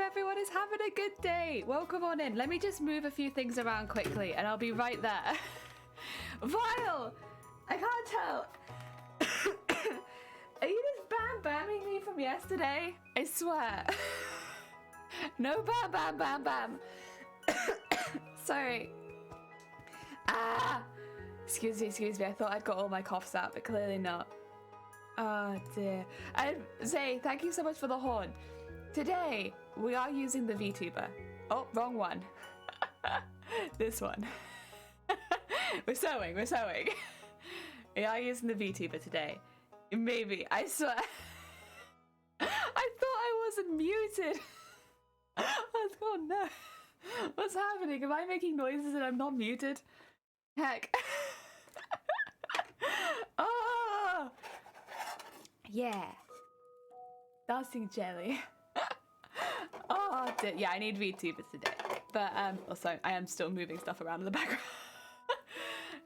everyone is having a good day. Welcome on in. Let me just move a few things around quickly and I'll be right there. Vile! I can't tell. Are you just bam-bamming me from yesterday? I swear. No bam-bam-bam-bam. Sorry. Ah! Excuse me. I thought I'd got all my coughs out, but clearly not. Oh dear. Zay, thank you so much for the horn. Today, we are using the VTuber. Oh, wrong one. This one. We're sewing. We are using the VTuber today. Maybe, I swear. I thought I wasn't muted. Oh no. What's happening? Am I making noises and I'm not muted? Heck. Oh! Yeah. Dancing jelly. Oh, yeah, I need VTubers today. But also, I am still moving stuff around in the background.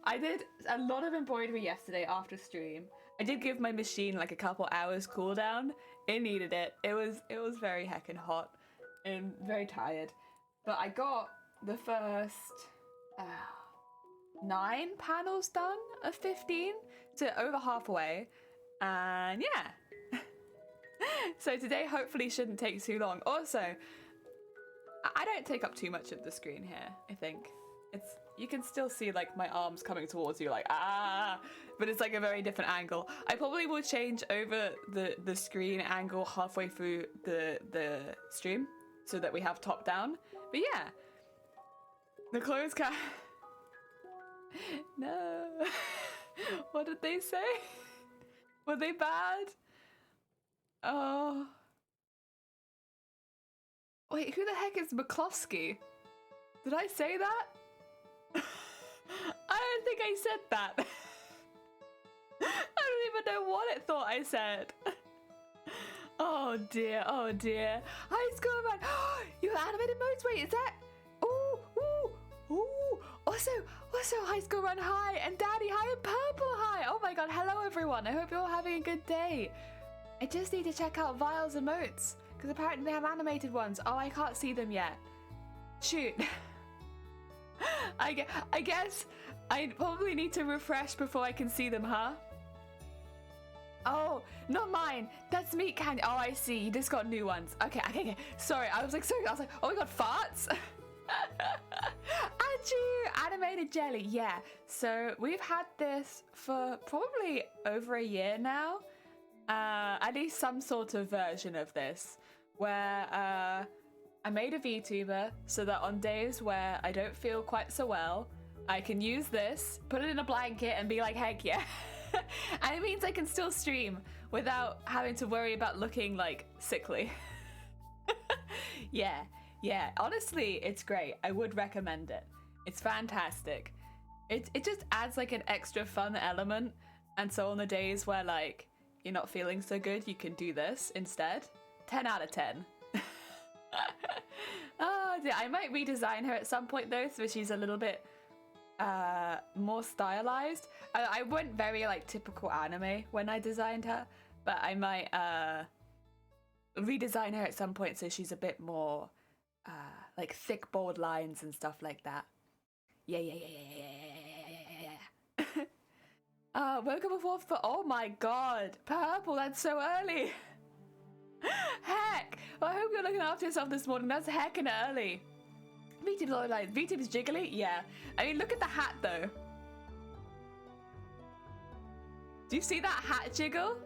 I did a lot of embroidery yesterday after stream. I did give my machine like a couple hours cooldown. It needed it. It was very heckin' hot and very tired. But I got the first 9 panels done of 15, so over halfway. And yeah. So today hopefully shouldn't take too long. Also, I don't take up too much of the screen here, I think. You can still see like my arms coming towards you like, ah, but it's like a very different angle. I probably will change over the screen angle halfway through the stream so that we have top down. But yeah, the clothes can. No. What did they say? Were they bad? Oh. Wait, who the heck is McCloskey? Did I say that? I don't think I said that. I don't even know what it thought I said. Oh dear. High school man. You animated modes? Wait, is that? Ooh. Also, high school run high and daddy high and purple high. Oh my god, hello everyone. I hope you're all having a good day. I just need to check out Vile's emotes because apparently they have animated ones. Oh, I can't see them yet. Shoot. I guess I probably need to refresh before I can see them, huh? Oh, not mine. That's meat candy. Oh, I see. You just got new ones. Okay. Sorry. I was like, oh my god, farts. Achoo! Animated jelly. Yeah. So we've had this for probably over a year now. At least some sort of version of this where I made a VTuber so that on days where I don't feel quite so well, I can use this, put it in a blanket and be like, heck yeah. And it means I can still stream without having to worry about looking like sickly. Yeah. Honestly, it's great. I would recommend it. It's fantastic. It just adds like an extra fun element. And so on the days where like you're not feeling so good, you can do this instead. 10 out of 10. Oh dear, I might redesign her at some point though, so she's a little bit more stylized. I went very like typical anime when I designed her, but I might redesign her at some point so she's a bit more like thick bold lines and stuff like that. Yeah. Woke up before for, oh my god, purple, that's so early. Heck! Well, I hope you're looking after yourself this morning. That's heckin' early. VTube's jiggly? Yeah. I mean, look at the hat, though. Do you see that hat jiggle?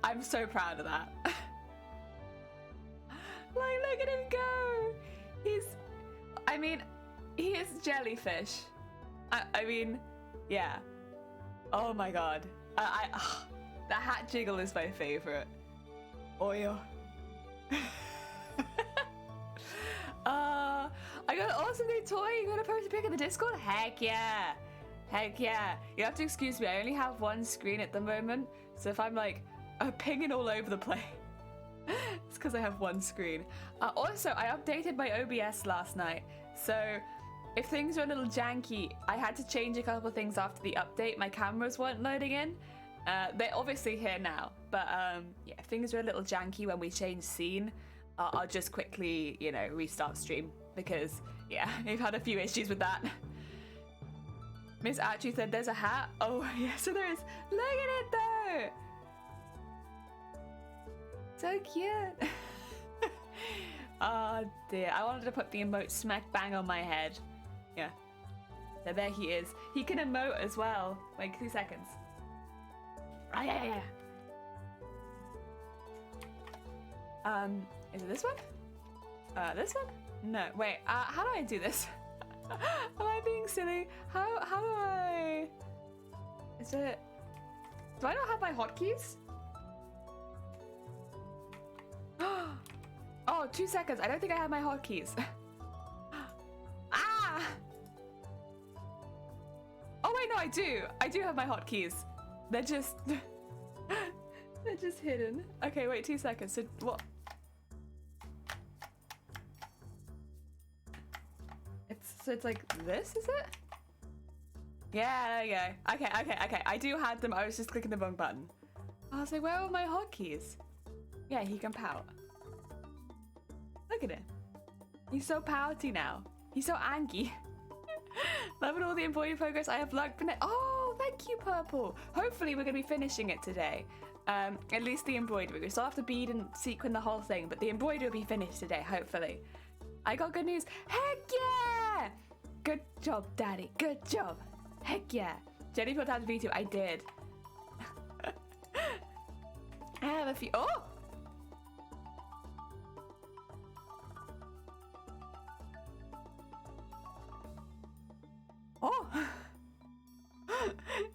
I'm so proud of that. Like, look at him go! He is jellyfish. I mean, yeah. Oh my god. The hat jiggle is my favorite. Oyo. I got an awesome new toy. You got to post a pic in the Discord? Heck yeah. You have to excuse me. I only have one screen at the moment. So if I'm like pinging all over the place, it's because I have one screen. Also, I updated my OBS last night. So if things are a little janky, I had to change a couple of things after the update. My cameras weren't loading in. They're obviously here now, but yeah, things are a little janky when we change scene. I'll just quickly, you know, restart stream because, yeah, we've had a few issues with that. Miss Archie said there's a hat. Oh, yeah, so there is. Look at it, though. So cute. Oh, dear. I wanted to put the emote smack bang on my head. Yeah. So there he is. He can emote as well. Wait, 2 seconds. Oh, yeah. Is it this one? This one? No, wait, how do I do this? Am I being silly? How do I... Is it... Do I not have my hotkeys? Oh, 2 seconds. I don't think I have my hotkeys. Ah! Oh wait, no, I do. I do have my hotkeys. They're just... They're just hidden. Okay, wait, 2 seconds. So what? It's like this, is it? Yeah, there you go. Okay. I do have them. I was just clicking the wrong button. I was like, where are my hotkeys? Yeah, he can pout. Look at him. He's so pouty now. He's so angry. Loving all the embroidery progress. I have luck. Oh, thank you, Purple. Hopefully we're going to be finishing it today. At least the embroidery. We still have to bead and sequin the whole thing, but the embroidery will be finished today, hopefully. I got good news. Heck yeah! Good job, Daddy. Good job. Heck yeah. Jenny put down V2. I did. I have a few. Oh! Oh!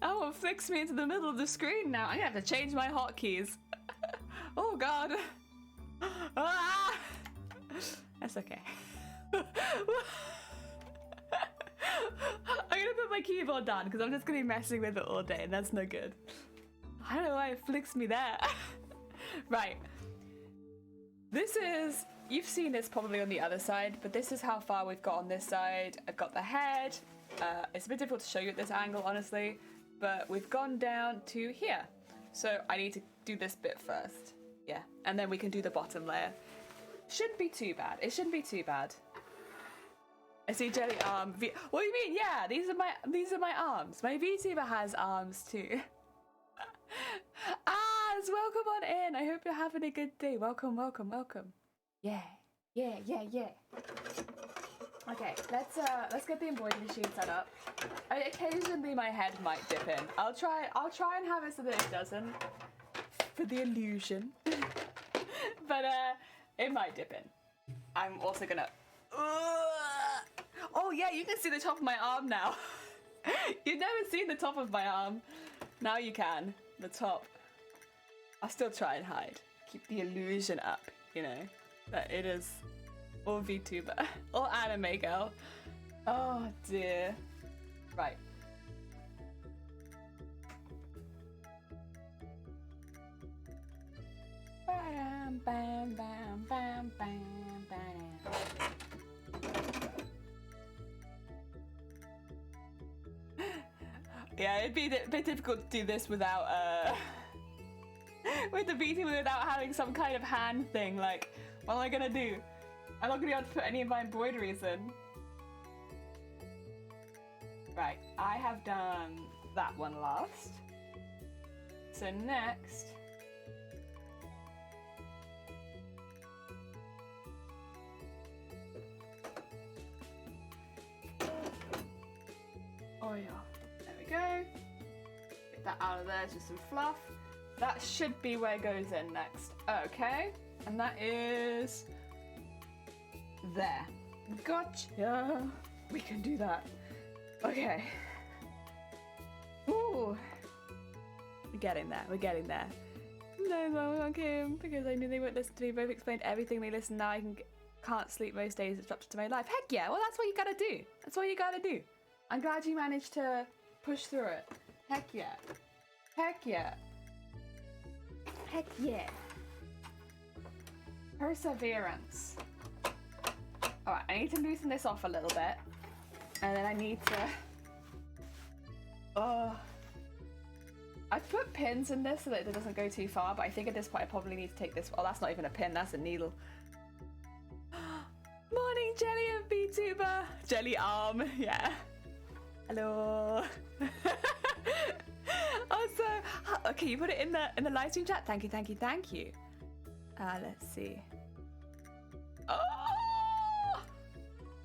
Oh, it flicks me into the middle of the screen now. I'm gonna have to change my hotkeys. Oh god. Ah! That's okay. I'm gonna put my keyboard down because I'm just gonna be messing with it all day and that's no good. I don't know why it flicks me there. Right. This is, you've seen this probably on the other side, but this is how far we've got on this side. I've got the head. It's a bit difficult to show you at this angle, honestly, but we've gone down to here. So I need to do this bit first. Yeah, and then we can do the bottom layer. Shouldn't be too bad. It shouldn't be too bad. I see Jelly arm. What do you mean? Yeah, these are my arms. My VTuber has arms too. Az, welcome on in. I hope you're having a good day. Welcome. Yeah. Okay, let's get the embroidery machine set up. Occasionally my head might dip in. I'll try and have it so that it doesn't, for the illusion. But it might dip in. I'm also gonna. Oh yeah, you can see the top of my arm now. You've never seen the top of my arm. Now you can. The top. I'll still try and hide. Keep the illusion up, you know. That it is all VTuber. All anime girl. Oh dear. Right. Bam, bam, bam, bam, bam, bam. Yeah, it'd be a bit difficult to do this without, with the VTuber without having some kind of hand thing. Like, what am I gonna do? I'm not gonna be able to put any of my embroideries in. Right, I have done that one last. So next... Oh yeah. Go. Get that out of there, just some fluff. That should be where it goes in next. Okay, and that is there. Gotcha. We can do that. Okay. Ooh. We're getting there. No, okay, because I knew they wouldn't listen to me. Both explained everything they listen. Now I can't sleep most days. It's disrupted to my life. Heck yeah. Well, that's what you gotta do. That's what you gotta do. I'm glad you managed to push through it. Heck yeah. Heck yeah. Heck yeah. Perseverance. Alright, I need to loosen this off a little bit. And then I need to... I've put pins in this so that it doesn't go too far, but I think at this point I probably need to take this... Oh, that's not even a pin, that's a needle. Morning, Jelly and VTuber. Jelly arm, yeah. Hello. Also, okay, you put it in the live stream chat. Thank you, thank you, thank you. Let's see. Oh!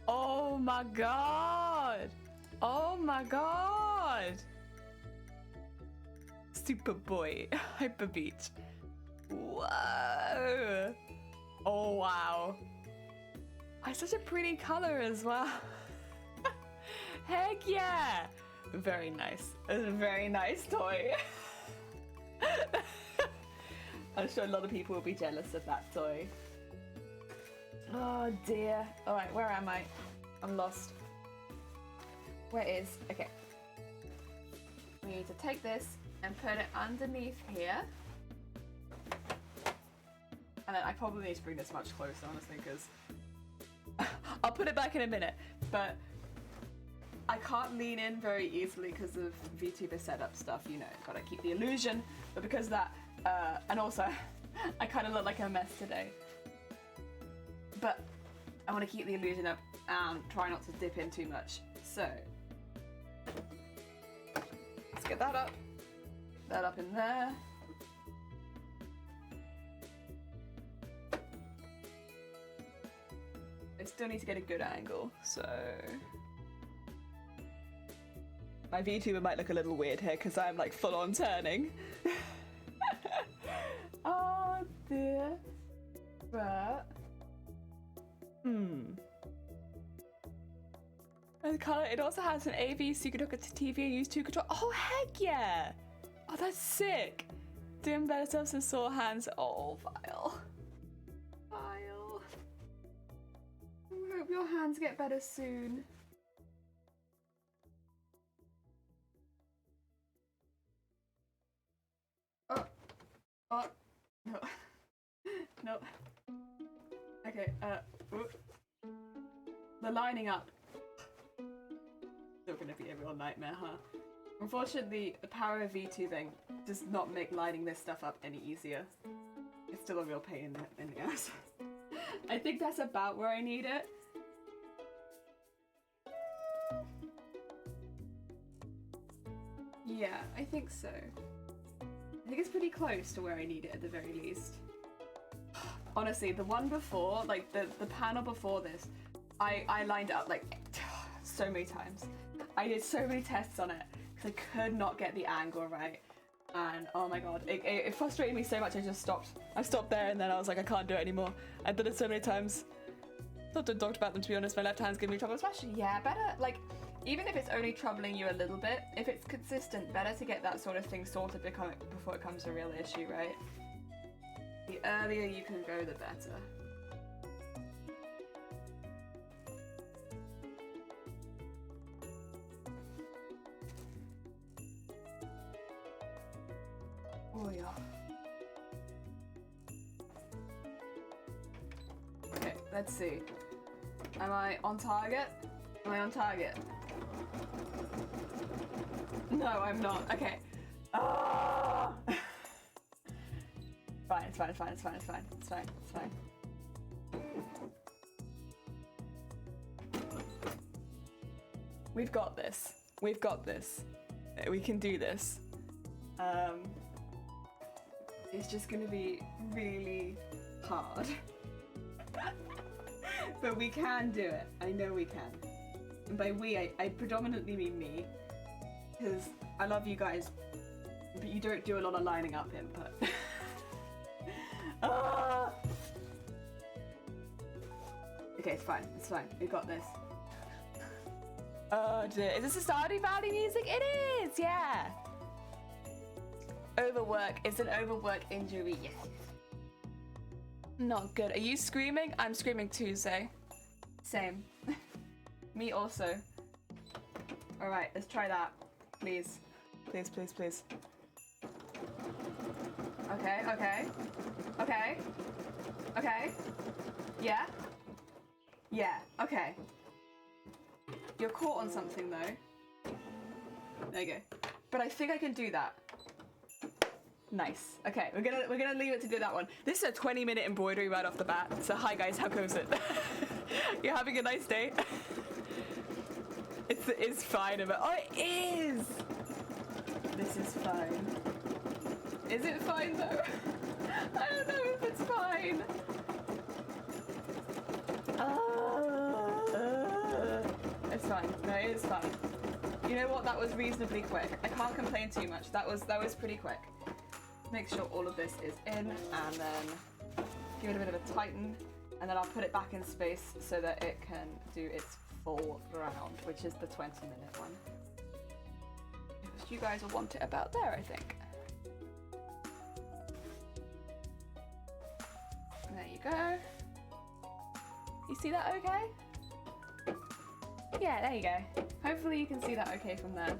Oh my god! Oh my god! Super boy, Hyper Beach. Whoa! Oh wow! It's such a pretty color as well. Heck yeah! Very nice. It's a very nice toy. I'm sure a lot of people will be jealous of that toy. Oh dear. Alright, where am I? I'm lost. Where is? Okay. We need to take this and put it underneath here. And then I probably need to bring this much closer, honestly, because I'll put it back in a minute, but I can't lean in very easily because of VTuber setup stuff, you know, gotta keep the illusion, but because of that, and also, I kind of look like a mess today. But I want to keep the illusion up and try not to dip in too much. So, let's get that up. That up in there. I still need to get a good angle, so... My VTuber might look a little weird here because I'm like full on turning. Oh dear. But... And the color, it also has an AV so you can hook it to TV and use 2 control. Oh heck yeah! Oh, that's sick! Doing better stuff than sore hands. Oh, Vile. Vile. I hope your hands get better soon. Oh, no. No. Okay, whoop. The lining up. Still gonna be a real nightmare, huh? Unfortunately, the power of VTubing does not make lining this stuff up any easier. It's still a real pain in the ass. I think that's about where I need it. Yeah, I think so. I think it's pretty close to where I need it at the very least. Honestly, the one before, like the panel before this, I lined it up like so many times. I did so many tests on it because I could not get the angle right. And oh my god, it frustrated me so much I just stopped. I stopped there and then I was like, I can't do it anymore. I did it so many times. Not to talk about them, to be honest. My left hand's giving me trouble, especially, yeah, better, like, even if it's only troubling you a little bit, if it's consistent, better to get that sort of thing sorted before it becomes a real issue, right? The earlier you can go, the better. Oh yeah. Okay, let's see. Am I on target? Am I on target? No, I'm not. Okay. Ah! Fine, it's fine, it's fine, it's fine, it's fine, it's fine, it's fine. We've got this. We've got this. We can do this. It's just gonna be really hard. But we can do it. I know we can. And by we, I predominantly mean me. Because I love you guys, but you don't do a lot of lining up input. Ah! Okay, it's fine. It's fine. We got this. Oh dear. Is this a Stardew Valley music? It is! Yeah! Overwork. It's an overwork injury. Yes. Not good. Are you screaming? I'm screaming too, Zay. Same. Me also. Alright, let's try that. Please. Please, please, please. Okay, okay. Okay. Okay. Yeah? Yeah, okay. You're caught on something though. There you go. But I think I can do that. Nice. Okay, we're gonna leave it to do that one. This is a 20-minute embroidery right off the bat. So hi guys, how goes it? You're having a nice day? It's fine. Oh, it is! This is fine. Is it fine though? I don't know if it's fine. It's fine. No, it is fine. You know what? That was reasonably quick. I can't complain too much. That was pretty quick. Make sure all of this is in, and then give it a bit of a tighten, and then I'll put it back in space so that it can do its full round, which is the 20-minute one. Because you guys will want it about there, I think. There you go. You see that okay? Yeah, there you go. Hopefully you can see that okay from there.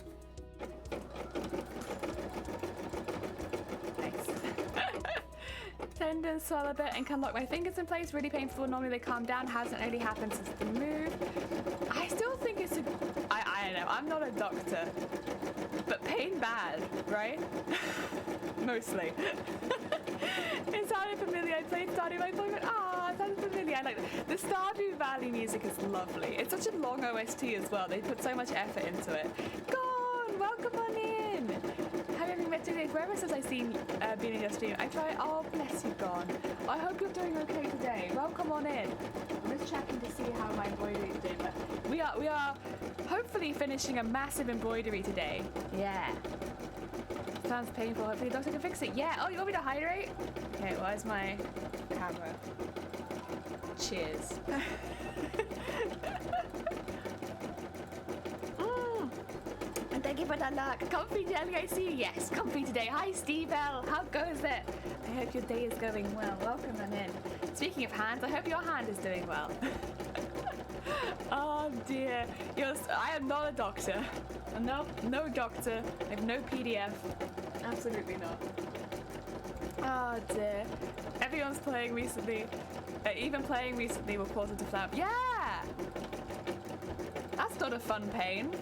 Tendons swell a bit and can lock my fingers in place. Really painful. Normally they calm down. Hasn't really happened since the move. I still think it's a... I don't know. I'm not a doctor. But pain bad, right? Mostly. It sounded familiar. I played Stardew Valley. Ah, it sounded familiar. I like the Stardew Valley music is lovely. It's such a long OST as well. They put so much effort into it. Gone! Welcome on in! Have you met today? Forever since I've seen being in your stream. I try. Oh, bless you, Gone. I hope you're doing okay today. Welcome on in. I'm just checking to see how my embroidery is doing. But we are hopefully finishing a massive embroidery today. Yeah. Sounds painful. Hopefully the doctor can fix it. Yeah. Oh, you want me to hydrate? Okay. Where's my camera? Cheers. And thank you for the luck. Comfy today, I see you. Yes, comfy today. Hi, Steve L. How goes it? I hope your day is going well. Welcome on in. Speaking of hands, I hope your hand is doing well. Oh dear. I am not a doctor. No doctor. I have no PDF. Absolutely not. Oh dear. Everyone's playing recently. Even playing recently will cause it to flap. Yeah! That's not a fun pain.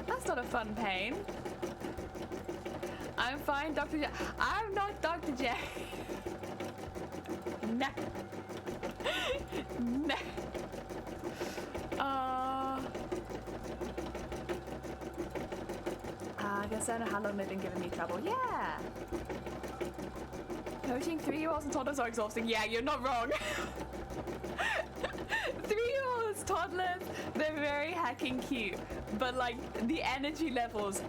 That's not a fun pain. I'm fine, Dr. J. I'm not Dr. J. Nah. Nah. I guess I don't know how long they've been giving me trouble. Yeah. Coaching 3-year-olds and toddlers are exhausting. Yeah, you're not wrong. 3-year-olds, toddlers, they're very heckin' cute. But like the energy levels,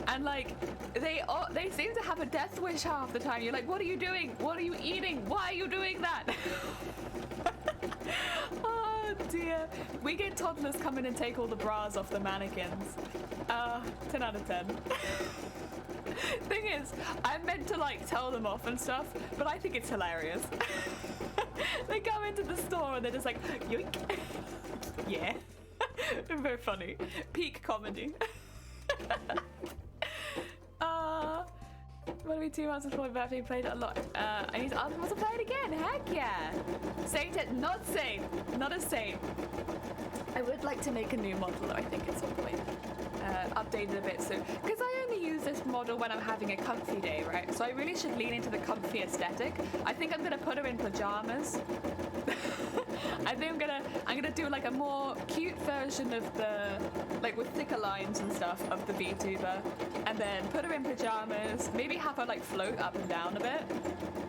and like they seem to have a death wish half the time. You're like, what are you doing? What are you eating? Why are you doing that? Oh dear. We get toddlers come in and take all the bras off the mannequins. 10 out of 10. Thing is, I'm meant to like tell them off and stuff, but I think it's hilarious. They come into the store and they're just like, yoink. Yeah. Very funny. Peak comedy. What are we 2 months before my birthday? Played it a lot. I need to ask them to play it again. Heck yeah. Saint it. Not saint. Not a saint. I would like to make a new model, I think, at some point. Updated a bit soon. Because I only use this model when I'm having a comfy day, right? So I really should lean into the comfy aesthetic. I think I'm gonna put her in pajamas. I think I'm gonna do like a more cute version of the, like with thicker lines and stuff of the VTuber, and then put her in pajamas. Maybe have her like float up and down a bit,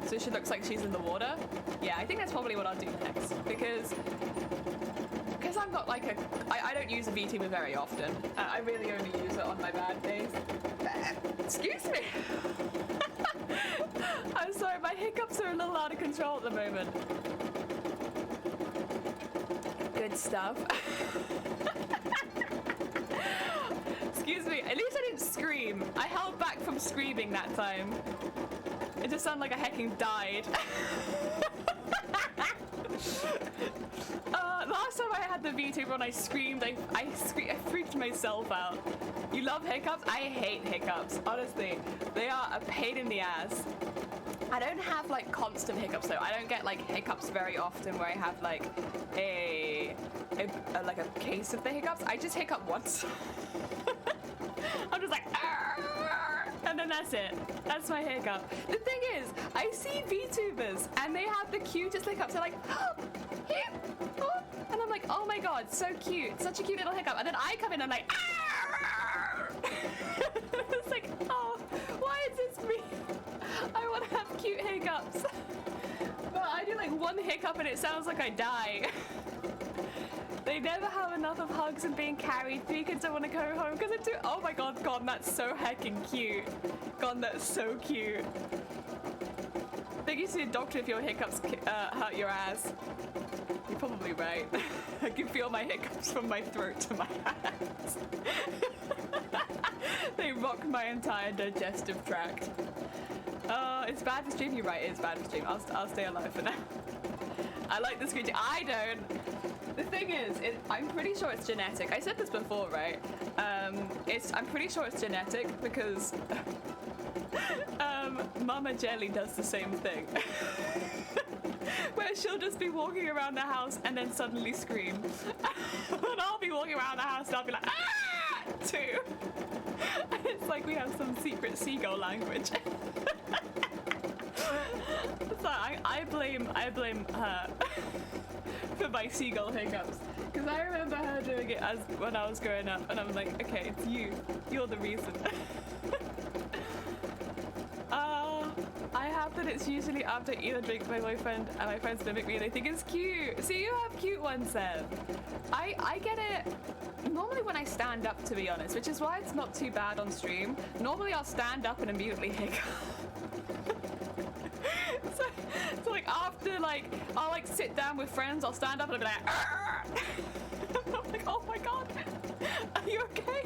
so she looks like she's in the water. Yeah, I think that's probably what I'll do next, because I'm not like I don't use a VTuber very often. I really only use it on my bad days. Excuse me. I'm sorry, my hiccups are a little out of control at the moment. Good stuff. Excuse me, at least I didn't scream. I held back from screaming that time. It just sounded like I hecking died. Last time I had the VTuber and I screamed, I freaked myself out. You love hiccups? I hate hiccups, honestly. They are a pain in the ass. I don't have like constant hiccups though. I don't get like hiccups very often where I have like a case of the hiccups. I just hiccup once. I'm just like, "Arr!" And then that's it. That's my hiccup. The thing is, I see VTubers and they have the cutest hiccups. They're like, oh, hip, oh. And I'm like, oh my god, so cute. Such a cute little hiccup. And then I come in and I'm like, "Arr!" It's like, oh, why is this me? I want to have cute hiccups. But I do like one hiccup and it sounds like I die. They never have enough of hugs and being carried. 3 kids don't want to go home because it's too. Oh my god, God, that's so heckin' cute. God, that's so cute. I think you see a doctor if your hiccups hurt your ass. You're probably right. I can feel my hiccups from my throat to my hands. They rock my entire digestive tract. It's bad for stream. You're right, it is bad for stream. I'll stay alive for now. I like the screeching. I don't. The thing is, I'm pretty sure it's genetic. I said this before, right? I'm pretty sure it's genetic because Mama Jelly does the same thing. Where she'll just be walking around the house and then suddenly scream. And I'll be walking around the house and I'll be like, ah! Too. And it's like we have some secret seagull language. So I blame her for my seagull hiccups. Because I remember her doing it when I was growing up and I'm like, okay, it's you. You're the reason. I have that it's usually after either drink my boyfriend and my friends mimic me and they think it's cute. See, you have cute ones then. I get it normally when I stand up, to be honest, which is why it's not too bad on stream. Normally I'll stand up and immediately hiccup. So like after I'll like sit down with friends, I'll stand up and I'll be like, argh! I'm like, oh my god, are you okay?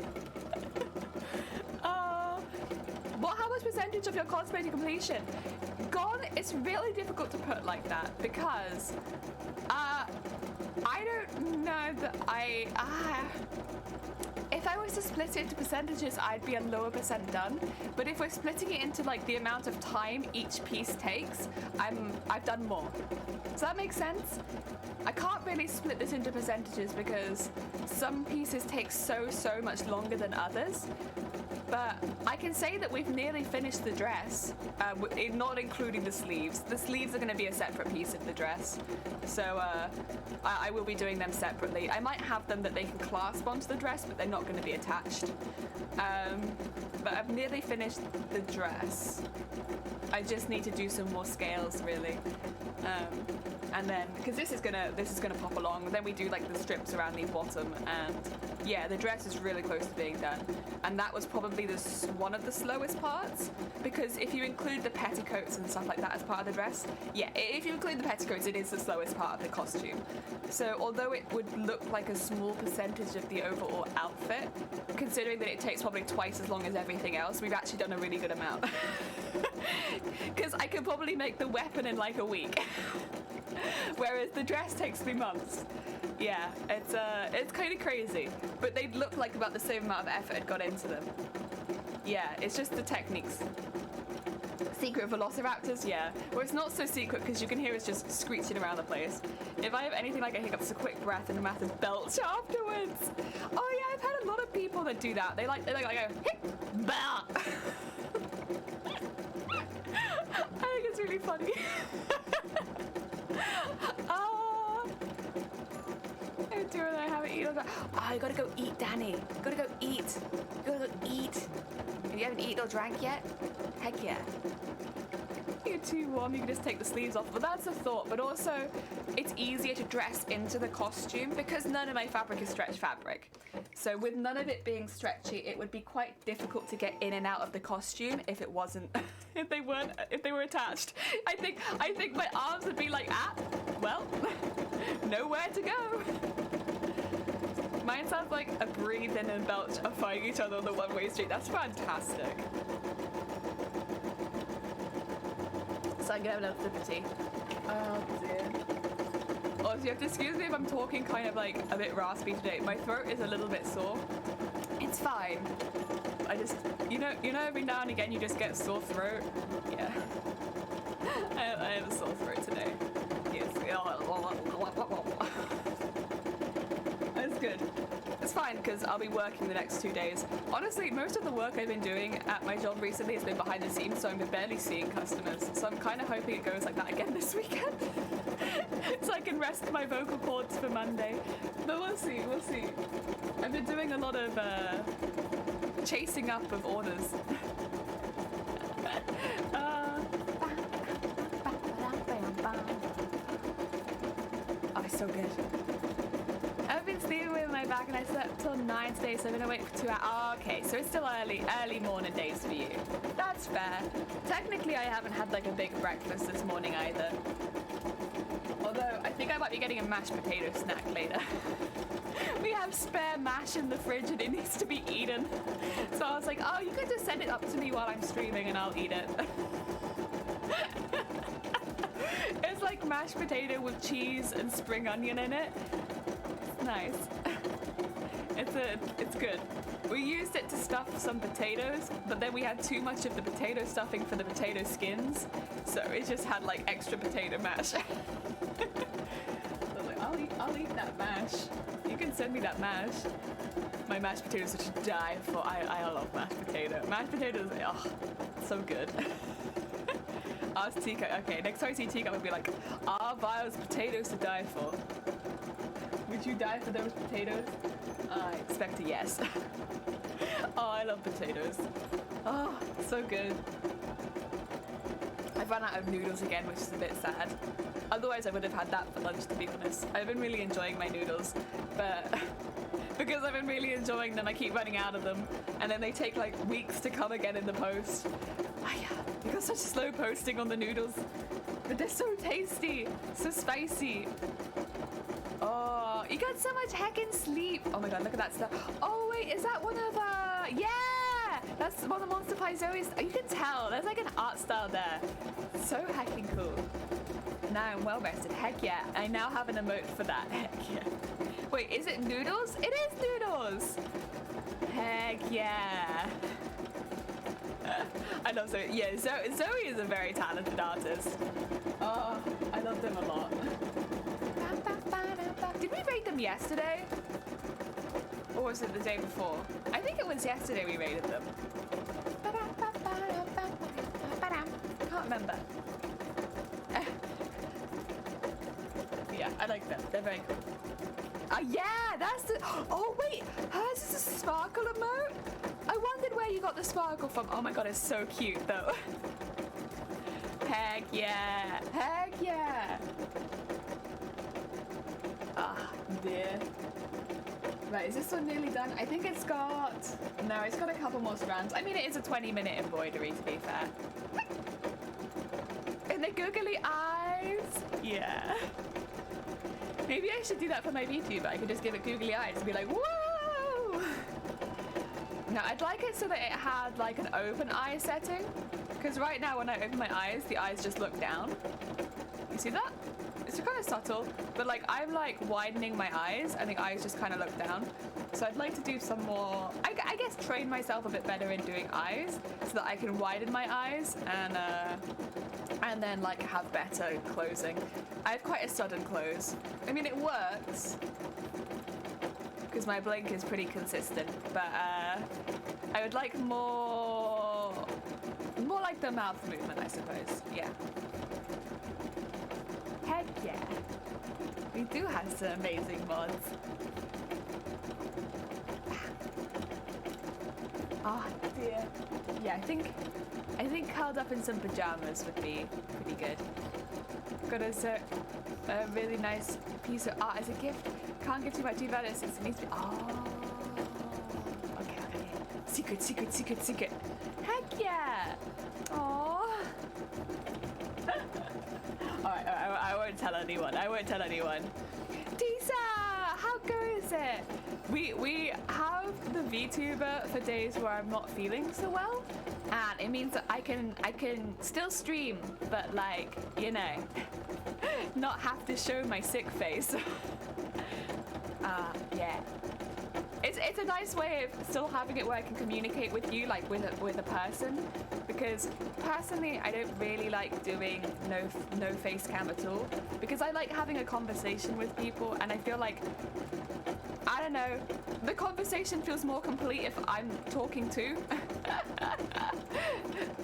How much percentage of your cosplay to completion? Gone, it's really difficult to put like that because I don't know that if I was to split it into percentages, I'd be a lower percent done. But if we're splitting it into like the amount of time each piece takes, I've done more. Does that make sense? I can't really split this into percentages because some pieces take so much longer than others. But I can say that we've nearly finished the dress, not including the sleeves. The sleeves are going to be a separate piece of the dress. So I will be doing them separately. I might have them that they can clasp onto the dress, but they're not going to be attached. But I've nearly finished the dress. I just need to do some more scales, really. And then, because this is gonna pop along, then we do like the strips around the bottom, and yeah, the dress is really close to being done. And that was probably one of the slowest parts, because if you include the petticoats and stuff like that as part of the dress, yeah, if you include the petticoats, it is the slowest part of the costume. So although it would look like a small percentage of the overall outfit, considering that it takes probably twice as long as everything else, we've actually done a really good amount. Because I could probably make the weapon in like a week. Whereas the dress takes me months. Yeah, it's kind of crazy, but they look like about the same amount of effort had gone into them. Yeah, it's just the techniques. Secret velociraptors, yeah. Well, it's not so secret because you can hear us just screeching around the place. If I have anything like a hiccup, it's a quick breath and a massive belch afterwards. Oh yeah, I've had a lot of people that do that. They like go hic, bah. I think it's really funny. I haven't eaten. Oh, you gotta go eat, Danny. You gotta go eat. You gotta go eat. If you haven't eaten or drank yet, heck yeah. You're too warm, you can just take the sleeves off. But that's a thought. But also, it's easier to dress into the costume because none of my fabric is stretch fabric. So with none of it being stretchy, it would be quite difficult to get in and out of the costume if it wasn't, if they were attached. I think my arms would be like, well, nowhere to go. Mine sounds like a breathe in and belch are fighting each other on the one-way street. That's fantastic. So I'm gonna have another sip of tea. Oh dear. Also, you have to excuse me if I'm talking kind of like a bit raspy today. My throat is a little bit sore. It's fine. I just, you know, every now and again you just get a sore throat. Yeah. I have a sore throat today. Yes. That's good. is fine because I'll be working the next 2 days. Honestly, most of the work I've been doing at my job recently has been behind the scenes, so I'm barely seeing customers. So I'm kind of hoping it goes like that again this weekend. So I can rest my vocal cords for Monday. But we'll see, we'll see. I've been doing a lot of chasing up of orders. Oh, it's so good. I've been sleeping with my back and I slept till 9 today, so I've been awake for 2 hours. Oh, okay, so it's still early morning days for you. That's fair. Technically, I haven't had like a big breakfast this morning either. Although, I think I might be getting a mashed potato snack later. We have spare mash in the fridge and it needs to be eaten. So I was like, oh, you could just send it up to me while I'm streaming and I'll eat it. It's like mashed potato with cheese and spring onion in it. It's nice. It's good. We used it to stuff some potatoes, but then we had too much of the potato stuffing for the potato skins, so it just had like extra potato mash. So I was like, I'll eat that mash. You can send me that mash. My mashed potatoes are to die for. I love mashed potato. Mashed potatoes, oh, so good. Ask Tika. Okay, next time I see Tika, I'm gonna be like, are Vile's potatoes to die for? Would you die for those potatoes? I expect a yes. Oh, I love potatoes. Oh, so good. I've run out of noodles again, which is a bit sad. Otherwise, I would have had that for lunch, to be honest. I've been really enjoying my noodles, but because I've been really enjoying them, I keep running out of them, and then they take like weeks to come again in the post. Oh, yeah. You got such slow posting on the noodles, but they're so tasty, so spicy. Oh, you got so much heckin' sleep. Oh my god, look at that stuff. Oh wait, is that one of yeah, that's one of Monster Pie Zoe's. You can tell there's like an art style there. So heckin' cool. Now I'm well rested. Heck yeah, I now have an emote for that. Heck yeah. Wait, is it noodles? It is noodles. Heck yeah. I love Zoe. Yeah, Zoe is a very talented artist. Oh, I love them a lot. Did we raid them yesterday? Or was it the day before? I think it was yesterday we raided them. Can't remember. Yeah, I like them. They're very cool. Yeah, that's the... Oh, wait. Hers is a sparkle emote? I wondered where you got the sparkle from. Oh my god, it's so cute, though. Heck yeah. Heck yeah. Ah, dear. Right, is this one nearly done? I think it's got... No, it's got a couple more strands. I mean, it is a 20-minute embroidery, to be fair. And the googly eyes. Yeah. Maybe I should do that for my VTuber. I could just give it googly eyes and be like, whoa! Now, I'd like it so that it had like an open eye setting. Because right now when I open my eyes, the eyes just look down. You see that? It's kind of subtle, but like I'm like widening my eyes and the eyes just kind of look down. So I'd like to do some more, I guess train myself a bit better in doing eyes so that I can widen my eyes and then like have better closing. I have quite a sudden close. I mean, it works because my blink is pretty consistent, but I would like more like the mouth movement, I suppose. Yeah. Heck yeah. We do have some amazing mods. Oh dear. Yeah, I think curled up in some pajamas would be pretty good. Got a really nice piece of art as a gift. Can't give too much about it since it needs to be... Oh. Okay. Secret. Heck yeah. Aww. Alright, I won't tell anyone. Disa, how goes it? We have the VTuber for days where I'm not feeling so well, and it means that I can still stream, but like, you know, not have to show my sick face. Yeah. it's a nice way of still having it where I can communicate with you, like with a person. Because personally, I don't really like doing no face cam at all. Because I like having a conversation with people, and I feel like, I don't know, the conversation feels more complete if I'm talking too.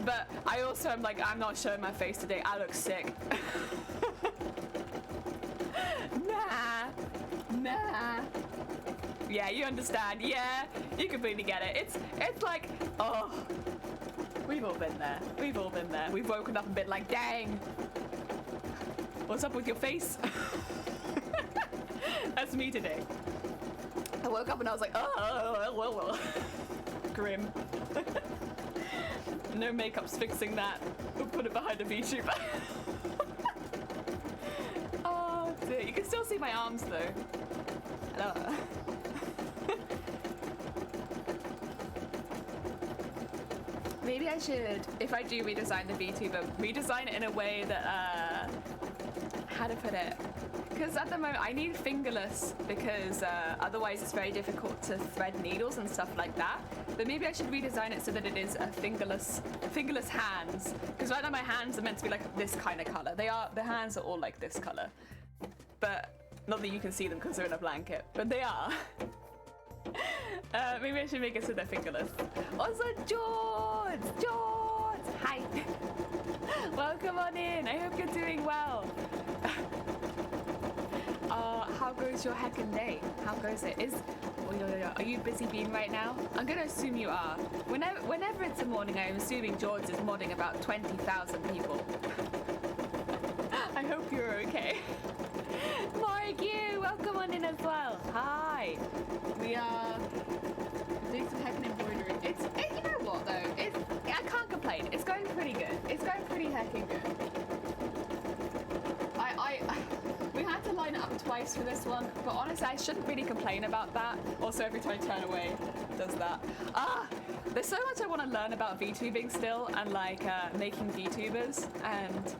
But I also am like, I'm not showing my face today. I look sick. Nah. Yeah, you understand. Yeah, you completely get it. It's like, oh, we've all been there. We've all been there. We've woken up and been like, dang, what's up with your face? That's me today. I woke up and I was like, oh, well. Grim. No makeup's fixing that. We'll put it behind a VTuber. Oh dear. You can still see my arms though. Hello. Maybe I should, if I do redesign the VTuber, redesign it in a way that, how to put it? Because at the moment I need fingerless because otherwise it's very difficult to thread needles and stuff like that. But maybe I should redesign it so that it is a fingerless hands. Because right now my hands are meant to be like this kind of color. The hands are all like this color. But not that you can see them because they're in a blanket, but they are. Maybe I should make it so they're fingerless. Also, George! Hi! Welcome on in, I hope you're doing well. How goes your heckin' day? How goes it? Are you busy being right now? I'm gonna assume you are. Whenever it's a morning, I'm assuming George is modding about 20,000 people. I hope you're okay. Mark, welcome on in as well. Hi. We are doing some heckin' embroidery. You know what though? I can't complain. It's going pretty good. It's going pretty heckin' good. We had to line it up twice for this one, but honestly, I shouldn't really complain about that. Also, every time I turn away, it does that. There's so much I want to learn about VTubing still, and like making VTubers and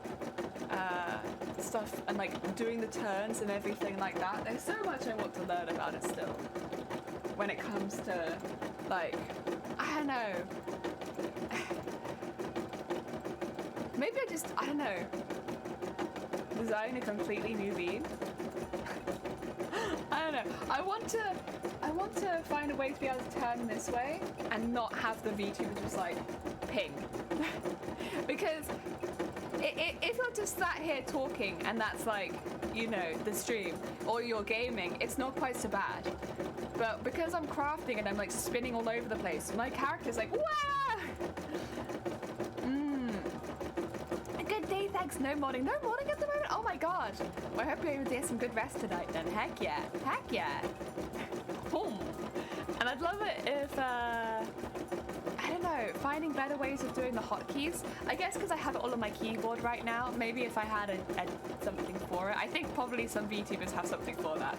stuff, and like doing the turns and everything like that. There's so much I want to learn about it still. When it comes to like, I don't know. Maybe I don't know. Design a completely new bead. I don't know. I want to find a way to be able to turn this way and not have the VTuber just like ping. Because if you're just sat here talking and that's like, you know, the stream, or you're gaming, it's not quite so bad. But because I'm crafting and I'm like spinning all over the place, my character's like, wah! Good day, thanks. No modding at the moment. Oh my god. Well, I hope you're able to get some good rest tonight then. Heck yeah. Boom. And I'd love it if, I don't know, finding better ways of doing the hotkeys. I guess because I have it all on my keyboard right now, maybe if I had something for it. I think probably some VTubers have something for that.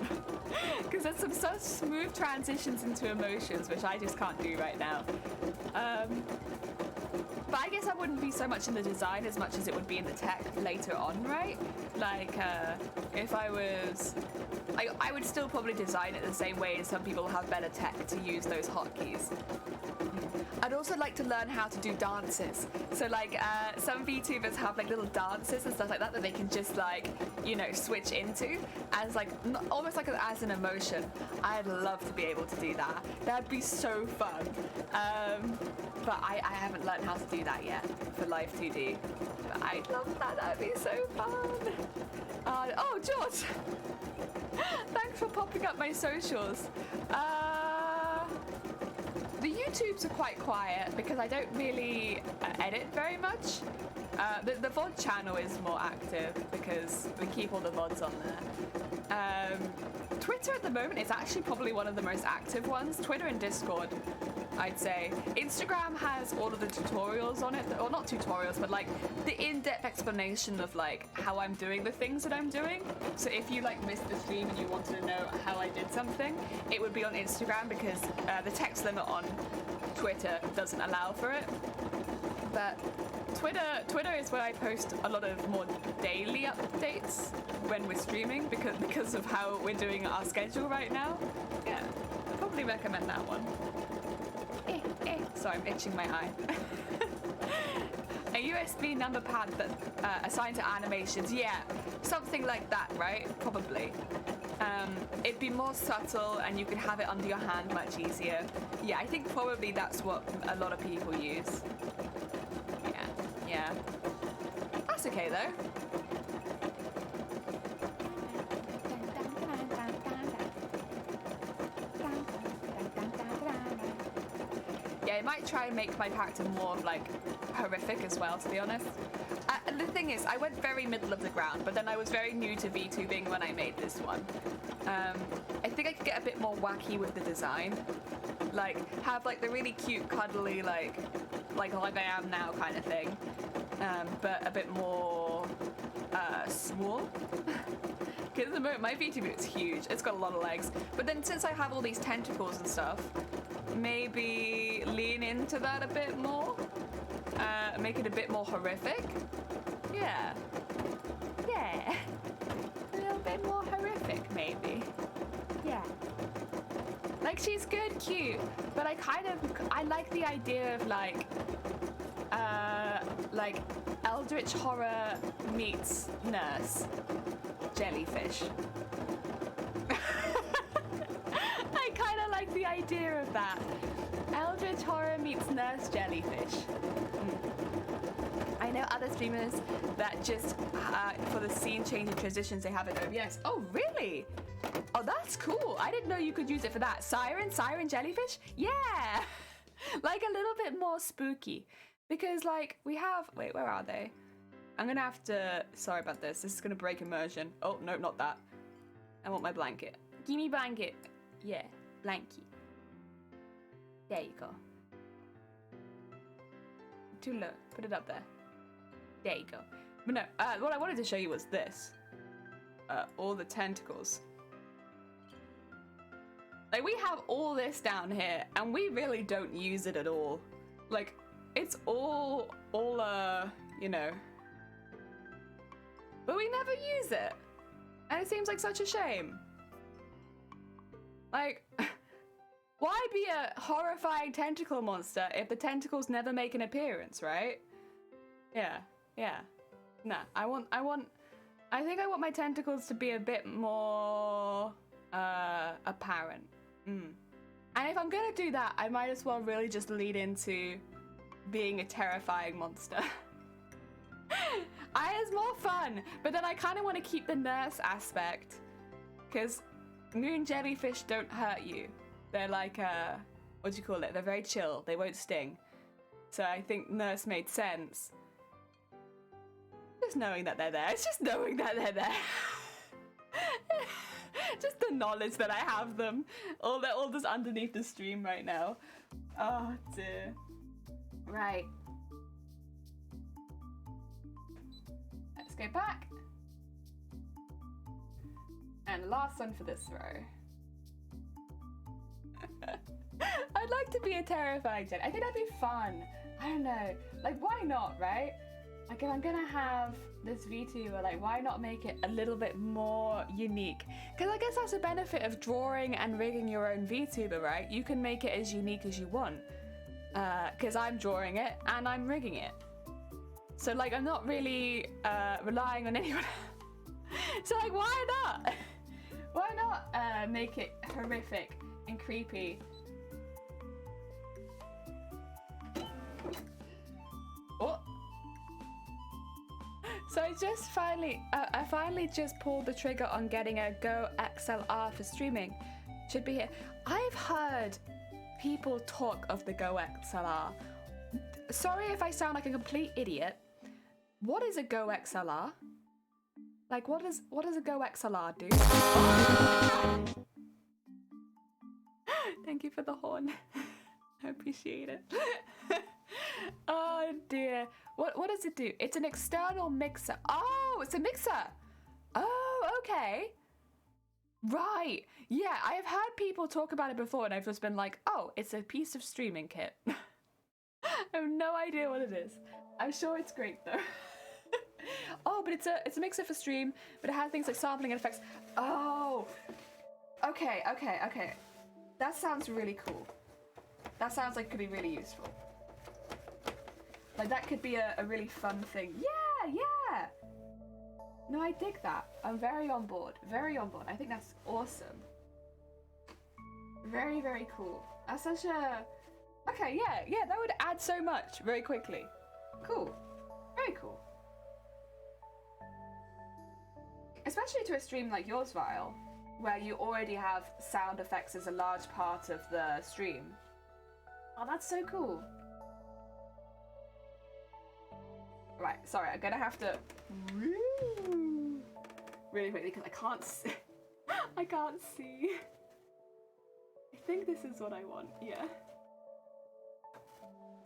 Because there's some such smooth transitions into emotions, which I just can't do right now. But I guess I wouldn't be so much in the design as much as it would be in the tech later on, right? Like, if I was... I would still probably design it the same way as some people have better tech to use those hotkeys. I'd also like to learn how to do dances. So like, some VTubers have like little dances and stuff like that they can just like, you know, switch into as like, almost like as an emotion. I'd love to be able to do that. That'd be so fun. But I haven't learned how to do that yet for Live 2D. But I'd love that, that'd be so fun. Oh, George! Thanks for popping up my socials. The YouTubes are quite quiet because I don't really edit very much. The VOD channel is more active because we keep all the VODs on there. Twitter at the moment is actually probably one of the most active ones. Twitter and Discord, I'd say. Instagram has all of the tutorials on it, or not tutorials, but like the in-depth explanation of like how I'm doing the things that I'm doing. So if you like missed the stream and you wanted to know how I did something, it would be on Instagram because the text limit on Twitter doesn't allow for it. But Twitter is where I post a lot of more daily updates when we're streaming because of how we're doing our schedule right now. Yeah, I'd probably recommend that one. Sorry, I'm itching my eye. A USB number pad that assigned to animations. Yeah, something like that, right? Probably. It'd be more subtle and you can have it under your hand much easier. Yeah, I think probably that's what a lot of people use. Yeah. That's okay though. Yeah, I might try and make my character more like horrific as well, to be honest. The thing is, I went very middle of the ground, but then I was very new to VTubing when I made this one. I think I could get a bit more wacky with the design. Like, have like the really cute, cuddly, like I am now kind of thing. But a bit more small. Because at the moment, my VTuber is huge. It's got a lot of legs. But then since I have all these tentacles and stuff, maybe lean into that a bit more. Make it a bit more horrific. Yeah. A little bit more horrific, maybe. Yeah. Like, she's good, cute, but I like the idea of like Eldritch horror meets nurse jellyfish. I kind of like the idea of that. Eldritch horror meets nurse jellyfish. I know other streamers that just, for the scene changing transitions, they have it OBS. Oh, really? Oh, that's cool. I didn't know you could use it for that. Siren jellyfish? Yeah! Like a little bit more spooky. Because, like, we have... Wait, where are they? I'm gonna have to... Sorry about this. This is gonna break immersion. Oh, no, not that. I want my blanket. Give me blanket. Yeah, blankie. There you go. Too low. Put it up there. There you go. But no, what I wanted to show you was this. All the tentacles. Like, we have all this down here, and we really don't use it at all. Like, it's all, you know. But we never use it. And it seems like such a shame. Like, why be a horrifying tentacle monster if the tentacles never make an appearance, right? Yeah. Nah, I think I want my tentacles to be a bit more apparent. And if I'm gonna do that, I might as well really just lead into being a terrifying monster. It's more fun, but then I kind of want to keep the nurse aspect, because moon jellyfish don't hurt you. They're like, what do you call it? They're very chill. They won't sting. So I think nurse made sense. Just knowing that they're there. It's just knowing that they're there. Just the knowledge that I have them. They're all just underneath the stream right now. Oh dear. Right. Let's go back. And last one for this row. I'd like to be a terrifying Jen. I think that'd be fun. I don't know. Like, why not, right? Like, if I'm gonna have this VTuber, like, why not make it a little bit more unique? Because I guess that's the benefit of drawing and rigging your own VTuber, right? You can make it as unique as you want. Because I'm drawing it and I'm rigging it. So, like, I'm not really relying on anyone. So, like, why not? Why not make it horrific and creepy? Oh. So I finally just pulled the trigger on getting a Go XLR for streaming. Should be here. I've heard people talk of the Go XLR. Sorry if I sound like a complete idiot. What is a Go XLR? Like, what does a Go XLR do? Thank you for the horn. I appreciate it. Oh dear. What does it do? It's an external mixer. Oh, it's a mixer. Oh, okay. Right. Yeah, I have heard people talk about it before and I've just been like, oh, it's a piece of streaming kit. I have no idea what it is. I'm sure it's great though. Oh, but it's a mixer for stream, but it has things like sampling and effects. Oh, okay. That sounds really cool. That sounds like it could be really useful. Like that could be a really fun thing. Yeah. No, I dig that. I'm very on board. Very on board. I think that's awesome. Very, very cool. That's such a... Okay, yeah, that would add so much very quickly. Cool. Very cool. Especially to a stream like yours, Vile, where you already have sound effects as a large part of the stream. Oh, that's so cool. Right, sorry, I'm gonna have to really quickly because I can't see. I can't see. I think this is what I want, yeah.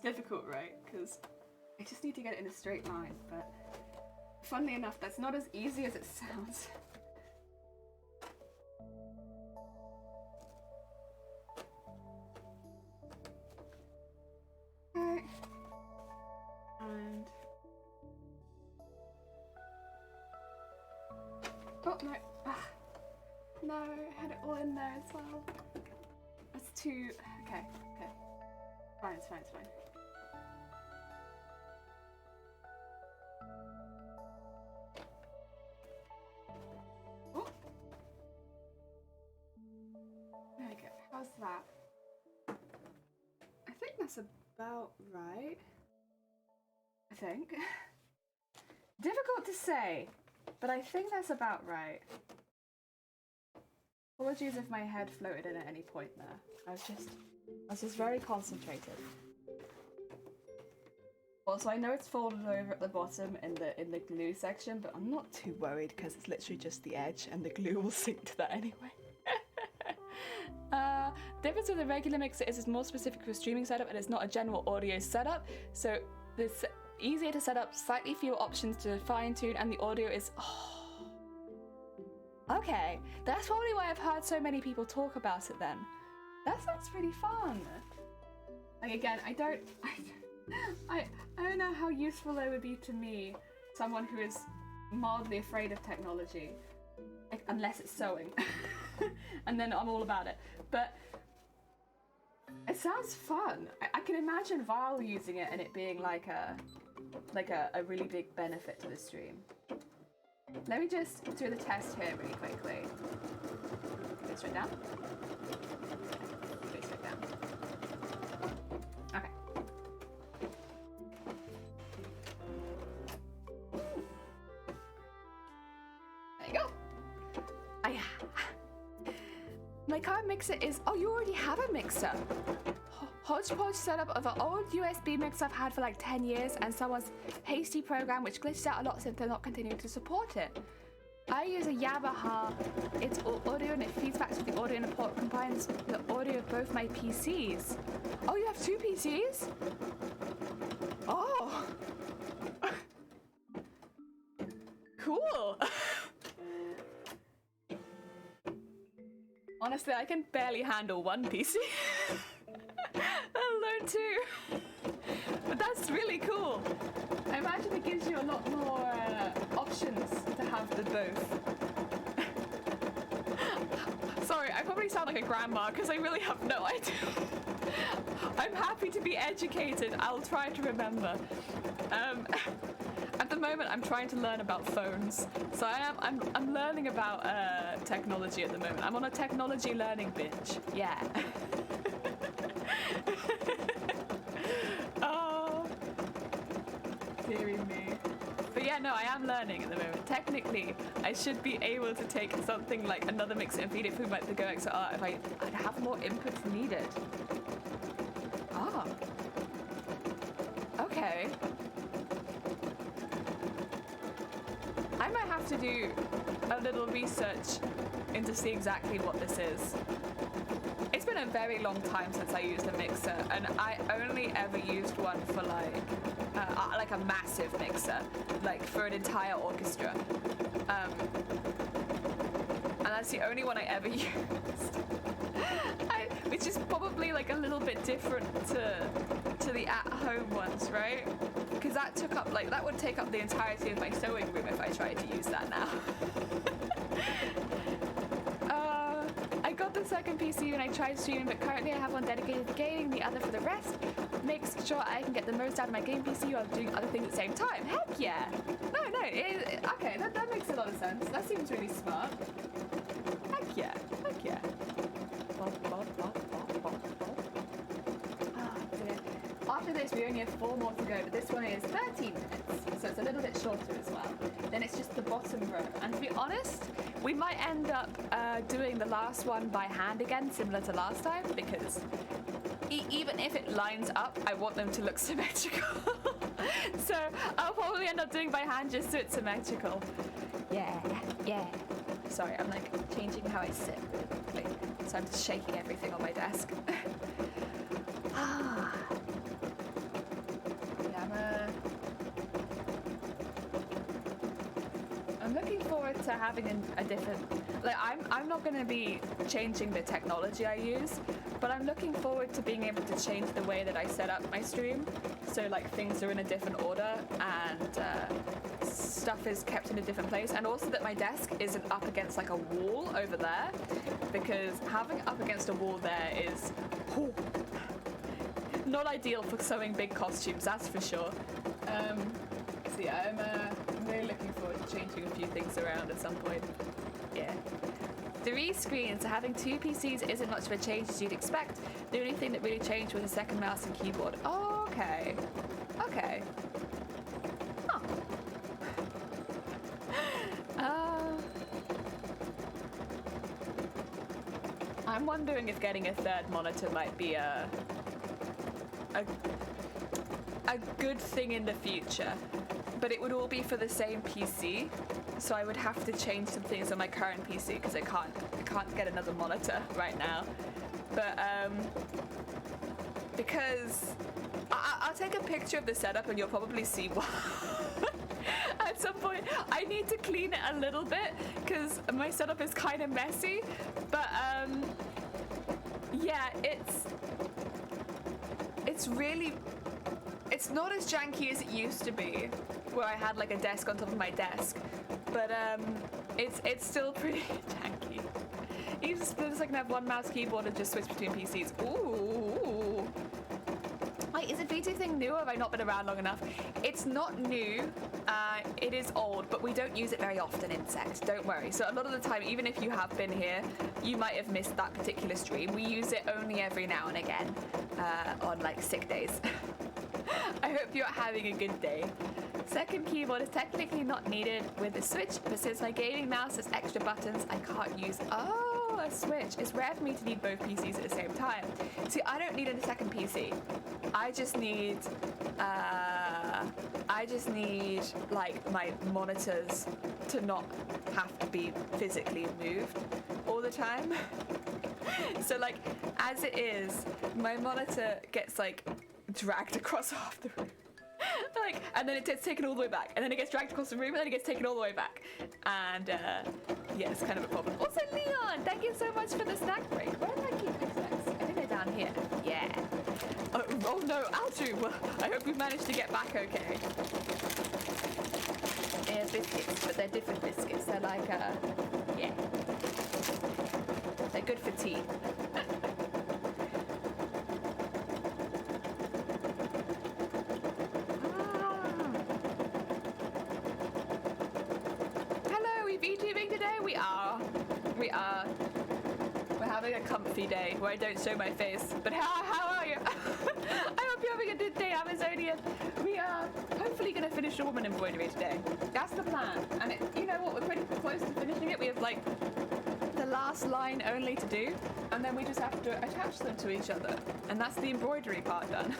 Difficult, right? Because I just need to get it in a straight line, but funnily enough, that's not as easy as it sounds. Alright. And... Oh, no. Ah. No, I had it all in there as well. That's too... Okay. Fine, it's fine. Oh. There we go. How's that? I think that's about right. I think. Difficult to say, but I think that's about right. Apologies if my head floated in at any point there. I was just very concentrated. Also, I know it's folded over at the bottom in the glue section, but I'm not too worried because it's literally just the edge and the glue will sink to that anyway. Difference with the regular mixer is it's more specific for a streaming setup and it's not a general audio setup. So it's easier to set up, slightly fewer options to fine tune, and the audio is... Oh. Okay, that's probably why I've heard so many people talk about it then. That sounds pretty fun. Like again, I don't know how useful it would be to me, someone who is mildly afraid of technology, like, unless it's sewing, and then I'm all about it. But it sounds fun. I can imagine Vile using it and it being like a really big benefit to the stream. Let me just do the test here really quickly. Go straight down. Go straight down. Okay. There you go. My current mixer is... Oh, you already have a mixer. Hodgepodge setup of an old USB mixer I've had for like 10 years and someone's hasty program which glitches out a lot since they're not continuing to support it. I use a Yamaha. It's all audio and it feeds back to the audio and it combines the audio of both my PCs. Oh, you have two PCs? Oh. Cool. Honestly, I can barely handle one PC. Let alone two. But that's really cool. I imagine it gives you a lot more options to have the both. Sorry, I probably sound like a grandma because I really have no idea. I'm happy to be educated. I'll try to remember. At the moment, I'm trying to learn about phones, so I'm learning about technology at the moment. I'm on a technology learning binge. Yeah. Oh, dearie me. But yeah, no, I am learning at the moment. Technically, I should be able to take something like another mixer and feed it through like the Go XR if I'd have more inputs needed. Ah. Okay. I might have to do a little research into see exactly what this is. It's been a very long time since I used a mixer, and I only ever used one for like a massive mixer, like for an entire orchestra. And that's the only one I ever used. Which is probably like a little bit different to the at-home ones, right? Because that took up, like, that would take up the entirety of my sewing room if I tried to use that now. I got the second PC when I tried streaming, but currently I have one dedicated to gaming, the other for the rest. Makes sure I can get the most out of my game PC while doing other things at the same time. Heck yeah! No, okay, that makes a lot of sense. That seems really smart. Heck yeah, heck yeah. After this, we only have 4 more to go, but this one is 13 minutes, so it's a little bit shorter as well. Then it's just the bottom row. And to be honest, we might end up doing the last one by hand again, similar to last time, because even if it lines up, I want them to look symmetrical. So I'll probably end up doing by hand just so it's symmetrical. Yeah. Sorry, I'm like changing how I sit really quickly, so I'm just shaking everything on my desk. I'm looking forward to having a different, like, I'm not going to be changing the technology I use, but I'm looking forward to being able to change the way that I set up my stream, so like things are in a different order and stuff is kept in a different place, and also that my desk isn't up against like a wall over there, because having it up against a wall there is not ideal for sewing big costumes, that's for sure. So yeah, I'm really looking forward to changing a few things around at some point. Yeah. 3 screens, so having 2 PCs isn't much of a change as you'd expect. The only thing that really changed was a second mouse and keyboard. Oh, okay. Okay. Huh. I'm wondering if getting a 3rd monitor might be a good thing in the future. But it would all be for the same PC, so I would have to change some things on my current PC because I can't get another monitor right now. But because I'll take a picture of the setup and you'll probably see why. At some point, I need to clean it a little bit because my setup is kind of messy. But yeah, it's really. It's not as janky as it used to be, where I had like a desk on top of my desk, but it's still pretty janky. You just can have one mouse keyboard and just switch between PCs. Ooh. Wait, is the V2 thing new or have I not been around long enough? It's not new, it is old, but we don't use it very often in Sex, don't worry. So a lot of the time, even if you have been here, you might have missed that particular stream. We use it only every now and again, on like sick days. I hope you're having a good day. Second keyboard is technically not needed with a Switch, but since my gaming mouse has extra buttons, I can't use a Switch. It's rare for me to need both PCs at the same time. See, I don't need a second PC. I just need like my monitors to not have to be physically moved all the time. So like, as it is, my monitor gets like dragged across half the room. Like, and then it gets taken all the way back, and then it gets dragged across the room, and then it gets taken all the way back. And yeah, it's kind of a problem. Also, Leon, thank you so much for the snack break. Where did I keep my snacks? I think they're down here. Yeah. Oh no, Alju. Well, I hope you've managed to get back okay. They're biscuits, but they're different biscuits. They're like, yeah. They're good for tea. We're having a comfy day where I don't show my face. But how are you? I hope you're having a good day, Amazonian. We are hopefully going to finish the woman embroidery today. That's the plan. And you know what? We're pretty close to finishing it. We have like the last line only to do, and then we just have to attach them to each other. And that's the embroidery part done.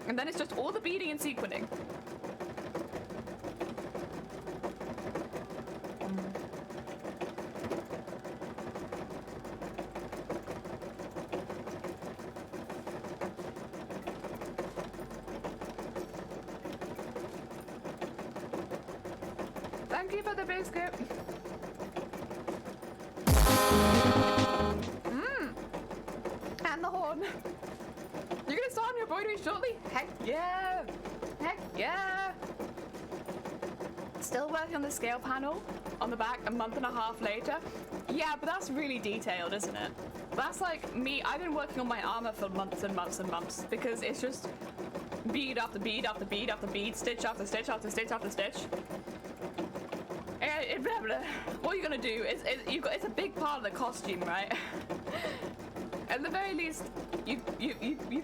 And then it's just all the beading and sequining. Thank you for the biscuit. And the horn. You're gonna start on your embroidery shortly. Heck yeah. Heck yeah. Still working on the scale panel on the back a month and a half later. Yeah, but that's really detailed, isn't it? That's like me. I've been working on my armor for months and months and months because it's just bead after bead after bead after bead, stitch after stitch after stitch after stitch. Blah, blah. What you're gonna do is it's a big part of the costume, right? At the very least, you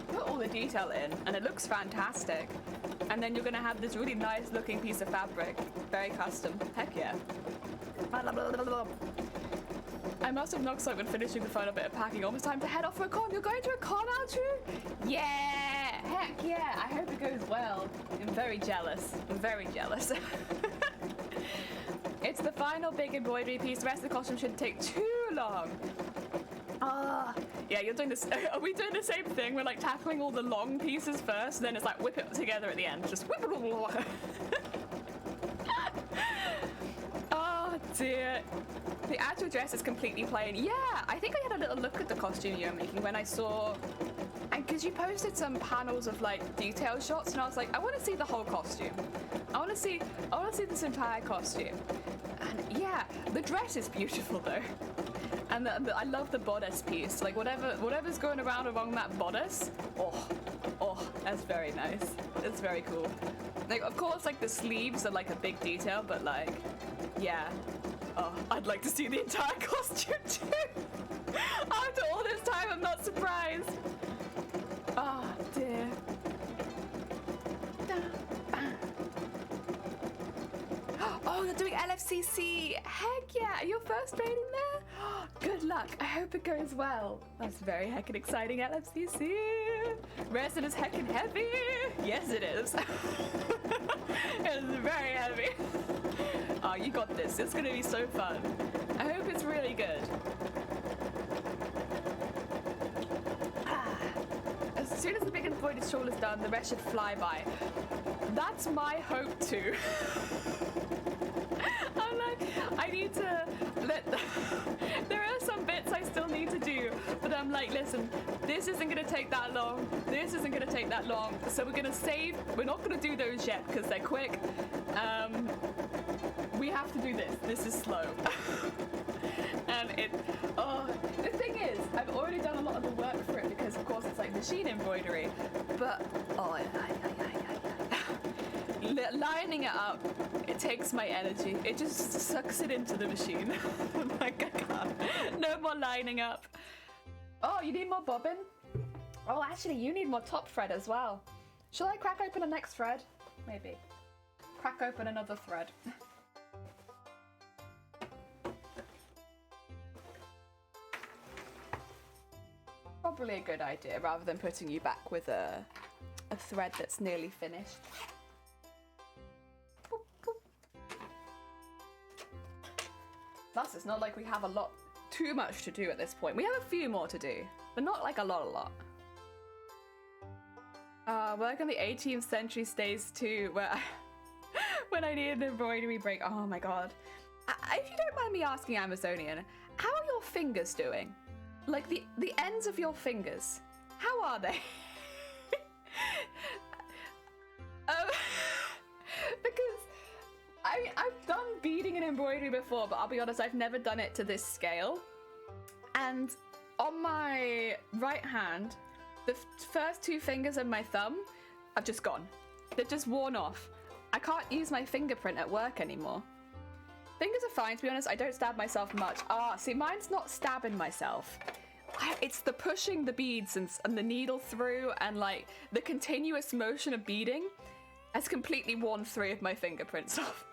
put all the detail in, and it looks fantastic. And then you're gonna have this really nice looking piece of fabric, very custom. Heck yeah! I must have knocked something finishing the final bit of packing. Almost time to head off for a con. You're going to a con, aren't you? Yeah! Heck yeah! I hope it goes well. I'm very jealous. I'm very jealous. It's the final big embroidery piece. The rest of the costume shouldn't take too long. Yeah, you're doing this. Are we doing the same thing? We're like tackling all the long pieces first, then it's like whip it together at the end. Just whip it all. Oh dear. The actual dress is completely plain. Yeah, I think I had a little look at the costume you were making when I saw, and because you posted some panels of like detail shots, and I was like, I want to see the whole costume. I want to see this entire costume. And yeah, the dress is beautiful though. And I love the bodice piece. Like whatever's going around along that bodice. Oh, that's very nice. It's very cool. Like of course, like the sleeves are like a big detail, but like, yeah. Oh, I'd like to see the entire costume too. After all this time, I'm not surprised. Oh dear. Oh, you're doing LFCC. Heck yeah. Are you first raiding there? Good luck. I hope it goes well. That's very heckin' exciting, LFCC. Resin is heckin' heavy. Yes, it is. It is very heavy. Oh, you got this. It's gonna be so fun. I hope it's really good. As soon as the big embroidered shawl is done, the rest should fly by. That's my hope too. I'm like, I need to let... There are some bits I still need to do, but I'm like, listen, this isn't gonna take that long. This isn't gonna take that long. So we're gonna save. We're not gonna do those yet because they're quick. We have to do this. This is slow. And the thing is, I've already done a lot of the work for it because of course it's like machine embroidery, but lining it up, it takes my energy. It just sucks it into the machine. Like I can't. No more lining up. Oh, you need more bobbin? Oh, actually, you need more top thread as well. Shall I crack open the next thread? Maybe. Crack open another thread. Probably a good idea rather than putting you back with a thread that's nearly finished. Boop, boop. Plus, it's not like we have too much to do at this point. We have a few more to do, but not like a lot. Work on the 18th century stays too, where when I need an embroidery break. Oh my god. If you don't mind me asking, Amazonian, how are your fingers doing? Like the ends of your fingers, how are they? Because I've done beading and embroidery before, but I'll be honest, I've never done it to this scale. And on my right hand, the first two fingers and my thumb have just gone. They've just worn off. I can't use my fingerprint at work anymore. Fingers are fine, to be honest. I don't stab myself much. See, mine's not stabbing myself. It's the pushing the beads and the needle through, and like the continuous motion of beading has completely worn 3 of my fingerprints off.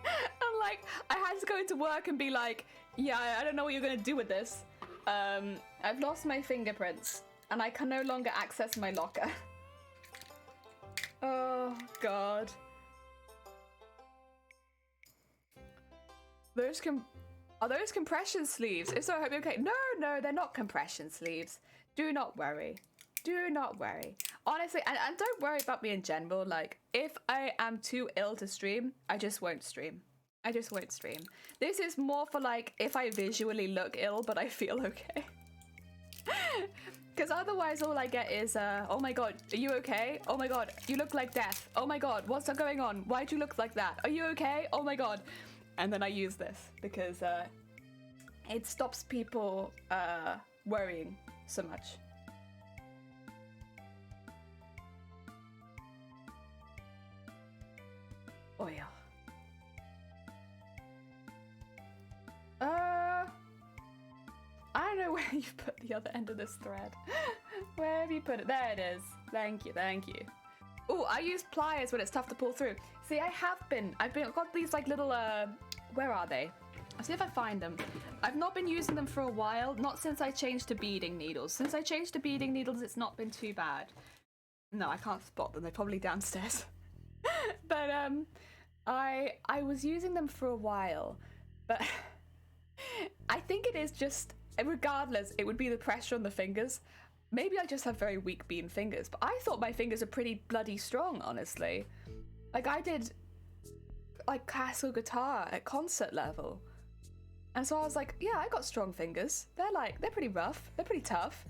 I'm like, I had to go into work and be like, yeah, I don't know what you're gonna do with this. I've lost my fingerprints and I can no longer access my locker. Oh god. Are those compression sleeves? If so, I hope you're okay. No, they're not compression sleeves. Do not worry. Do not worry. Honestly, and don't worry about me in general. Like, if I am too ill to stream, I just won't stream. I just won't stream. This is more for like, if I visually look ill, but I feel okay. Because otherwise all I get is, oh my god, are you okay? Oh my god, you look like death. Oh my god, what's going on? Why'd you look like that? Are you okay? Oh my god. And then I use this because it stops people worrying so much. Oh yeah. I don't know where you've put the other end of this thread. Where have you put it? There it is. Thank you, thank you. Oh, I use pliers when it's tough to pull through. See, I've got these like little, where are they? I'll see if I find them. I've not been using them for a while, not since I changed to beading needles. Since I changed to beading needles, it's not been too bad. No, I can't spot them, they're probably downstairs. But, I was using them for a while, but I think it is just, regardless, it would be the pressure on the fingers. Maybe I just have very weak bean fingers, but I thought my fingers are pretty bloody strong, honestly. Like, I did, like, classical guitar at concert level. And so I was like, yeah, I got strong fingers. They're pretty rough. They're pretty tough.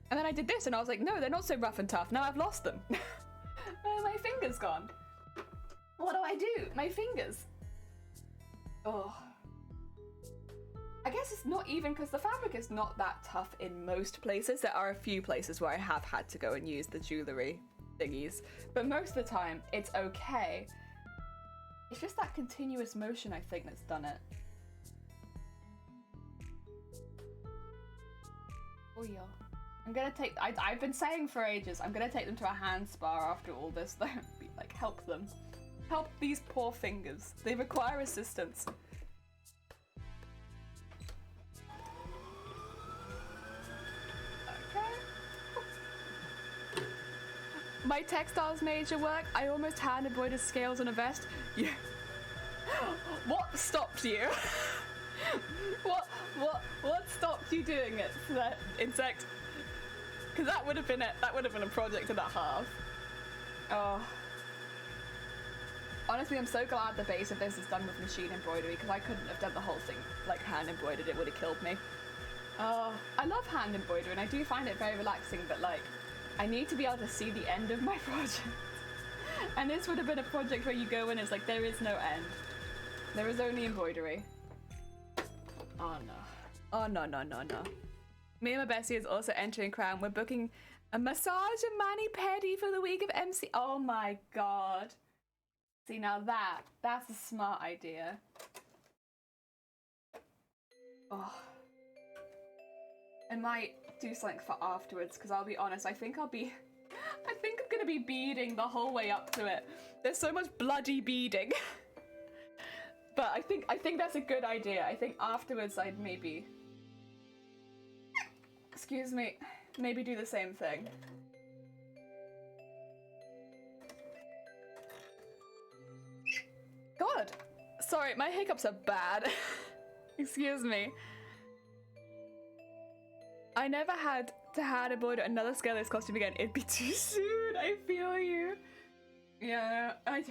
And then I did this and I was like, no, they're not so rough and tough. Now I've lost them. My finger's gone. What do I do? My fingers. Oh. I guess it's not even because the fabric is not that tough in most places. There are a few places where I have had to go and use the jewellery thingies, but most of the time it's okay. It's just that continuous motion, I think, that's done it. Oh yeah. I'm gonna take, I've been saying for ages, I'm gonna take them to a hand spa after all this, though. Like, help them. Help these poor fingers. They require assistance. My textiles major work, I almost hand embroidered scales on a vest. Yeah. What stopped you? What stopped you doing it, that insect? Because that would have been a project and a half. Oh. Honestly, I'm so glad the base of this is done with machine embroidery, because I couldn't have done the whole thing like hand embroidered. It would have killed me. I love hand embroidery and I do find it very relaxing, but like, I need to be able to see the end of my project. And this would have been a project where you go in, it's like, there is no end. There is only embroidery. Oh no. Oh no, no, no, no. Me and my bestie is also entering Crown. We're booking a massage and mani-pedi for the week of MC. Oh my god. See, now that's a smart idea. Oh. I might do something for afterwards, because I'll be honest, I think I'm gonna be beading the whole way up to it. There's so much bloody beading. But I think that's a good idea. I think afterwards I'd maybe, excuse me, maybe do the same thing. God, sorry, my hiccups are bad. Excuse me. I never had to hand embroider another scaleless costume again. It'd be too soon. I feel you. Yeah, I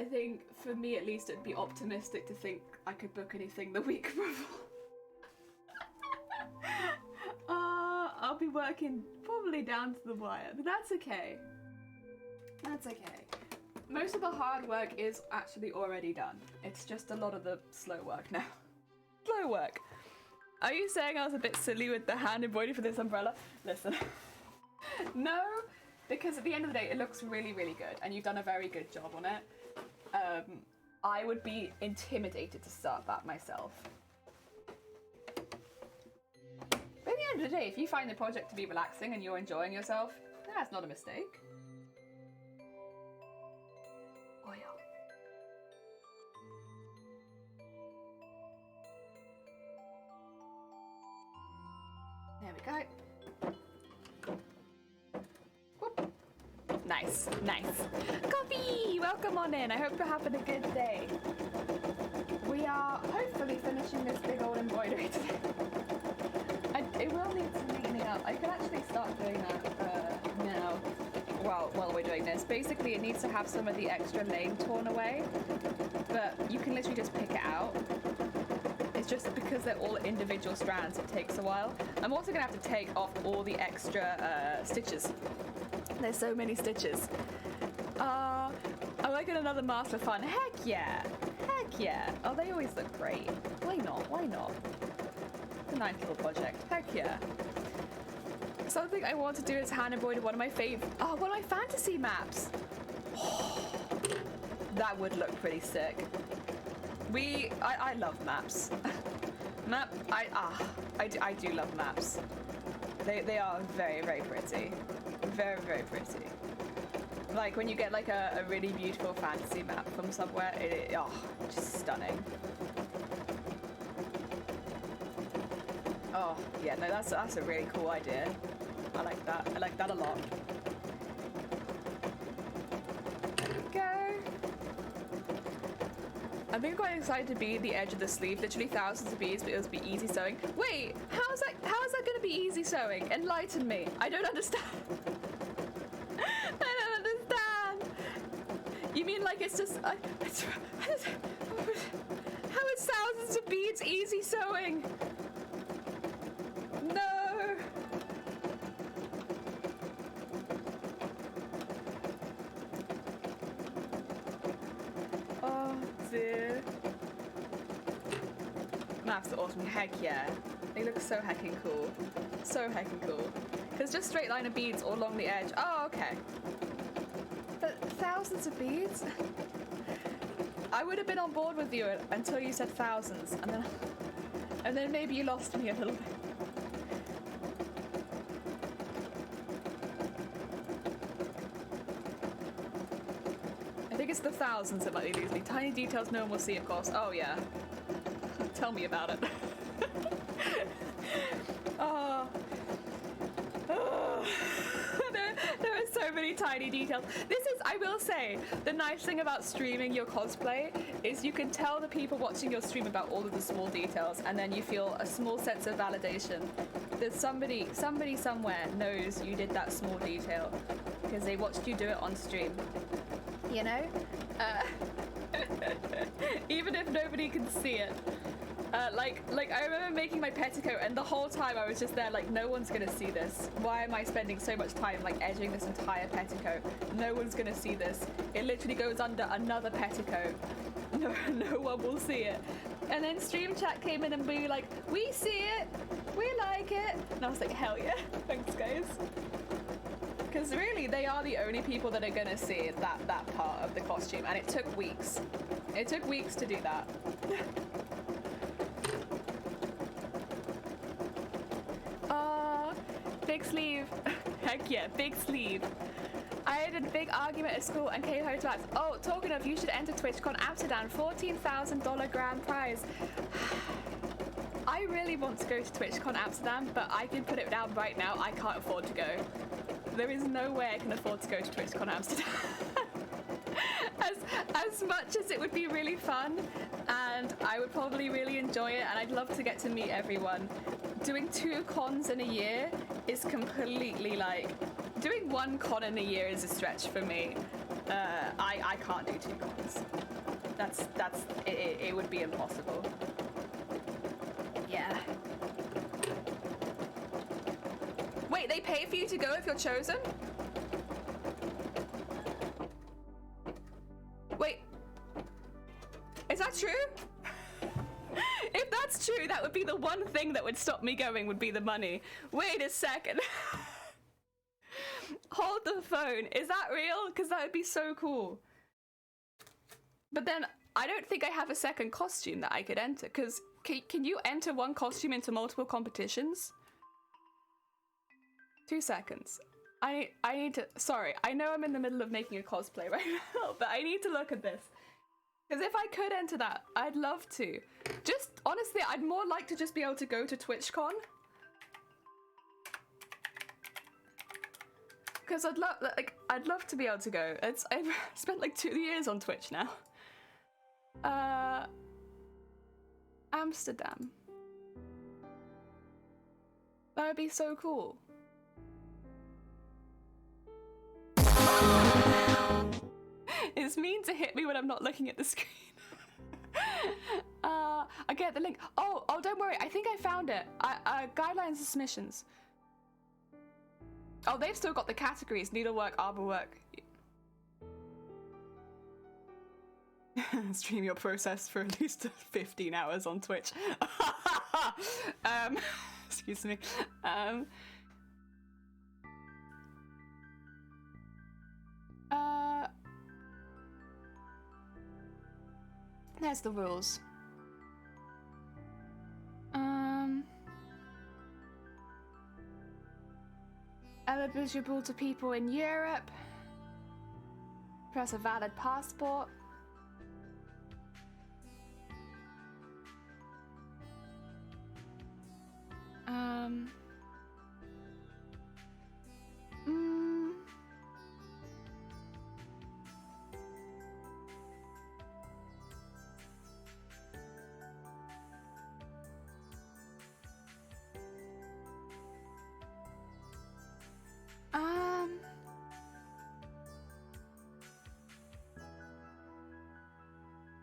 think for me at least it'd be optimistic to think I could book anything the week before. I'll be working probably down to the wire, but that's okay. That's okay. Most of the hard work is actually already done. It's just a lot of the slow work now. Slow work. Are you saying I was a bit silly with the hand embroidery for this umbrella? Listen. No, because at the end of the day it looks really, really good and you've done a very good job on it. I would be intimidated to start that myself. But at the end of the day, if you find the project to be relaxing and you're enjoying yourself, that's not a mistake. Oh yeah. There we go. Whoop. Nice, nice. Coffee! Welcome on in. I hope you're having a good day. We are hopefully finishing this big old embroidery today. It will need some neatening up. I can actually start doing that now while we're doing this. Basically, it needs to have some of the extra lane torn away, but you can literally just pick it out. It's just because they're all individual strands, it takes a while. I'm also gonna have to take off all the extra stitches. There's so many stitches. Am I getting another mask for fun? Heck yeah! Heck yeah! Oh, they always look great. Why not? Why not? The 9 Kilo project. Heck yeah. Something I want to do is hand embroider one of my fantasy maps. That would look pretty sick. I love maps. I do love maps. They are very, very pretty. Very, very pretty. Like when you get like a really beautiful fantasy map from somewhere, just stunning. Oh yeah, no, that's a really cool idea. I like that. I like that a lot. There we go. I think I'm quite excited to bead the edge of the sleeve. Literally thousands of beads, but it'll be easy sewing. Wait, how is that going to be easy sewing? Enlighten me. I don't understand. I don't understand. You mean like it's just... how is thousands of beads easy sewing? No. Oh dear. Maps are awesome. Heck yeah. They look so heckin' cool. So heckin' cool. There's just straight line of beads all along the edge. Oh, okay. But thousands of beads? I would have been on board with you until you said thousands, and then maybe you lost me a little bit. I think it's the thousands that might lose me. Tiny details no one will see, of course. Oh yeah. Tell me about it. Oh. There are so many tiny details. This is, I will say, the nice thing about streaming your cosplay is you can tell the people watching your stream about all of the small details, and then you feel a small sense of validation that somebody somewhere knows you did that small detail because they watched you do it on stream. You know? Even if nobody can see it. Like I remember making my petticoat, and the whole time I was just there like, no one's gonna see this. Why am I spending so much time like edging this entire petticoat? No one's gonna see this. It literally goes under another petticoat. No one will see it. And then stream chat came in and we were like, we see it, we like it. And I was like, hell yeah, thanks guys. Because really, they are the only people that are gonna see that part of the costume, and it took weeks. It took weeks to do that. Big sleeve. Heck yeah, big sleeve. I had a big argument at school and came home to ask, oh, talking of, you should enter Twitchcon Amsterdam, $14,000 grand prize. I really want to go to Twitchcon Amsterdam, but I can put it down right now, I can't afford to go. There is no way I can afford to go to Twitchcon Amsterdam. As much as it would be really fun, and I would probably really enjoy it, and I'd love to get to meet everyone, doing 2 cons in a year is completely like... Doing 1 con in a year is a stretch for me. I can't do 2 cons. It would be impossible. Yeah. Wait, they pay for you to go if you're chosen? Wait. Is that true? If that's true, that would be the one thing that would stop me going, would be the money. Wait a second. Hold the phone. Is that real? Because that would be so cool. But then I don't think I have a second costume that I could enter. Because can you enter one costume into multiple competitions? 2 seconds. I need to... Sorry, I know I'm in the middle of making a cosplay right now, but I need to look at this. Because if I could enter that, I'd love to. Just, honestly, I'd more like to just be able to go to TwitchCon. Because I'd love to be able to go. I've spent like 2 years on Twitch now. Amsterdam. That would be so cool. It's mean to hit me when I'm not looking at the screen. I get the link. Oh, don't worry. I think I found it. Guidelines and submissions. Oh, they've still got the categories: needlework, arborwork. Stream your process for at least 15 hours on Twitch. Excuse me. There's the rules. Eligible to people in Europe. Press a valid passport.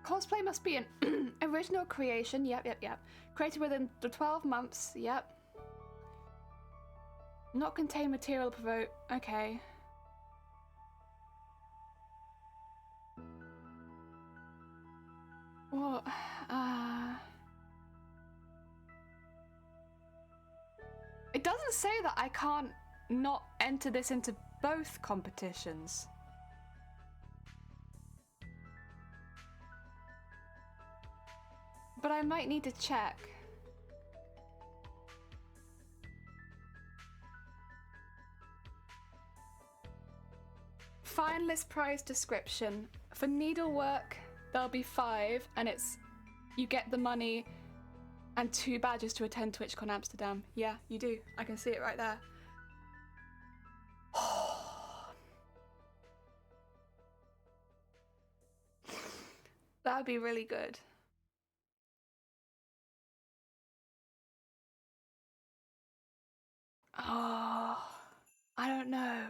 Cosplay must be an original creation. Yep. Created within the 12 months. Yep. Not contain material provoke. Okay. What? It doesn't say that I can't not enter this into both competitions. But I might need to check. Finalist prize description. For needlework, there'll be 5, and it's you get the money and 2 badges to attend TwitchCon Amsterdam. Yeah, you do. I can see it right there. That would be really good. Oh, I don't know.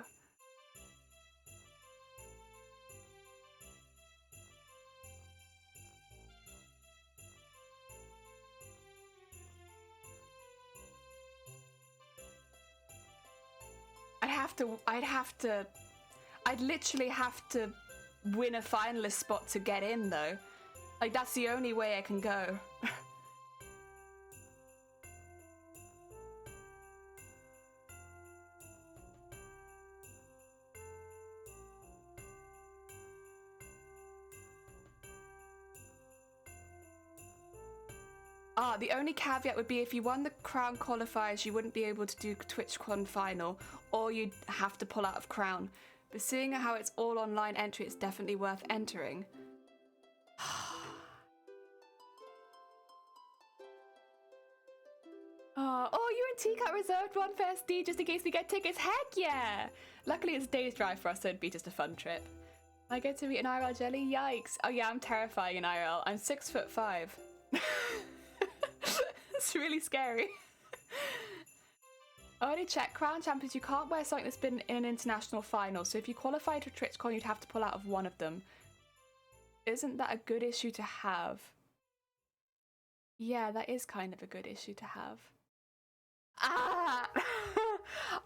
I'd literally have to win a finalist spot to get in though. Like, that's the only way I can go. The only caveat would be if you won the Crown qualifiers, you wouldn't be able to do TwitchCon final, or you'd have to pull out of Crown. But seeing how it's all online entry, it's definitely worth entering. Oh, you and T-Cat reserved one for SD just in case we get tickets? Heck yeah! Luckily it's a day's drive for us, so it'd be just a fun trip. I get to meet an IRL jelly? Yikes. Oh yeah, I'm terrifying in IRL. I'm 6'5". It's really scary. I already checked. Crown Champions, you can't wear something that's been in an international final, so if you qualified for TwitchCon, you'd have to pull out of one of them. Isn't that a good issue to have? Yeah, that is kind of a good issue to have. Ah!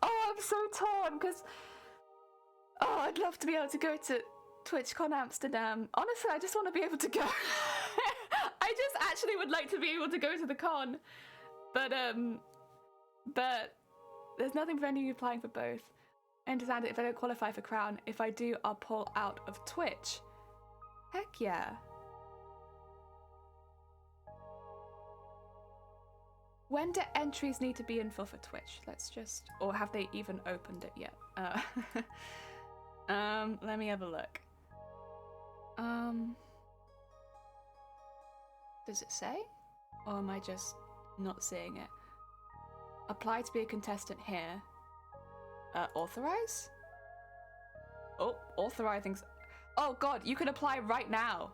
Oh, I'm so torn, because... Oh, I'd love to be able to go to TwitchCon Amsterdam. Honestly, I just want to be able to go. I just actually would like to be able to go to the con. But there's nothing preventing me applying for both. I understand it if I don't qualify for Crown. If I do, I'll pull out of Twitch. Heck yeah. When do entries need to be in for Twitch? Let's just... Or have they even opened it yet? Let me have a look. Does it say? Or am I just not seeing it? Apply to be a contestant here. Authorize? Oh, authorizing. Oh god, you can apply right now.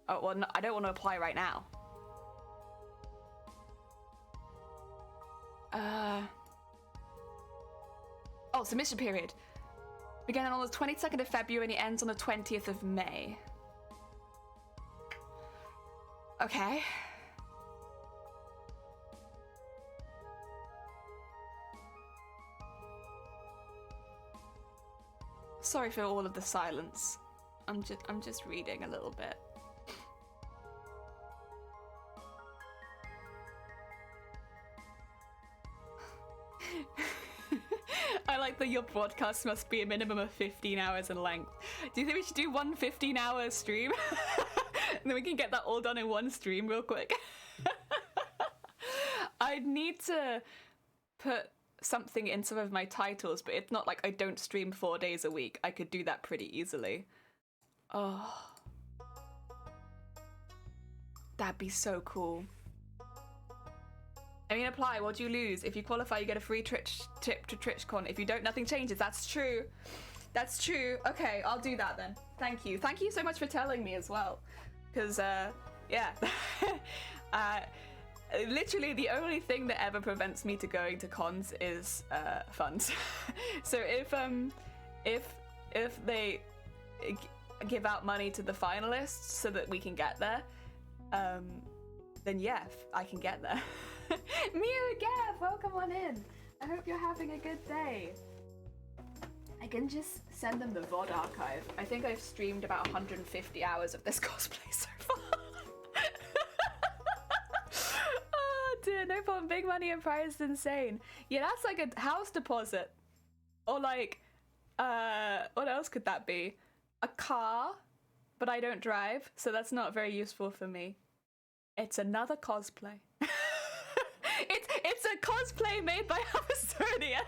Oh, well, no, I don't want to apply right now. Oh, submission period. Began on the 22nd of February and it ends on the 20th of May. Okay. Sorry for all of the silence. I'm just reading a little bit. I like that your broadcast must be a minimum of 15 hours in length. Do you think we should do one 15-hour stream? And then we can get that all done in one stream real quick. I'd need to put something in some of my titles, but it's not like I don't stream 4 days a week. I could do that pretty easily. Oh. That'd be so cool. I mean, apply, what do you lose? If you qualify, you get a free Twitch tip to Twitchcon. If you don't, nothing changes. That's true. That's true. Okay, I'll do that then. Thank you. Thank you so much for telling me as well. Because, yeah. Literally the only thing that ever prevents me to going to cons is funds. So if they give out money to the finalists so that we can get there, then yeah, I can get there. Mia Gav, welcome on in. I hope you're having a good day. I can just send them the VOD archive. I think I've streamed about 150 hours of this cosplay so far. Oh dear, no problem. Big money and prize is insane. Yeah, that's like a house deposit. Or like, what else could that be? A car, but I don't drive, so that's not very useful for me. It's another cosplay. It's a cosplay made by Amazonia.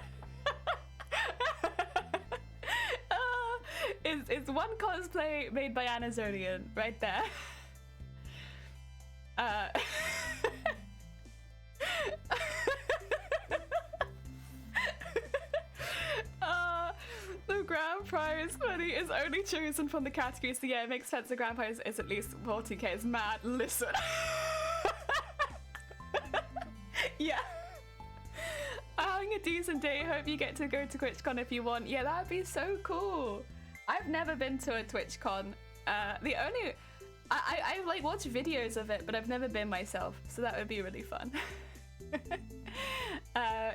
It's one cosplay made by Amazonian right there. The grand prize money is only chosen from the category, so yeah, it makes sense. The grand prize is at least 40k. It's mad. Listen. Yeah. Having a decent day. Hope you get to go to TwitchCon if you want. Yeah, that'd be so cool. I've never been to a TwitchCon. I've like watched videos of it, but I've never been myself, so that would be really fun.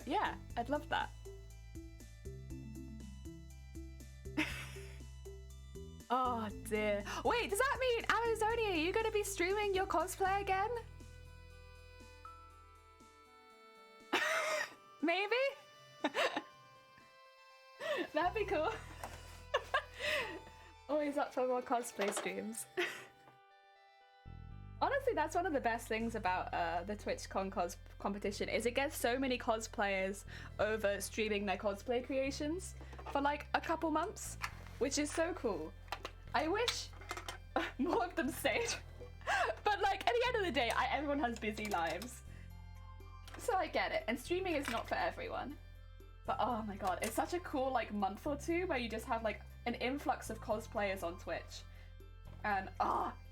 Yeah, I'd love that. Oh dear. Wait, does that mean Amazonia, are you gonna be streaming your cosplay again? Maybe? That'd be cool. Always up for more cosplay streams. Honestly, that's one of the best things about the TwitchCon competition is it gets so many cosplayers over streaming their cosplay creations for like a couple months, which is so cool. I wish more of them stayed. But like, at the end of the day, everyone has busy lives. So I get it, and streaming is not for everyone. But oh my god, it's such a cool like month or two where you just have like an influx of cosplayers on Twitch. And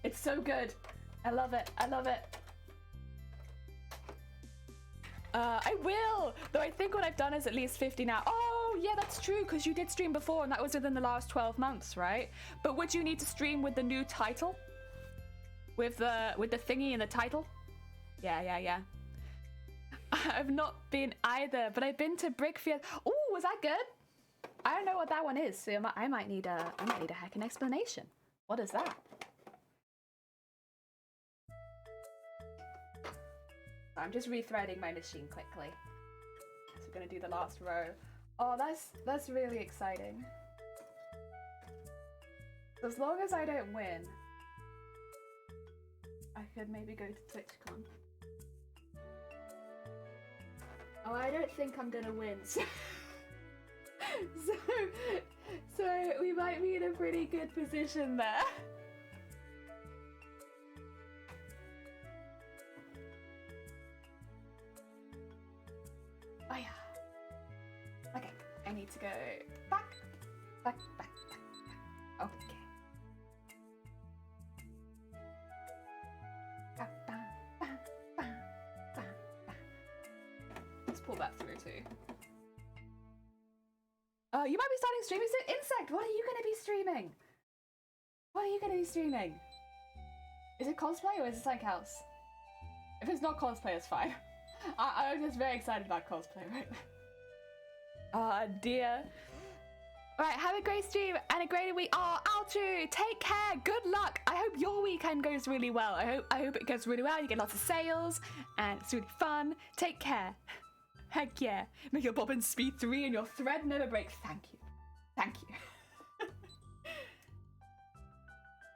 it's so good. I love it, I love it. I will, though I think what I've done is at least 50 now. Oh yeah, that's true, because you did stream before and that was within the last 12 months, right? But would you need to stream with the new title? With the thingy in the title? Yeah. I've not been either, but I've been to Brickfield. Oh, was that good? I don't know what that one is, so I might need a heckin' explanation. What is that? I'm just rethreading my machine quickly. So we're gonna do the last row. Oh, that's really exciting. As long as I don't win, I could maybe go to TwitchCon. Oh, I don't think I'm gonna win. So we might be in a pretty good position there. Oh yeah. Okay, I need to go back. Okay. Let's pull that through too. you might be starting streaming soon. Insect, what are you going to be streaming? What are you going to be streaming? Is it cosplay or is it something else? If it's not cosplay, it's fine. I'm just very excited about cosplay right now. Oh dear. Right, have a great stream and a great week. Oh, Altru, take care. Good luck. I hope your weekend goes really well. I hope it goes really well. You get lots of sales and it's really fun. Take care. Heck yeah. Make your bobbin speed 3 and your thread never break. Thank you. Thank you.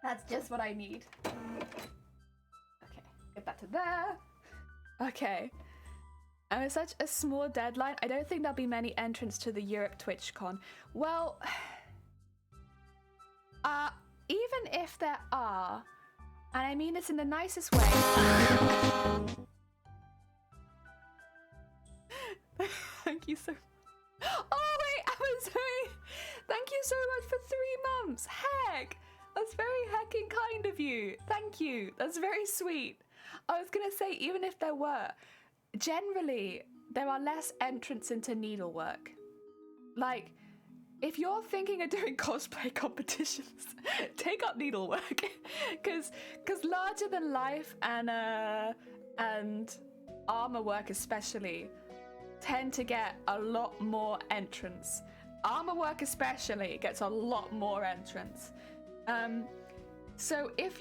That's just what I need. Okay, get that to there. Okay. And with such a small deadline, I don't think there'll be many entrants to the Europe TwitchCon. Well, even if there are, and I mean this in the nicest way. Thank you so. Oh wait, I'm sorry. Thank you so much for 3 months. Heck, that's very hecking kind of you. Thank you. That's very sweet. I was gonna say, even if there were, generally there are less entrants into needlework. Like, if you're thinking of doing cosplay competitions, take up needlework, because larger than life and armor work especially tend to get a lot more entrants. Armor work especially gets a lot more entrants. So if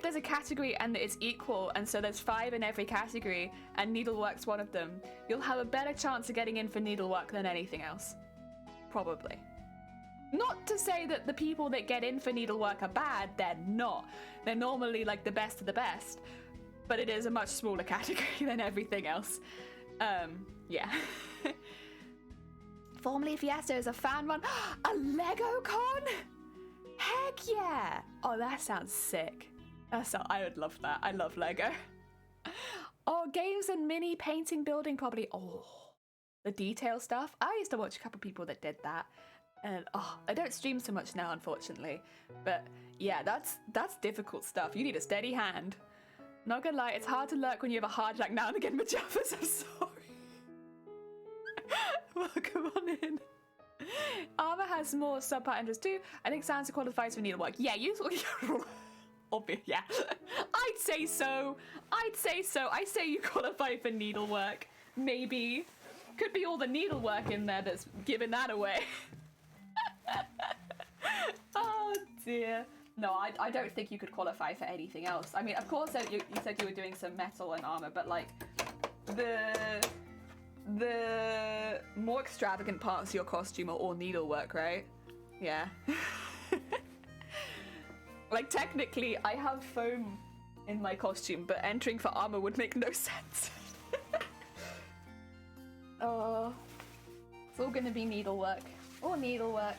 there's a category and it's equal, and so there's 5 in every category, and needlework's one of them, you'll have a better chance of getting in for needlework than anything else. Probably. Not to say that the people that get in for needlework are bad, they're not. They're normally like the best of the best, but it is a much smaller category than everything else. Yeah. Formerly Fiesta is a fan run. A Lego con? Heck yeah! Oh, that sounds sick. I would love that. I love Lego. Oh, games and mini painting, building probably. Oh, the detail stuff. I used to watch a couple of people that did that. And I don't stream so much now, unfortunately. But yeah, that's difficult stuff. You need a steady hand. Not gonna lie, it's hard to lurk when you have a hard jack now and again, Majaffas. I'm sorry. Welcome on in. Armor has more subpart entries too. I think Sansa qualifies for needlework. Yeah, obvious. Yeah, I'd say so. I say you qualify for needlework. Maybe. Could be all the needlework in there that's giving that away. Oh dear. No, I don't think you could qualify for anything else. I mean, of course, you said you were doing some metal and armor, but like the more extravagant parts of your costume are all needlework, right? Yeah. Like, technically, I have foam in my costume, but entering for armor would make no sense. Oh, it's all gonna be needlework. Or needlework.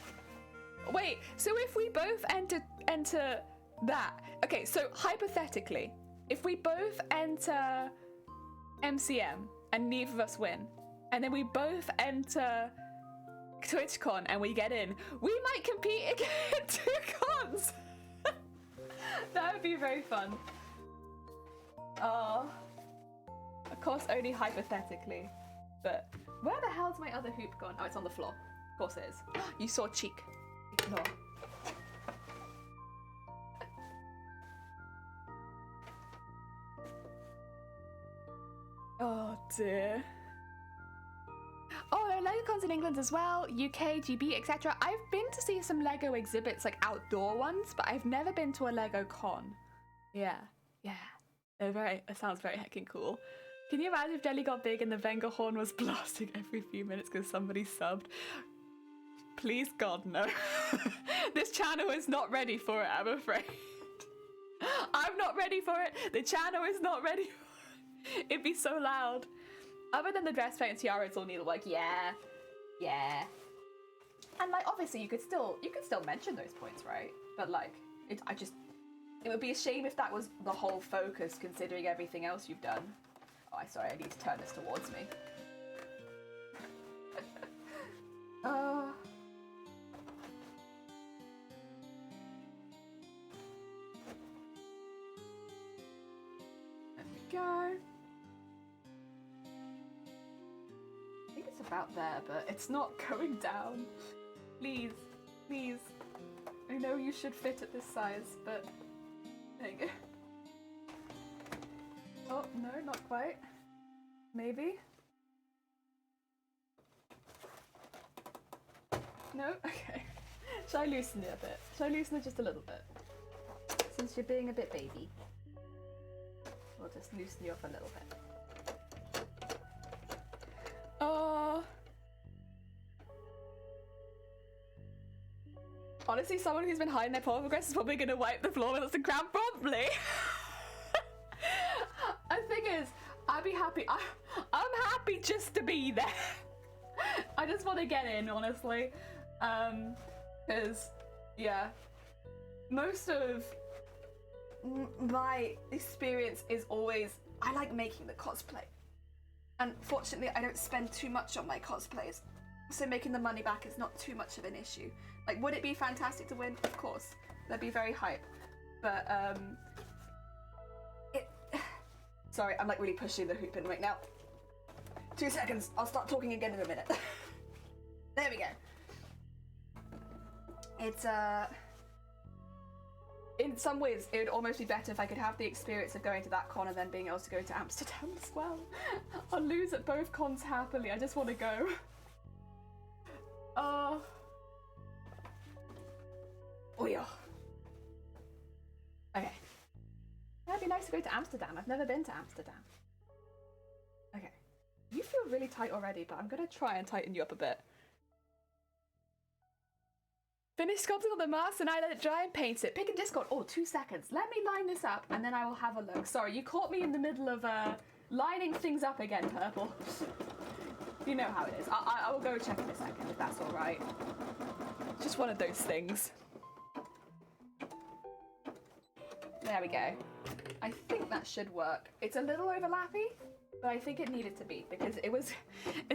Wait, so if we both enter that, okay, so hypothetically, if we both enter MCM and neither of us win, and then we both enter TwitchCon and we get in, we might compete again in 2 cons. That would be very fun. Oh, of course, only hypothetically. But where the hell's my other hoop gone? Oh, it's on the floor. Of course it is. You saw cheek. Ignore. Oh dear. Oh, there are Lego cons in England as well, UK, GB, etc. I've been to see some Lego exhibits, like outdoor ones, but I've never been to a Lego con. Yeah. It sounds very heckin' cool. Can you imagine if Jelly got big and the Venga horn was blasting every few minutes because somebody subbed? Please, God, no. This channel is not ready for it, I'm afraid. I'm not ready for it. The channel is not ready for it. It'd be so loud. Other than the dress paint and tiara, it's all needlework. Yeah. And like, obviously, you could still mention those points, right? But like, it would be a shame if that was the whole focus, considering everything else you've done. Oh, sorry, I need to turn this towards me. There we go. I think it's about there, but it's not going down. Please, please. I know you should fit at this size, but there you go. Oh, no, not quite. Maybe. No? Okay. Shall I loosen it a bit? Shall I loosen it just a little bit? Since you're being a bit baby. We'll just loosen you up a little bit. Oh. Honestly, someone who's been hiding their progress is probably gonna wipe the floor with us and grab promptly. The thing is, I'd be happy. I'm happy just to be there. I just want to get in, honestly. Because, yeah, most of my experience is always, I like making the cosplay. And fortunately, I don't spend too much on my cosplays. So making the money back is not too much of an issue. Like, would it be fantastic to win? Of course. That'd be very hype. But, sorry, I'm like really pushing the hoop in right now. 2 seconds, I'll start talking again in a minute. There we go. It's, in some ways, it would almost be better if I could have the experience of going to that con and then being able to go to Amsterdam as well. I'll lose at both cons happily, I just want to go. Oh yeah. Okay. That'd be nice to go to Amsterdam. I've never been to Amsterdam. Okay. You feel really tight already, but I'm gonna try and tighten you up a bit. Finish sculpting on the mask and I let it dry and paint it. Pick a Discord. Oh, 2 seconds. Let me line this up and then I will have a look. Sorry, you caught me in the middle of lining things up again, Purple. You know how it is. I will go check in a second if that's all right. Just one of those things. There we go. I think that should work. It's a little overlappy, but I think it needed to be because it's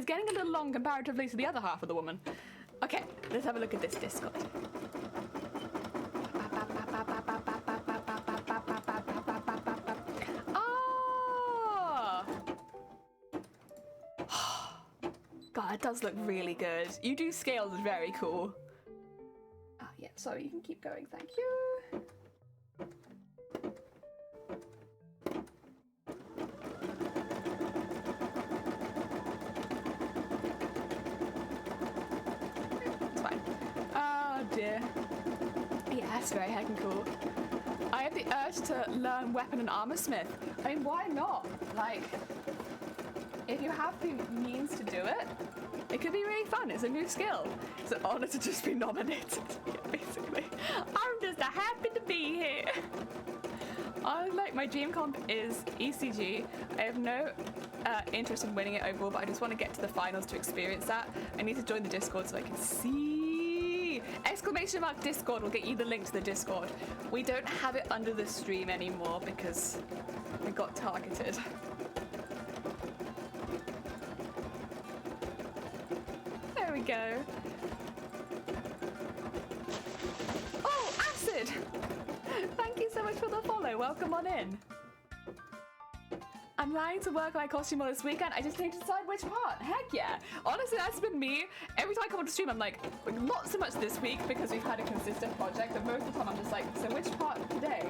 getting a little long comparatively to the other half of the woman. Okay, let's have a look at this Discord. God, it does look really good. You do scales very cool. Oh yeah, sorry, you can keep going, thank you. It's fine. Oh dear. Yeah, that's very heckin' cool. I have the urge to learn weapon and armor smith. I mean, why not? Like, if you have the means to do it, it could be really fun. It's a new skill. It's an honor to just be nominated. Yeah, basically. I'm just happy to be here. I like my dream comp is ECG. I have no interest in winning it overall, but I just want to get to the finals to experience that. I need to join the Discord so I can see. Exclamation mark Discord will get you the link to the Discord. We don't have it under the stream anymore because we got targeted. There we go. Oh, Acid! Thank you so much for the follow. Welcome on in. I'm planning to work on my costume all this weekend. I just need to decide which part. Heck yeah. Honestly, that's been me. Every time I come on the stream, I'm like, not so much this week because we've had a consistent project, but most of the time I'm just like, so which part today?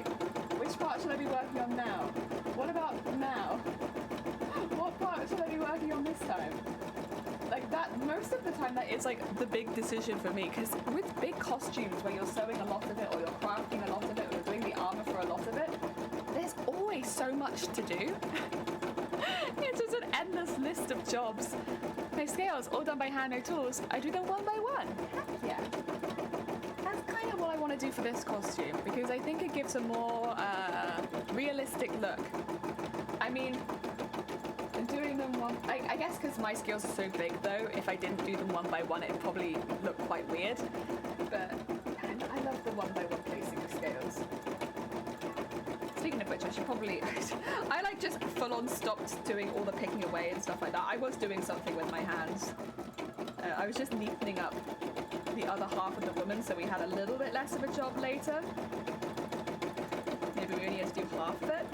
Which part should I be working on now? What about now? What part should I be working on this time? Like that, most of the time that is like the big decision for me, because with big costumes where you're sewing a lot of it or you're crafting a lot of it or you're doing the armor for a lot of it, there's always so much to do. It's just an endless list of jobs. My scales, all done by hand, no tools. I do them one by one. Heck yeah. That's kind of what I want to do for this costume, because I think it gives a more realistic look. I mean, doing them one, I guess because my scales are so big though, if I didn't do them one by one, it'd probably look quite weird. But I love the one by one placing of scales. Speaking of which, I should probably, I like just full on stopped doing all the picking away and stuff like that. I was doing something with my hands. I was just neatening up the other half of the woman so we had a little bit less of a job later. Maybe we only had to do half of it.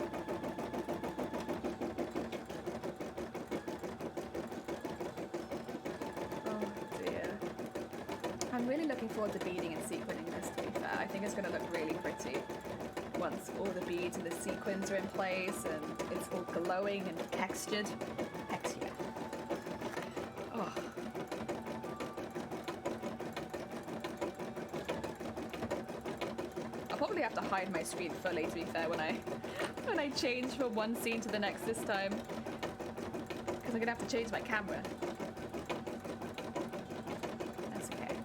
I'm really looking forward to beading and sequining this, to be fair. I think it's going to look really pretty once all the beads and the sequins are in place and it's all glowing and textured. Heck yeah. Oh. I'll probably have to hide my screen fully, to be fair, when I change from one scene to the next this time. Because I'm going to have to change my camera. That's okay.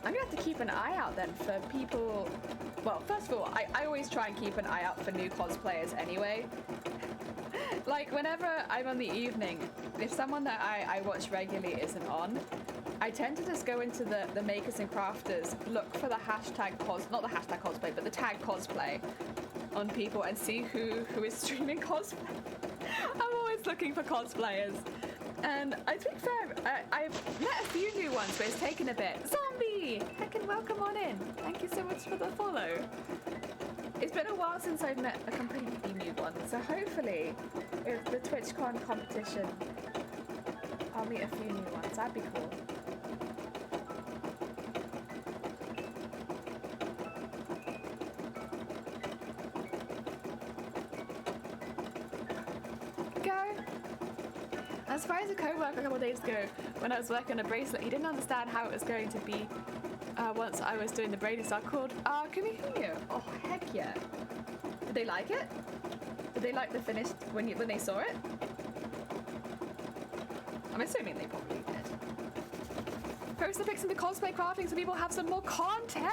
I'm going to have to keep an eye out then for people... Well, first of all, I always try and keep an eye out for new cosplayers anyway. Like, whenever I'm on the evening, if someone that I watch regularly isn't on, I tend to just go into the makers and crafters, look for the hashtag not the hashtag cosplay, but the tag cosplay on people and see who is streaming cosplay. I'm always looking for cosplayers. And to be fair, I've met a few new ones, but it's taken a bit. Zombie! Heckin' welcome on in. Thank you so much for the follow. It's been a while since I've met a completely new one, so hopefully with the Twitchcon competition, I'll meet a few new ones. That'd be cool. As far as a co-worker a couple of days ago, when I was working on a bracelet, he didn't understand how it was going to be once I was doing the braiding, so I called Kumihiyo. Oh, heck yeah. Did they like it? Did they like the finish when they saw it? I'm assuming they probably did. Post the pics into cosplay crafting so people have some more context.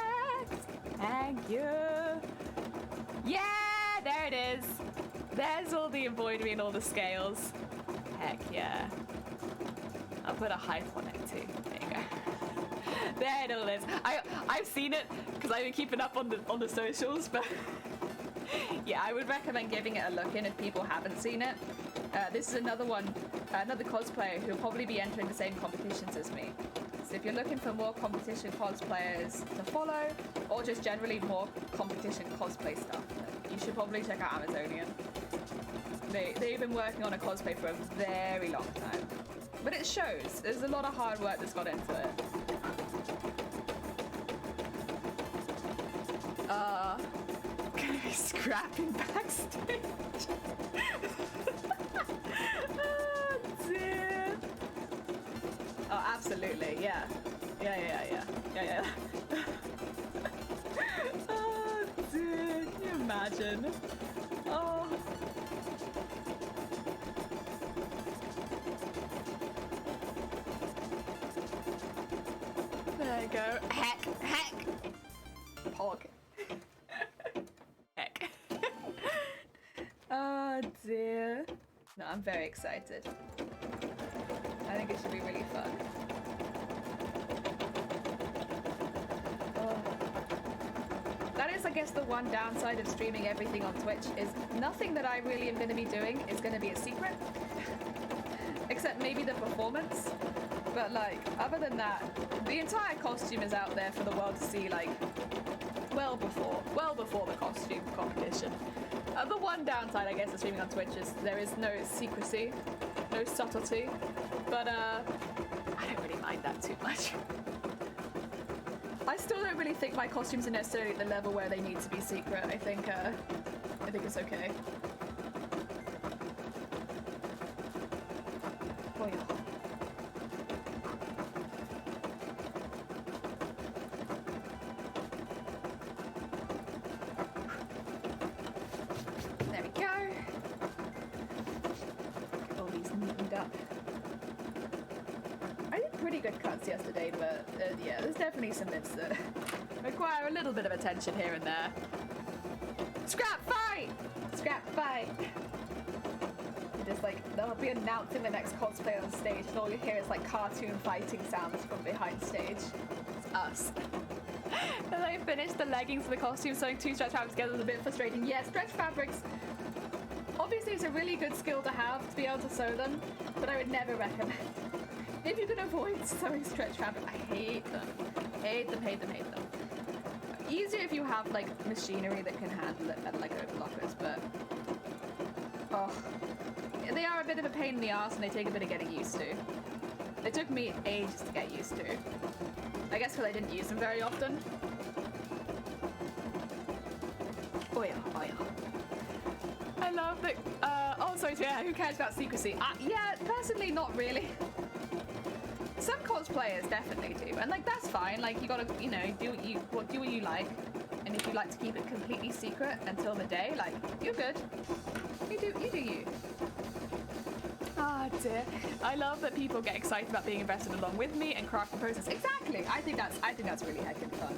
Thank you. Yeah, there it is. There's all the embroidery and all the scales. Heck yeah. I'll put a hype on it too. There you go. There it all is. I've seen it because I've been keeping up on the socials, but yeah, I would recommend giving it a look in if people haven't seen it. This is another one, another cosplayer who'll probably be entering the same competitions as me. So if you're looking for more competition cosplayers to follow, or just generally more competition cosplay stuff, you should probably check out Amazonian. They've been working on a cosplay for a very long time. But it shows. There's a lot of hard work that's got into it. Gonna be scrapping backstage. Oh, dear. Oh, absolutely. Yeah. Yeah. Oh, dear. Can you imagine? Oh. There you go. Heck. Pog. Heck. Oh dear. No, I'm very excited. I think it should be really fun. Oh. That is, I guess, the one downside of streaming everything on Twitch is nothing that I really am going to be doing is going to be a secret. Except maybe the performance. But like, other than that, the entire costume is out there for the world to see, like, well before the costume competition. The one downside, I guess, of streaming on Twitch is there is no secrecy, no subtlety, but I don't really mind that too much. I still don't really think my costumes are necessarily at the level where they need to be secret. I think it's okay. Oh yeah. There we go. Get all these neatened up. I did pretty good cuts yesterday, but yeah, there's definitely some bits that require a little bit of attention here and there. Scrap fight! Scrap fight! Just like, they'll be announcing the next cosplay on stage, and all you hear is like cartoon fighting sounds from behind stage. It's us. And I finished the leggings for the costume, sewing two stretch fabrics together was a bit frustrating. Yeah, stretch fabrics, obviously it's a really good skill to have to be able to sew them, but I would never recommend. If you can avoid sewing stretch fabric, I hate them. Hate them. Easier if you have like machinery that can handle it and like overlockers, but they are a bit of a pain in the ass and they take a bit of getting used to. It took me ages to get used to. I guess because I didn't use them very often. Oh yeah, oh yeah. I love that. Oh, sorry, yeah, who cares about secrecy? Yeah, personally, not really. Some cosplayers definitely do, and like that's fine. Like you gotta, you know, do what you like, and if you like to keep it completely secret until the day, like you're good. You do you. Ah dear. I love that people get excited about being invested along with me and craft the process. Exactly. I think that's really heckin' fun.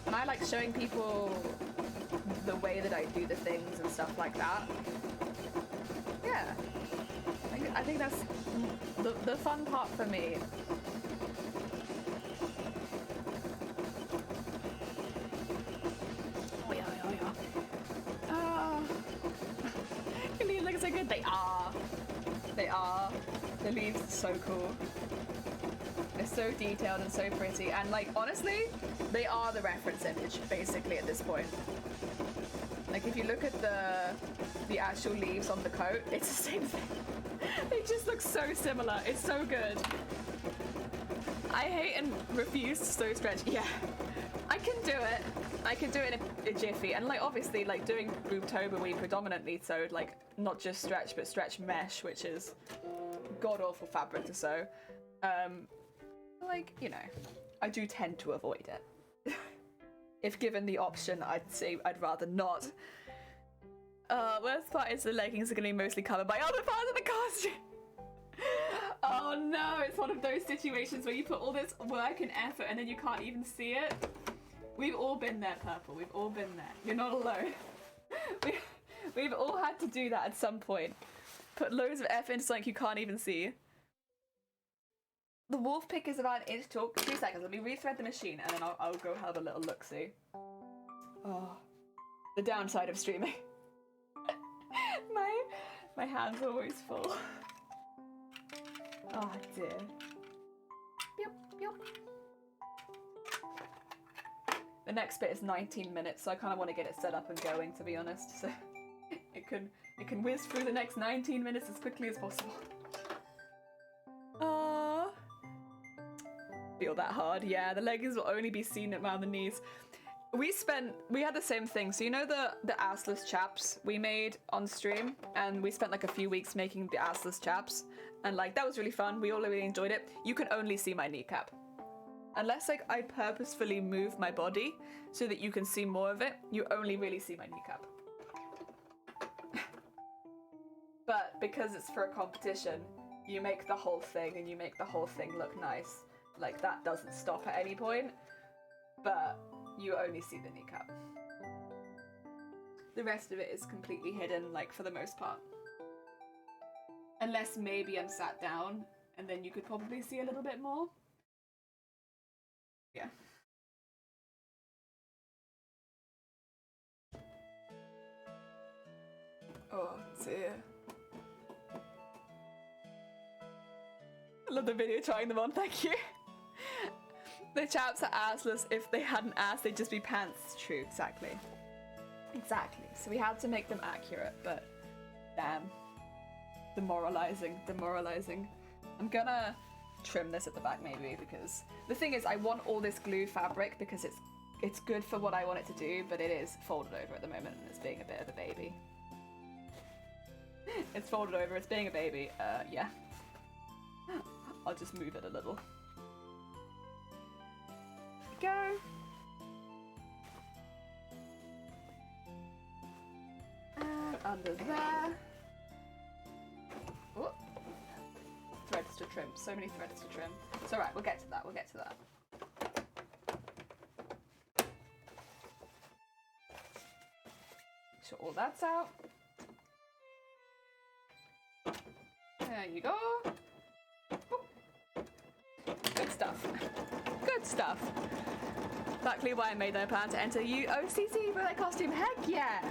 And I like showing people the way that I do the things and stuff like that. Yeah. I think that's the fun part for me. Oh yeah, oh yeah. The leaves look so good. They are. They are. The leaves are so cool. They're so detailed and so pretty. And like, honestly, they are the reference image, basically, at this point. Like, if you look at the actual leaves on the coat, it's the same thing. They just look so similar. It's so good. I hate and refuse to sew stretch. Yeah, I can do it. I can do it in a jiffy. And like, obviously, like doing Boobtober, we predominantly sewed like not just stretch, but stretch mesh, which is god-awful fabric to sew. Like, you know, I do tend to avoid it. If given the option, I'd say I'd rather not. Worst part is the leggings are going to be mostly covered by other parts of the costume. Oh no, it's one of those situations where you put all this work and effort and then you can't even see it. We've all been there, Purple. We've all been there. You're not alone. We've all had to do that at some point. Put loads of effort into something you can't even see. The wolf pick is about an inch tall. 2 seconds, let me rethread the machine and then I'll go have a little look-see. Oh, the downside of streaming. My hands are always full. Oh dear. Yep, yep. The next bit is 19 minutes, so I kind of want to get it set up and going, to be honest. So it can whiz through the next 19 minutes as quickly as possible. Feel that hard. Yeah, the leggings will only be seen around the knees. We had the same thing. So you know the assless chaps we made on stream, and we spent like a few weeks making the assless chaps, and like that was really fun. We all really enjoyed it. You can only see my kneecap. Unless like I purposefully move my body so that you can see more of it, you only really see my kneecap. But because it's for a competition, you make the whole thing and you make the whole thing look nice. Like that doesn't stop at any point, but you only see the kneecap. The rest of it is completely hidden, like for the most part. Unless maybe I'm sat down and then you could probably see a little bit more. Yeah. Oh dear. I love the video trying them on, thank you. The chaps are assless. If they hadn't ass, they'd just be pants. True, exactly. Exactly. So we had to make them accurate, but damn. Demoralizing. I'm gonna trim this at the back maybe, because the thing is I want all this glue fabric because it's good for what I want it to do, but it is folded over at the moment and it's being a bit of a baby. It's folded over, it's being a baby. Yeah. I'll just move it a little. Go. And under there. Oh. Threads to trim. So many threads to trim. It's alright, we'll get to that. Make sure all that's out. There you go. Good stuff. Good stuff. Exactly why I made that plan to enter UOCC for that costume. Heck yeah!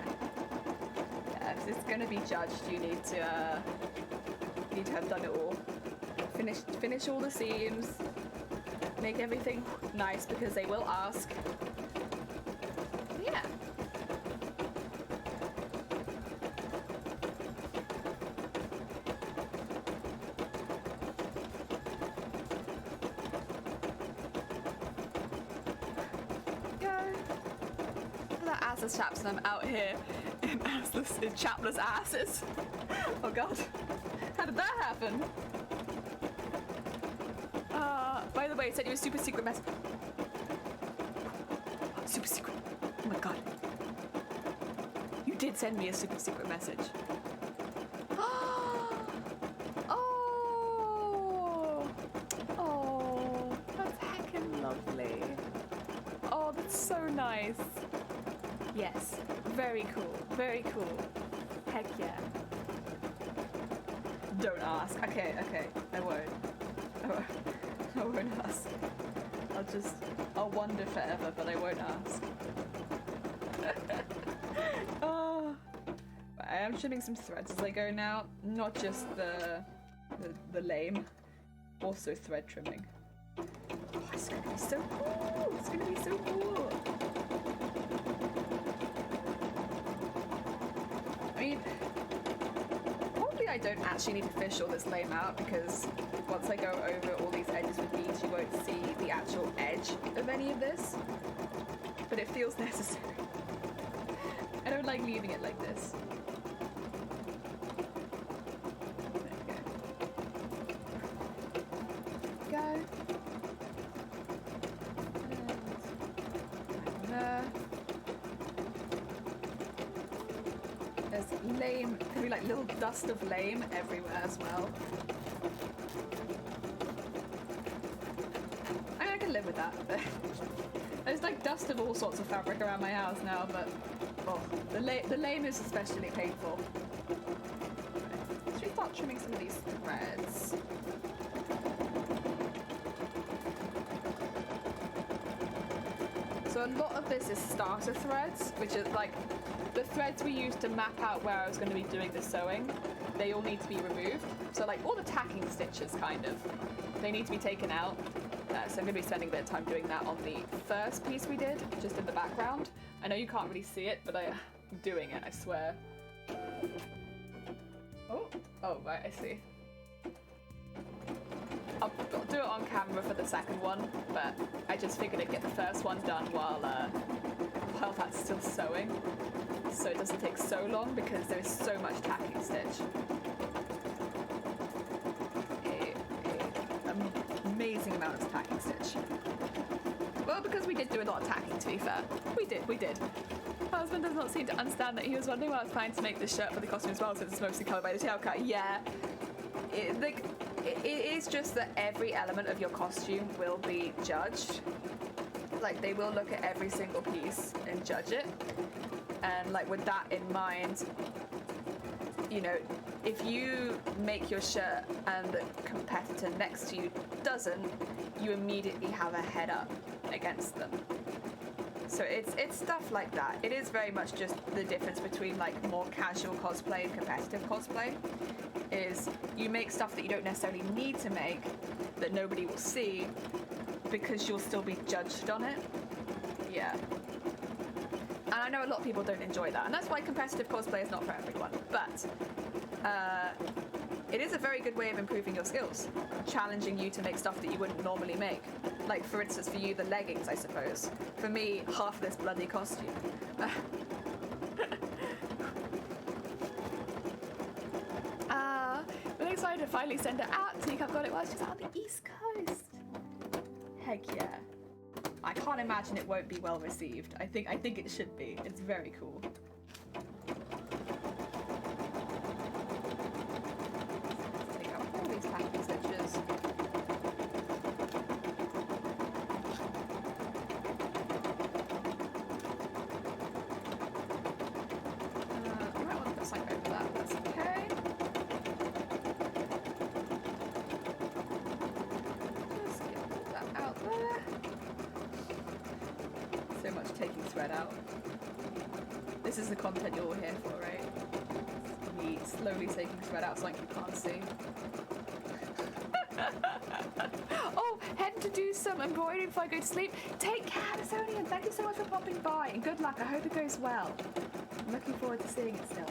Yeah, if it's gonna be judged, you need to have done it all. Finish all the seams. Make everything nice because they will ask. Yeah. assless chaps and I'm out here in assless, in chapless asses. Oh god. How did that happen? By the way, it sent you a super secret message. Super secret. Oh my god. You did send me a super secret message. Oh, that's heckin' lovely. Oh, that's so nice. Yes, very cool, very cool. Heck yeah. Don't ask. Okay, I won't. I won't ask. I'll wonder forever, but I won't ask. Oh, I am trimming some threads as I go now. Not just the lame, also thread trimming. Oh, it's gonna be so cool. It's gonna be so cool. I mean, probably I don't actually need to fish all this lame out because once I go over all these edges with beads, you won't see the actual edge of any of this. But it feels necessary. I don't like leaving it like this. There we go. And there. There's lame, could be like little dust of lame everywhere as well. I mean, I can live with that. There's like dust of all sorts of fabric around my house now, but oh, the lame is especially painful. Should we start trimming some of these threads? So a lot of this is starter threads, which is like the threads we used to map out where I was going to be doing the sewing. They all need to be removed. So like all the tacking stitches, kind of, they need to be taken out. So I'm going to be spending a bit of time doing that on the first piece we did, just in the background. I know you can't really see it, but I'm doing it, I swear. Oh, right, I see. I'll do it on camera for the second one, but I just figured I'd get the first one done while that's still sewing, so it doesn't take so long because there is so much tacking stitch. Amazing amount of tacking stitch. Well, because we did do a lot of tacking, to be fair. We did. My husband does not seem to understand that he was wondering why I was planning to make this shirt for the costume as well, since it's mostly covered by the tail cut. Yeah. It is just that every element of your costume will be judged. Like, they will look at every single piece and judge it. And, like, with that in mind, you know, if you make your shirt and the competitor next to you doesn't, you immediately have a head up against them. So it's stuff like that. It is very much just the difference between like more casual cosplay and competitive cosplay. Is you make stuff that you don't necessarily need to make, that nobody will see, because you'll still be judged on it. Yeah. And I know a lot of people don't enjoy that, and that's why competitive cosplay is not for everyone. But it is a very good way of improving your skills, challenging you to make stuff that you wouldn't normally make. Like, for instance, for you, the leggings, I suppose. For me, half of this bloody costume. Really excited to finally send it out. Teacup got it while she's on the East Coast. Heck yeah. I can't imagine it won't be well received. I think it should be. It's very cool. Take out all these packing stitches. I might want to put something over that. That's okay. Just get that out there. So much taking thread out. This is the content you're all here for, right? Me slowly taking thread out something you can't see. Oh, heading to do some embroidery before I go to sleep. Take care, Sooooo, and thank you so much for popping by. And good luck. I hope it goes well. I'm looking forward to seeing it still.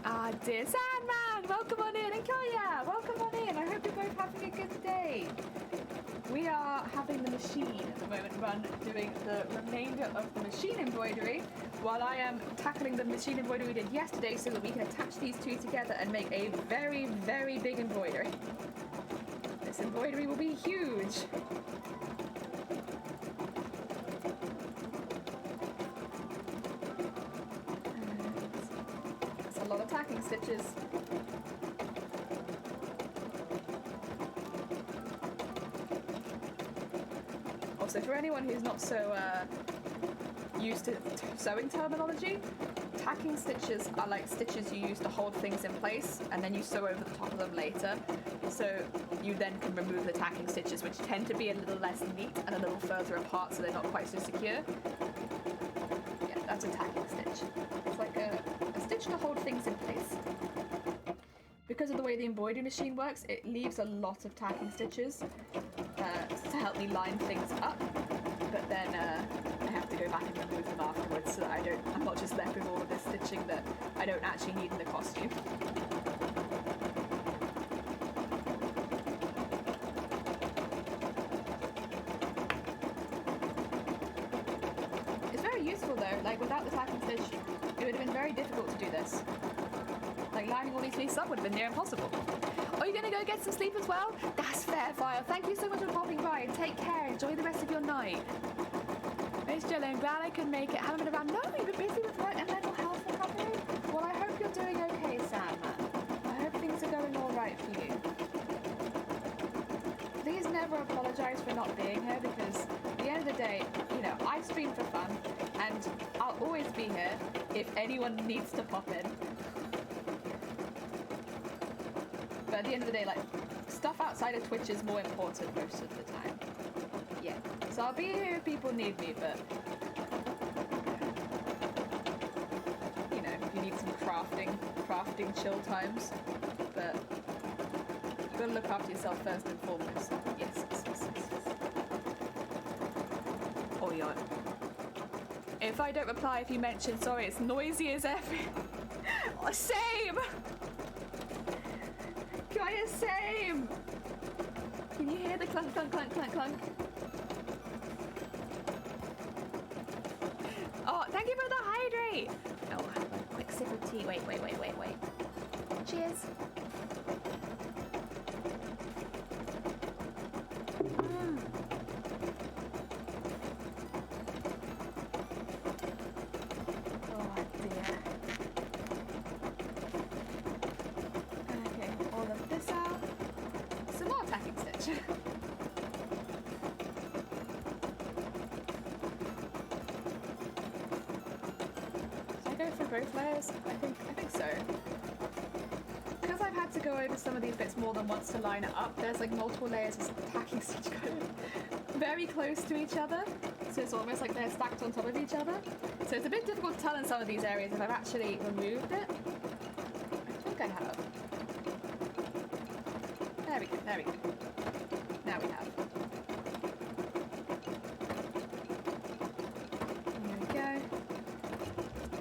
Ah, dear Sandman, welcome on in. And Koya, welcome on in. I hope you're both having a good day. we are having the machine at the moment run, doing the remainder of the machine embroidery, while I am tackling the machine embroidery we did yesterday so that we can attach these two together and make a very, very big embroidery. This embroidery will be huge. That's a lot of tacking stitches. Also, for anyone who's not so used to sewing terminology, tacking stitches are like stitches you use to hold things in place and then you sew over the top of them later. So you then can remove the tacking stitches, which tend to be a little less neat and a little further apart so they're not quite so secure. Yeah, that's a tacking stitch. It's like a stitch to hold things in place. Because of the way the embroidery machine works, it leaves a lot of tacking stitches to help me line things up, but then I have to go back and remove them afterwards so that I'm not just left with all of this stitching that I don't actually need in the costume. It's very useful though, like without the tacking stitch, it would have been very difficult to do this. Like lining all these pieces up would have been near impossible. Are you gonna go get some sleep as well? That's fair, Vile. Thank you so much for popping by and take care. Enjoy the rest of your night. Miss Jello, I'm glad I could make it. Haven't been around. No, you've been busy with work and mental health recovery. Well, I hope you're doing okay, Sam. I hope things are going all right for you. Please never apologise for not being here because at the end of the day, you know, I stream for fun and I'll always be here if anyone needs to pop in. But at the end of the day, like, stuff outside of Twitch is more important most of the time. Yeah. So I'll be here if people need me, but you know, if you need some crafting chill times. But you gotta look after yourself first and foremost. Yes. Oh yeah. If I don't reply if you mention, sorry, it's noisy as every. Oh, same! Gaia, same! Can you hear the clunk, clunk, clunk, clunk, clunk? Oh, thank you for the hydrate! Oh, have a quick sip of tea. Wait. Cheers. Oh dear. Okay, all of this out. Some more tacking stitch. Should I go for both layers? I think so. Because I've had to go over some of these bits more than once to line it up, there's like multiple layers of tacking stitch kind of very close to each other. So it's almost like they're stacked on top of each other. So it's a bit difficult to tell in some of these areas if I've actually removed it. I think I have. There we go. Now we have. There we go.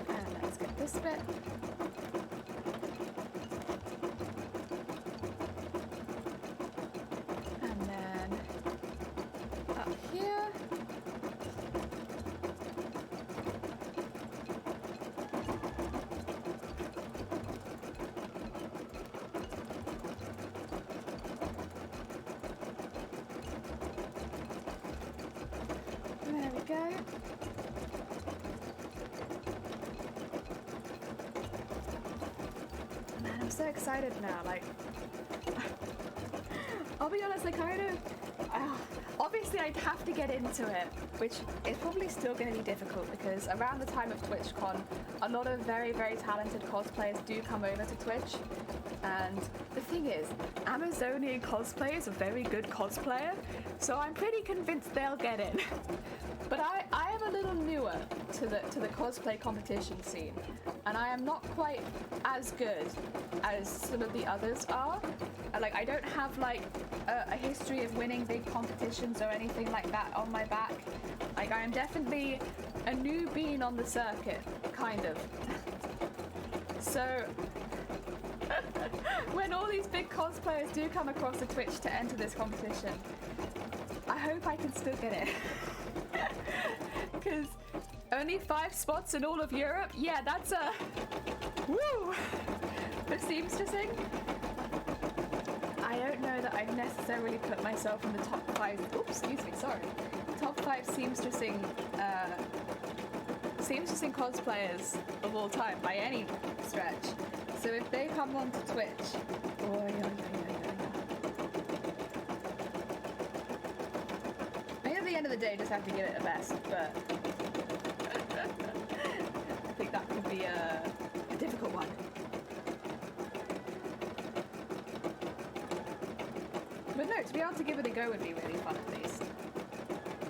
And let's get this bit. And then up here. There we go. Man, I'm so excited now, like, I'll be honest, I kind of, obviously I'd have to get into it, which is probably still going to be difficult because around the time of TwitchCon, a lot of very, very talented cosplayers do come over to Twitch. And the thing is, Amazonian cosplay is a very good cosplayer, so I'm pretty convinced they'll get in. But I am a little newer to the cosplay competition scene, and I am not quite as good as some of the others are. Like, I don't have like a history of winning big competitions or anything like that on my back. Like, I am definitely a new bean on the circuit, kind of. So when all these big cosplayers do come across the Twitch to enter this competition, I hope I can still get it. Because only 5 spots in all of Europe? Yeah, that's a... Woo! For seamstressing? I don't know that I've necessarily put myself in the top 5... Oops, excuse me, sorry. Top 5 seamstressing cosplayers of all time by any stretch. So if they come onto Twitch... Oh, yeah. I think at the end of the day, just have to give it a best, but... I think that could be a difficult one. But no, to be able to give it a go would be really fun at least.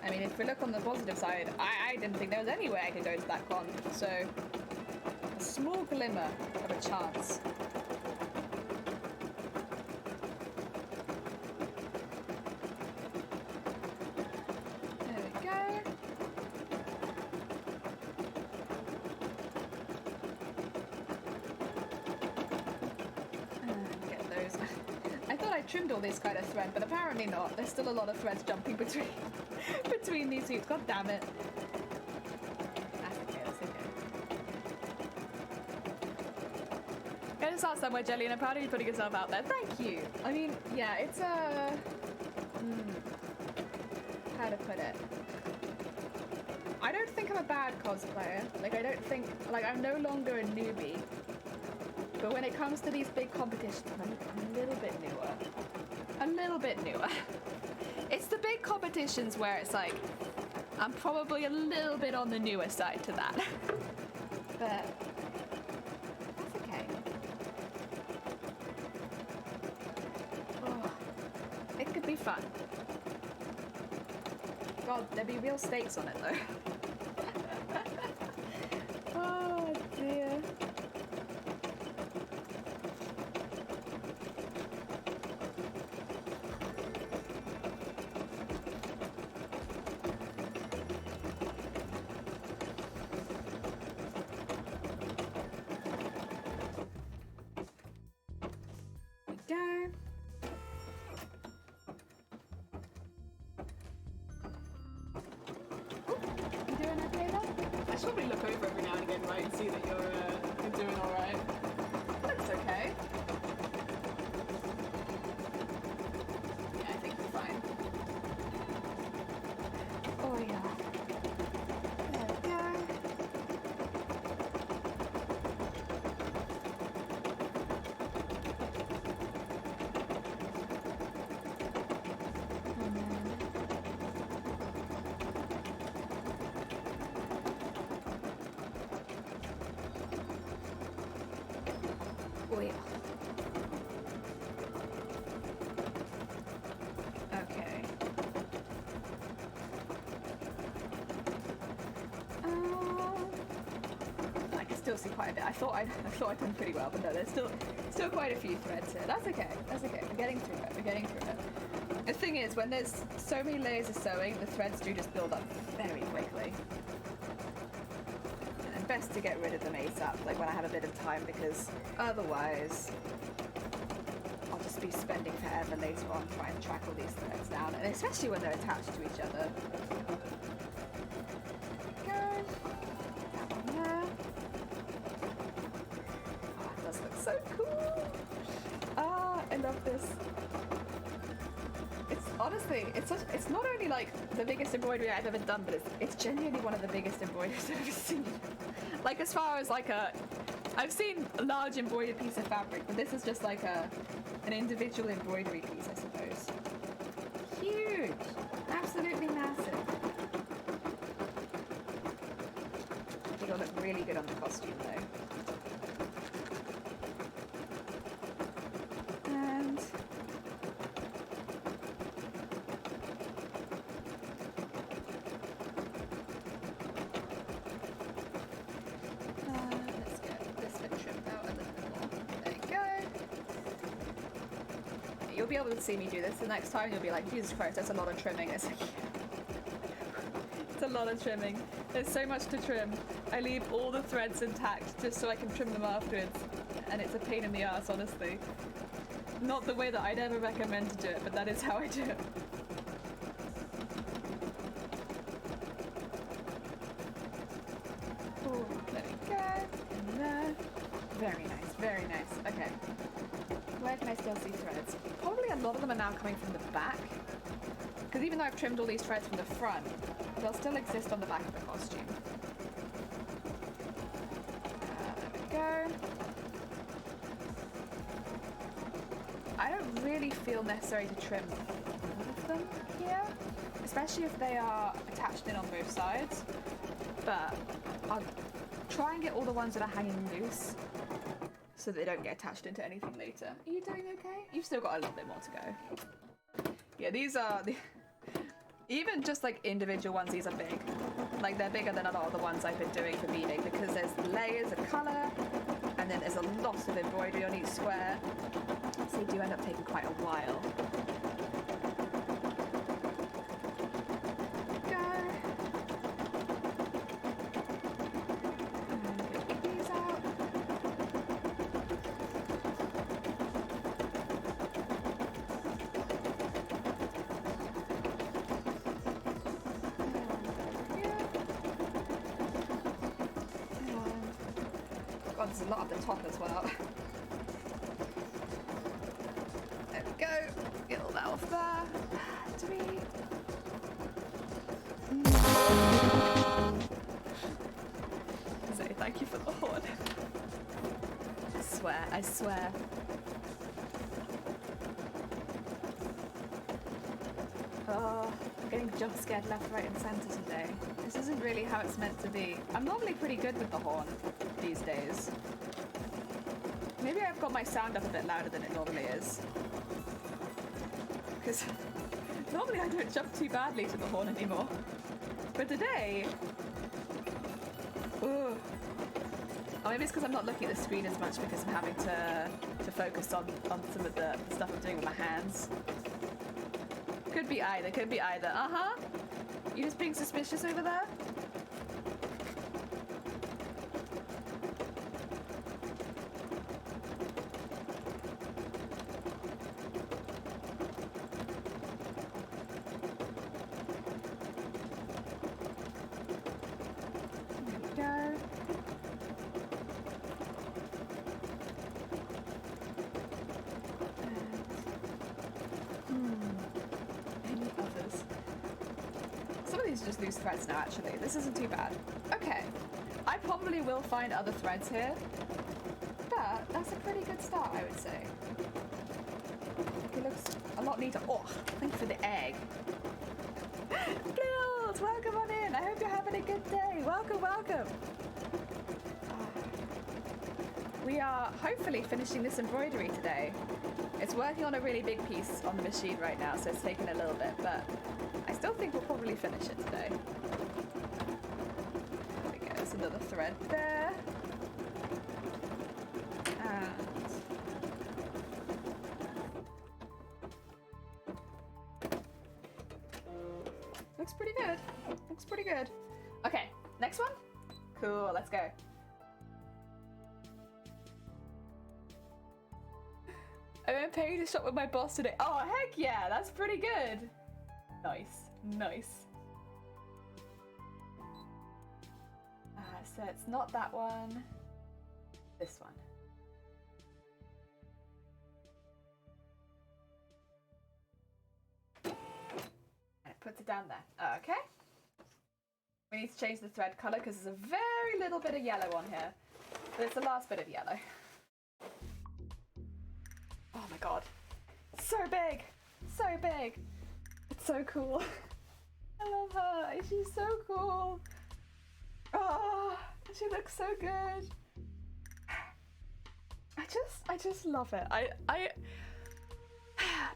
I mean, if we look on the positive side, I didn't think there was any way I could go to that con, so a small glimmer of a chance. There we go. Get those. I thought I trimmed all this kind of thread, but apparently not. There's still a lot of threads jumping between these suits. God damn it. That's okay, that's okay. Get us out somewhere, Jelly, and I'm proud of you putting yourself out there. Thank you. I mean, yeah, it's a... how to put it? I don't think I'm a bad cosplayer. Like, I don't think... Like, I'm no longer a newbie. But when it comes to these big competitions, I'm a little bit newer. A little bit newer. It's the big competitions where it's like, I'm probably a little bit on the newer side to that. But that's okay. Oh, it could be fun. God, there'd be real stakes on it though. Oh dear. Oh yeah. Okay. I can still see quite a bit. I thought I'd done pretty well, but no, there's still quite a few threads here. That's okay. That's okay. We're getting through it. We're getting through it. The thing is, when there's so many layers of sewing, the threads do just build up very quickly. And best to get rid of them ASAP, like when I have a bit of time, because otherwise I'll just be spending forever later on trying to track all these threads down, and especially when they're attached to each other. Good. That one there. Oh, it does look so cool. Ah, I love this. It's honestly, it's not only like the biggest embroidery I've ever done, but it's genuinely one of the biggest embroideries I've ever seen. Like as far as like I've seen a large embroidered piece of fabric, but this is just like an individual embroidery piece, I suppose. Huge, absolutely massive. I think it'll look really good on the costume though. And let's get this bit trimmed out a little bit more. There you go. You'll be able to see me do this the next time. You'll be like, Jesus Christ, that's a lot of trimming. It's like, it's a lot of trimming. There's so much to trim. I leave all the threads intact just so I can trim them afterwards. And it's a pain in the ass, honestly. Not the way that I'd ever recommend to do it, but that is how I do it. Very nice, very nice. Okay. Where can I still see threads? Probably a lot of them are now coming from the back. Because even though I've trimmed all these threads from the front, they'll still exist on the back of the costume. There we go. I don't really feel necessary to trim all of them here, especially if they are attached in on both sides. But I'll try and get all the ones that are hanging loose so that they don't get attached into anything later. Are you doing okay? You've still got a little bit more to go. Yeah, these are the... Even just like individual ones, these are big. Like they're bigger than a lot of the ones I've been doing for beading because there's layers of colour and then there's a lot of embroidery on each square. So they do end up taking quite a while. There's a lot at the top as well. There we go. Get all that off there. Do we... So thank you for the horn. I swear. Oh, I'm getting jump scared left, right and centre today. This isn't really how it's meant to be. I'm normally pretty good with the horn these days. Maybe I've got my sound up a bit louder than it normally is. Because normally I don't jump too badly to the horn anymore. But today... Ooh. Or maybe it's because I'm not looking at the screen as much because I'm having to focus on some of the stuff I'm doing with my hands. Could be either, could be either. Uh-huh. You just being suspicious over there? Just loose threads now, actually. This isn't too bad. Okay. I probably will find other threads here, but that's a pretty good start, I would say. It looks a lot neater. Oh, thank you for the egg. Gills, welcome on in. I hope you're having a good day. Welcome, welcome. We are hopefully finishing this embroidery today. It's working on a really big piece on the machine right now, so it's taken a little bit, but I still think we'll probably finish it today. There we go, there's another thread there. And... looks pretty good. Looks pretty good. Okay, next one? Cool, let's go. I went paying to shop with my boss today. Oh, heck yeah, that's pretty good. Nice, nice. So it's not that one, this one. And it puts it down there. Okay. We need to change the thread color because there's a very little bit of yellow on here. But it's the last bit of yellow. Oh my god. So big! So big! It's so cool. I love her. She's so cool. Oh, she looks so good. I just love it. I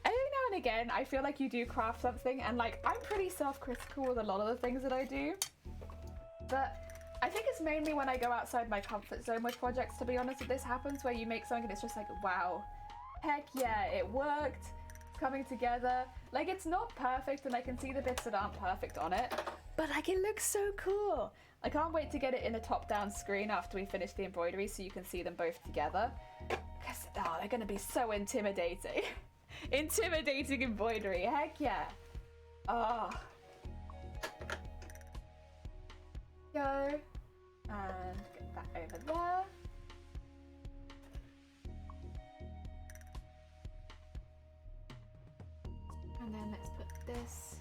every now and again I feel like you do craft something and like I'm pretty self-critical with a lot of the things that I do. But I think it's mainly when I go outside my comfort zone with projects, to be honest, that this happens, where you make something and it's just like, wow, heck yeah, it worked. Coming together. Like, it's not perfect and I can see the bits that aren't perfect on it, but like, it looks so cool. I can't wait to get it in a top-down screen after we finish the embroidery so you can see them both together, because oh, they're gonna be so intimidating. Intimidating embroidery, heck yeah. Oh. Go and get that over there. then let's put this.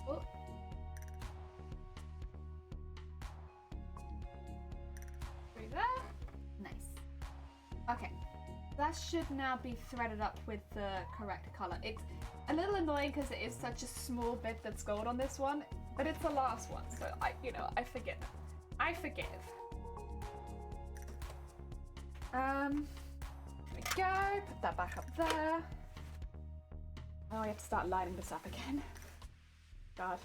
Oh. Through there. Nice. Okay. That should now be threaded up with the correct color. It's a little annoying because it is such a small bit that's gold on this one, but it's the last one, so I forgive. I forgive. There we go. Put that back up there. Oh, I have to start lining this up again. God.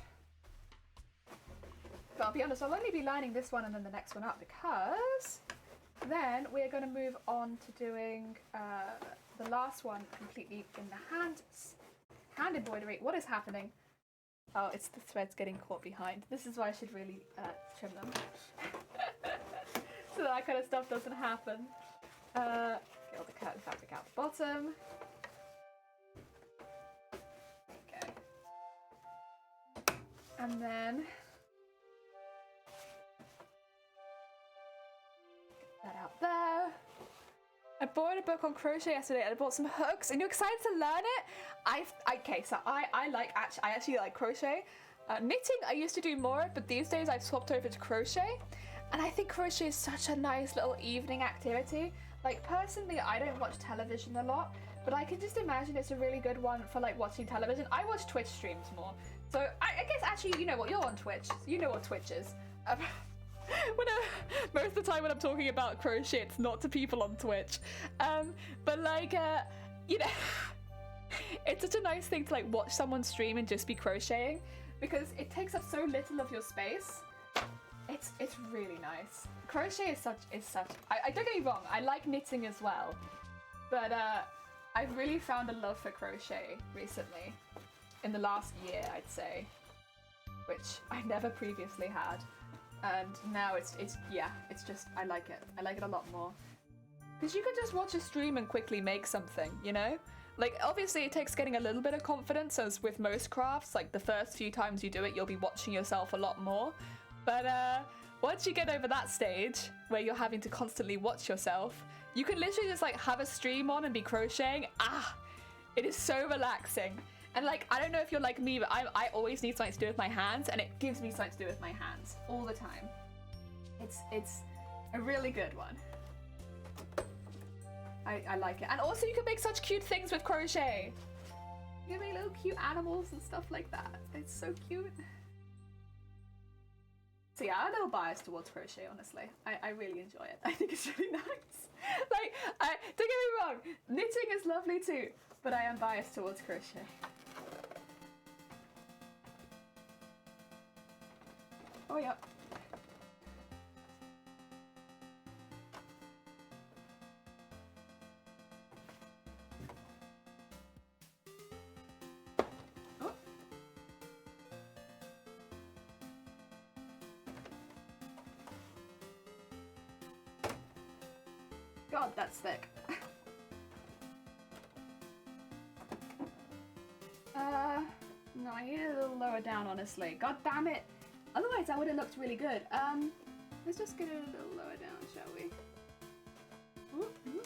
But I'll be honest, I'll only be lining this one and then the next one up because then we're going to move on to doing the last one completely in the hand embroidery. What is happening? Oh, it's the threads getting caught behind. This is why I should really trim them. So that kind of stuff doesn't happen. Get all the curtain fabric out the bottom. Okay. And then get that out there. I bought a book on crochet yesterday and I bought some hooks and you're excited to learn it? I actually like crochet. Knitting I used to do more, but these days I've swapped over to crochet. And I think crochet is such a nice little evening activity. Like personally, I don't watch television a lot, but I can just imagine it's a really good one for like watching television. I watch Twitch streams more. So I guess actually, you know what, you're on Twitch. You know what Twitch is. Most of the time when I'm talking about crochet, it's not to people on Twitch. But like, you know, it's such a nice thing to like watch someone stream and just be crocheting because it takes up so little of your space. It's really nice. Crochet is such. I don't get me wrong. I like knitting as well, but I've really found a love for crochet recently, in the last year, I'd say, which I never previously had. And now it's just, I like it. I like it a lot more. Because you can just watch a stream and quickly make something, you know? Like, obviously it takes getting a little bit of confidence, as with most crafts, like the first few times you do it, you'll be watching yourself a lot more. But once you get over that stage, where you're having to constantly watch yourself, you can literally just like have a stream on and be crocheting. It is so relaxing. And like, I don't know if you're like me, but I always need something to do with my hands, and it gives me something to do with my hands all the time. It's a really good one. I like it. And also you can make such cute things with crochet. You can make little cute animals and stuff like that. It's so cute. So yeah, I'm a little biased towards crochet, honestly. I really enjoy it. I think it's really nice. Like, don't get me wrong, knitting is lovely too, but I am biased towards crochet. Oh, yep. Oh. God, that's thick. No, I need it a little lower down, honestly. God damn it. Otherwise, that would have looked really good. Let's just get it a little lower down, shall we? Ooh, ooh.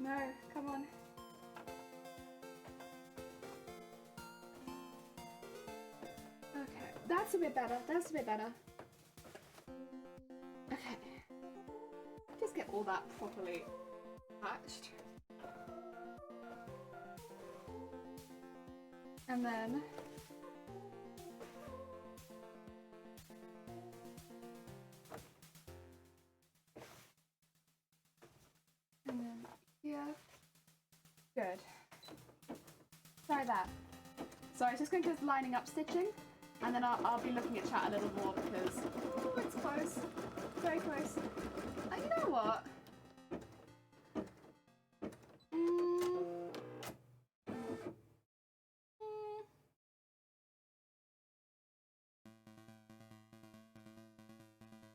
No, come on. Okay, that's a bit better. That's a bit better. Okay. Just get all that properly patched. And then here. Good. Try that. So I was just going to do lining up stitching, and then I'll be looking at chat a little more because it's close. Very close. You know what?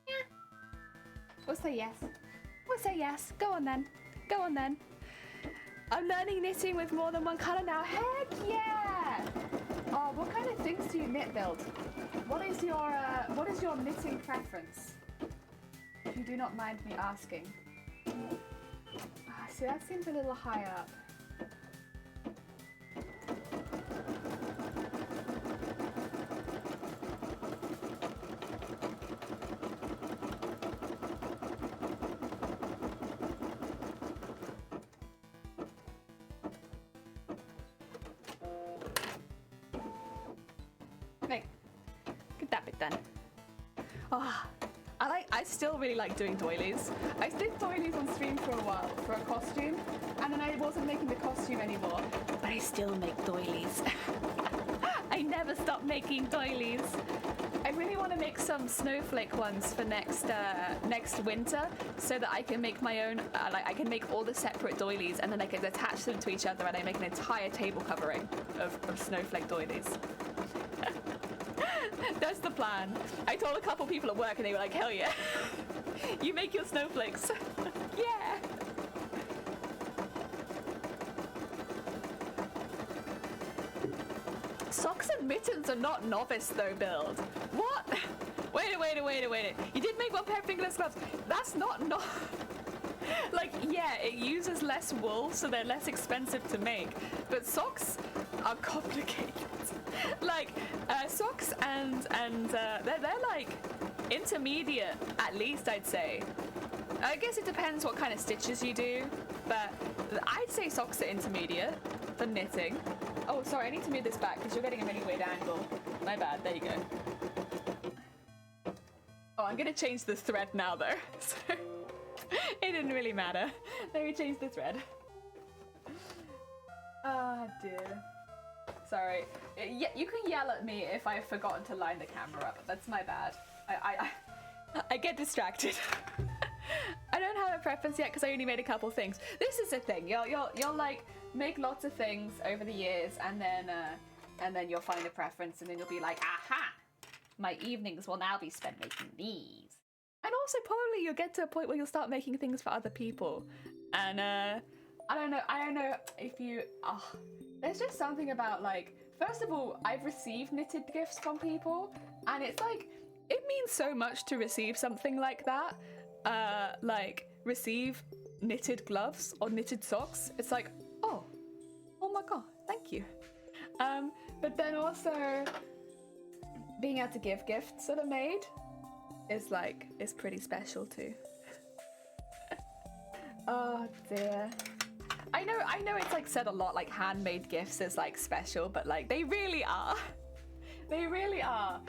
Yeah. We'll say yes. We'll say yes. Go on then. Go on then. I'm learning knitting with more than one colour now. Heck yeah! Oh what kind of things do you knit, Build? What is your knitting preference? If you do not mind me asking. See, that seems a little high up. Right, get that bit done. Oh, I still really like doing doilies. I did doilies on stream for a while for a costume, and then I wasn't making the costume anymore, but I still make doilies. I never stop making doilies. I really want to make some snowflake ones for next winter, so that I can make my own. I can make all the separate doilies, and then I can attach them to each other, and I make an entire table covering of snowflake doilies. That's the plan. I told a couple people at work and they were like, hell yeah. You make your snowflakes. Yeah. Socks and mittens are not novice though, Build. What? Wait. You did make one pair of fingerless gloves. That's not like, yeah, it uses less wool, so they're less expensive to make. But socks are complicated. Like, socks and they're like intermediate, at least I'd say. I guess it depends what kind of stitches you do, but I'd say socks are intermediate for knitting. Oh, sorry, I need to move this back because you're getting a really weird angle. My bad, there you go. Oh, I'm gonna change the thread now though. So it didn't really matter. Let me change the thread. Ah, dear. Sorry. Yeah, you can yell at me if I've forgotten to line the camera up. That's my bad. I get distracted. I don't have a preference yet because I only made a couple things. This is the thing. You'll like make lots of things over the years, and then you'll find a preference, and then you'll be like, aha! My evenings will now be spent making these. And also probably you'll get to a point where you'll start making things for other people. And I don't know if you there's just something about, like, first of all, I've received knitted gifts from people, and it's like, it means so much to receive something like that. Like, receive knitted gloves or knitted socks. It's like, oh my god, thank you. But then also, being able to give gifts that are made is pretty special too. Oh dear. I know it's like said a lot, like handmade gifts is like special, but like they really are. They really are.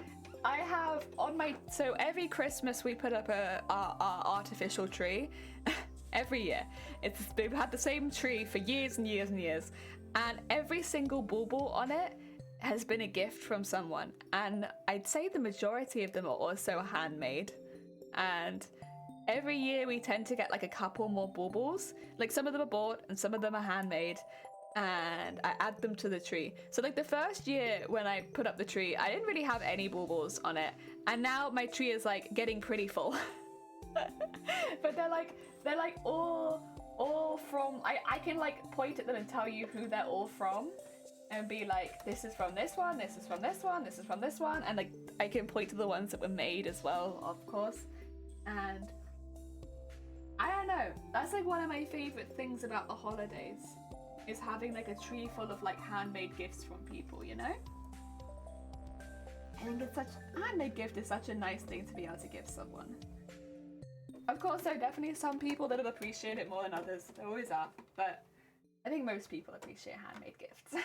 I have on my, so every Christmas we put up our artificial tree. Every year. We've had the same tree for years and years and years. And every single bauble on it has been a gift from someone. And I'd say the majority of them are also handmade. And every year we tend to get like a couple more baubles. Like some of them are bought and some of them are handmade. And I add them to the tree. So like the first year when I put up the tree, I didn't really have any baubles on it. And now my tree is like getting pretty full. But they're like all from, I can like point at them and tell you who they're all from. And be like, this is from this one, this is from this one, this is from this one. And like I can point to the ones that were made as well, of course. And I don't know, that's like one of my favorite things about the holidays, is having like a tree full of like handmade gifts from people, you know? I think it's handmade gift is such a nice thing to be able to give someone. Of course, there are definitely some people that'll appreciate it more than others. There always are, but I think most people appreciate handmade gifts.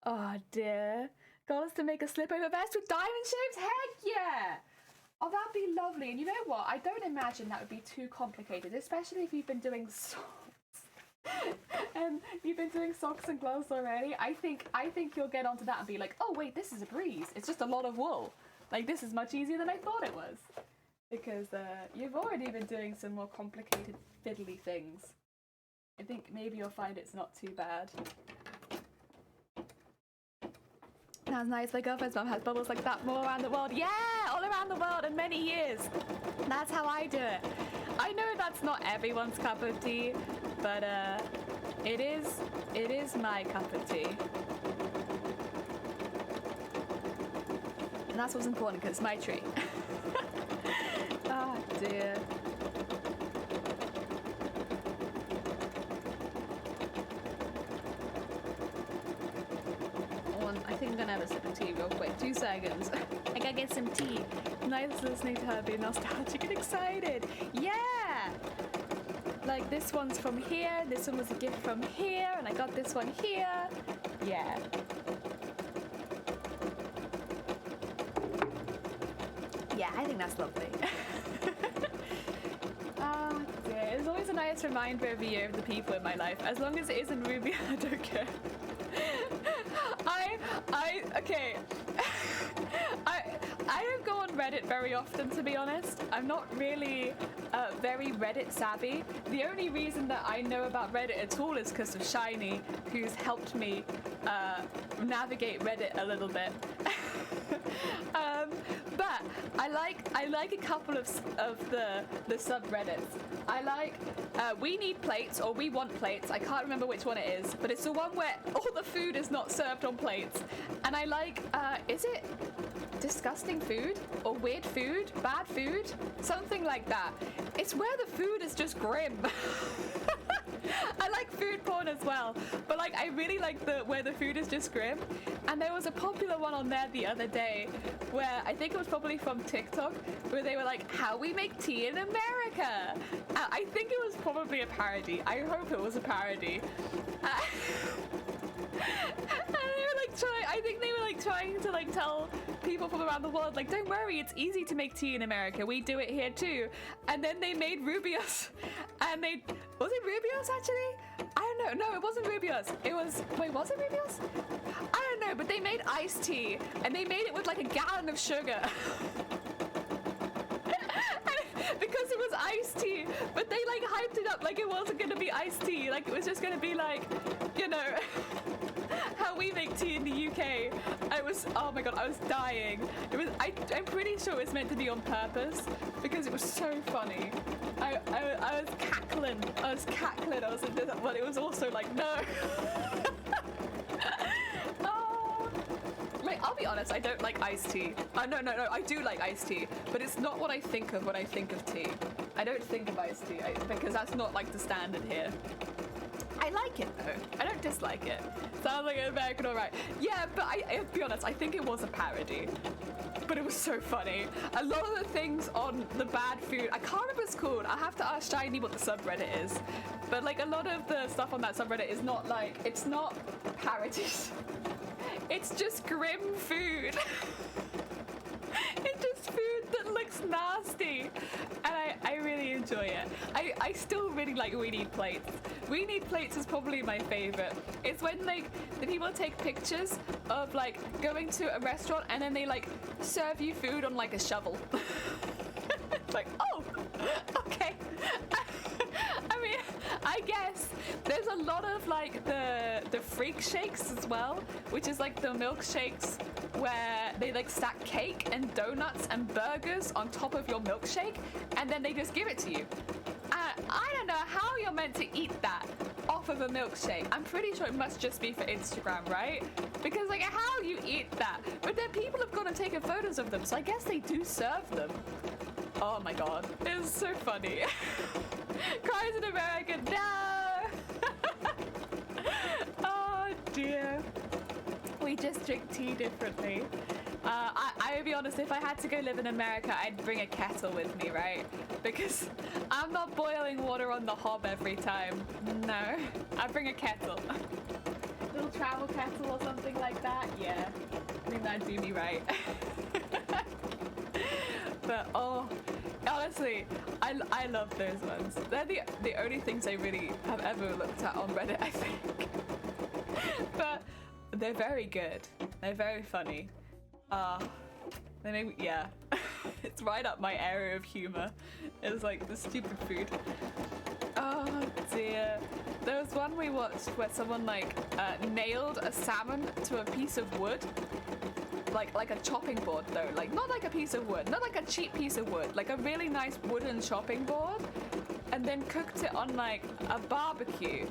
Oh dear. Got us to make a slip-over vest with diamond shapes? Heck yeah! Oh, that'd be lovely. And you know what? I don't imagine that would be too complicated, especially if you've been doing socks. And you've been doing socks and gloves already. I think you'll get onto that and be like, oh wait, this is a breeze. It's just a lot of wool. Like, this is much easier than I thought it was. Because you've already been doing some more complicated fiddly things. I think maybe you'll find it's not too bad. That's nice. My girlfriend's mum has bubbles like that more around the world. Yeah, all around the world in many years. That's how I do it. I know that's not everyone's cup of tea, but it is my cup of tea. And that's what's important because it's my tree. Oh dear. I think I'm gonna have a sip of tea real quick. 2 seconds. I gotta get some tea. Nice listening to her be nostalgic and excited. Yeah! Like this one's from here, this one was a gift from here, and I got this one here. Yeah. Yeah, I think that's lovely. Oh dear. It's always a nice reminder every year of the people in my life. As long as it isn't Ruby, I don't care. Okay. I don't go on Reddit very often, to be honest. I'm not really very Reddit savvy. The only reason that I know about Reddit at all is because of Shiny, who's helped me navigate Reddit a little bit. But I like a couple of the subreddits. I like We Need Plates or We Want Plates. I can't remember which one it is, but it's the one where all the food is not served on plates. And I like is it disgusting food or weird food, bad food, something like that. It's where the food is just grim. I like food porn as well, but like I really like where the food is just grim. And there was a popular one on there the other day where I think it was probably from TikTok, where they were like, how we make tea in America. I think it was probably a parody. I hope it was a parody. And they were like I think they were like trying to like tell people from around the world, like, don't worry, it's easy to make tea in America. We do it here too. And then they made Rubios, and was it Rubios actually? I don't know. No, it wasn't Rubios. It was, wait, was it Rubios? I don't know, but they made iced tea, and they made it with like a gallon of sugar. Because it was iced tea, but they like hyped it up like it wasn't gonna be iced tea, like it was just gonna be like, you know, how we make tea in the UK. Oh my god, I was dying. I'm pretty sure it was meant to be on purpose because it was so funny. I was cackling. I was like, but it was also like, no. Like, I'll be honest, I don't like iced tea. No, I do like iced tea, but it's not what I think of when I think of tea. I don't think of iced tea because that's not like the standard here. I like it though. I don't dislike it. Sounds like an American, alright. Yeah, but I'll be honest, I think it was a parody. But it was so funny. A lot of the things on the bad food, I can't remember what it's called. I'll have to ask Shiny what the subreddit is. But like a lot of the stuff on that subreddit is not like, it's not parodies. It's just grim food. It's just food that looks nasty. And I really enjoy it. I still really like We Need Plates. We Need Plates is probably my favorite. It's when like the people take pictures of like going to a restaurant and then they like serve you food on like a shovel. It's like, oh, okay. I mean, I guess there's a lot of like the freak shakes as well, which is like the milkshakes where they like stack cake and donuts and burgers on top of your milkshake and then they just give it to you. I don't know how you're meant to eat that off of a milkshake. I'm pretty sure it must just be for Instagram, right? Because like how you eat that? But then people have gone and taken photos of them, so I guess they do serve them. Oh my god, it's so funny. Cries in America, no! Oh dear. We just drink tea differently. I would be honest, if I had to go live in America, I'd bring a kettle with me, right? Because I'm not boiling water on the hob every time. No, I'd bring a kettle. Little travel kettle or something like that, yeah. I think that'd do me right. But oh, honestly, I love those ones. They're the only things I really have ever looked at on Reddit, I think. But they're very good. They're very funny. They make me, yeah. It's right up my area of humor. It's like the stupid food. Oh dear. There was one we watched where someone like nailed a salmon to a piece of wood. Like a chopping board though, like not like a piece of wood, not like a cheap piece of wood, like a really nice wooden chopping board, and then cooked it on like a barbecue.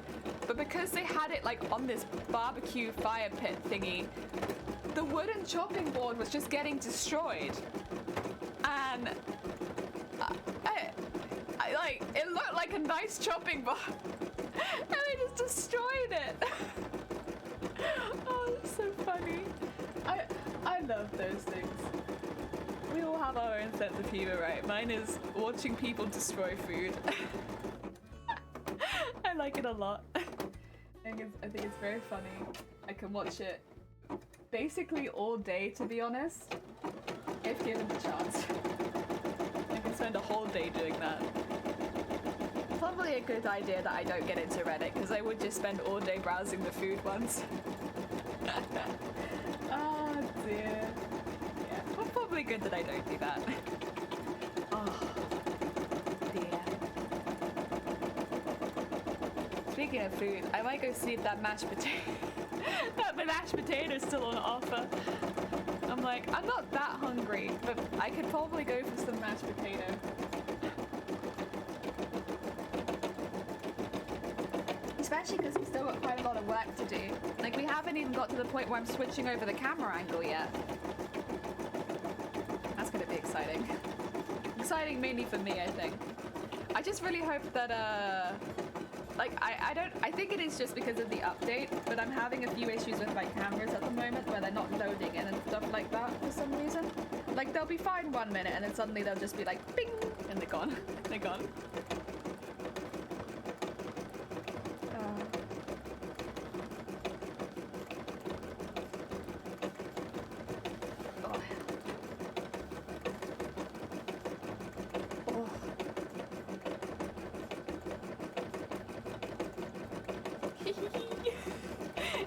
But because because they had it like on this barbecue fire pit thingy, the wooden chopping board was just getting destroyed. And I like, it looked like a nice chopping board. And they just destroyed it. Oh, that's so funny. I love those things. We all have our own sense of humor, right? Mine is watching people destroy food. I like it a lot. I think it's very funny. I can watch it basically all day, to be honest, if given the chance. I can spend a whole day doing that. Probably a good idea that I don't get into Reddit, because I would just spend all day browsing the food ones. Oh dear. Yeah, well, probably good that I don't do that. Oh dear. Speaking of food, I might go see if that mashed potato that the mashed potato is still on offer. I'm like, I'm not that hungry, but I could probably go for some mashed potato. Especially because we've still got quite a lot of work to do. Like, we haven't even got to the point where I'm switching over the camera angle yet. That's gonna be exciting. Exciting mainly for me, I think. I just really hope that, like, I think it is just because of the update, but I'm having a few issues with my cameras at the moment where they're not loading in and stuff like that for some reason. Like, they'll be fine 1 minute and then suddenly they'll just be like, bing, and they're gone. They're gone.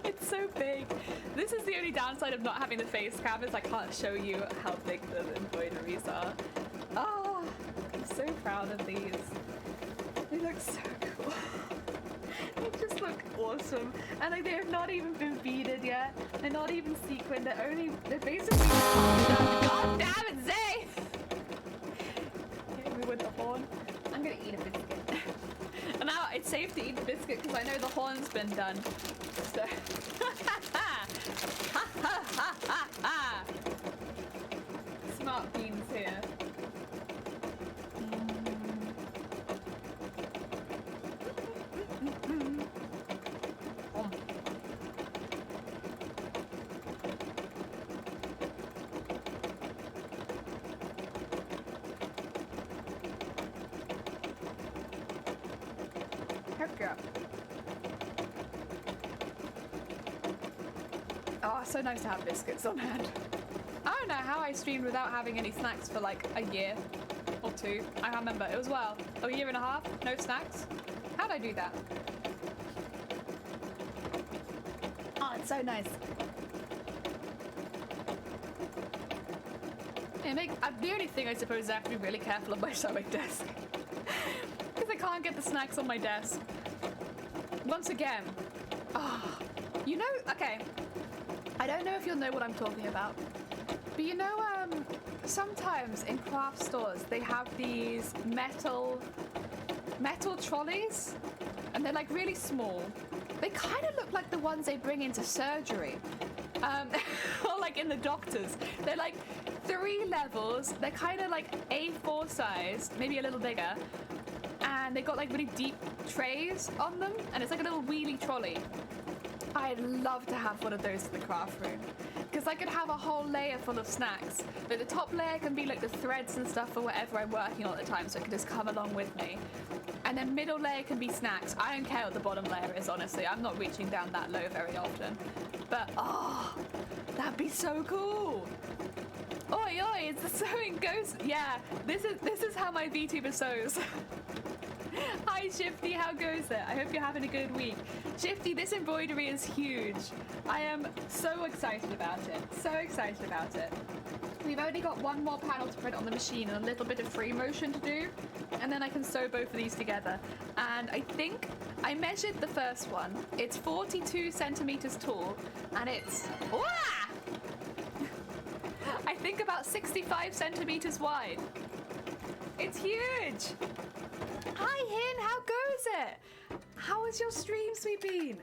It's so big. This is the only downside of not having the face cam, is I can't show you how big the embroideries are. Oh, I'm so proud of these. They look so cool. They just look awesome. And like, they have not even been beaded yet. They're not even sequined. They're basically God damn it, Zay! Hit me with the horn. I'm gonna eat a biscuit. And now it's safe to eat the biscuit because I know the horn's been done. So smart beans here. Oh, so nice to have biscuits on hand. I don't know how I streamed without having any snacks for like a year or two. I can't remember. It was a year and a half, no snacks. How'd I do that? Oh, it's so nice. The only thing I suppose is I have to be really careful of my sewing desk. Because I can't get the snacks on my desk. Once again, you know, okay, I don't know if you'll know what I'm talking about, but you know, sometimes in craft stores they have these metal trolleys, and they're like really small. They kind of look like the ones they bring into surgery, or like in the doctors. They're like 3 levels. They're kind of like A4 size, maybe a little bigger, and they got like really deep trays on them, and it's like a little wheelie trolley. I'd love to have one of those in the craft room, because I could have a whole layer full of snacks. But the top layer can be like the threads and stuff for whatever I'm working on at the time, so it can just come along with me. And then middle layer can be snacks. I don't care what the bottom layer is, honestly. I'm not reaching down that low very often. But, oh, that'd be so cool. Oi, oi, it's the sewing ghost. Yeah, this is how my VTuber sews. Hi Shifty, how goes it? I hope you're having a good week. Shifty, this embroidery is huge. I am so excited about it. So excited about it. We've only got one more panel to print on the machine and a little bit of free motion to do, and then I can sew both of these together. And I think I measured the first one. It's 42 centimeters tall, and it's I think about 65 centimeters wide. It's huge. Hi, Hin. How goes it? How has your stream sweet been?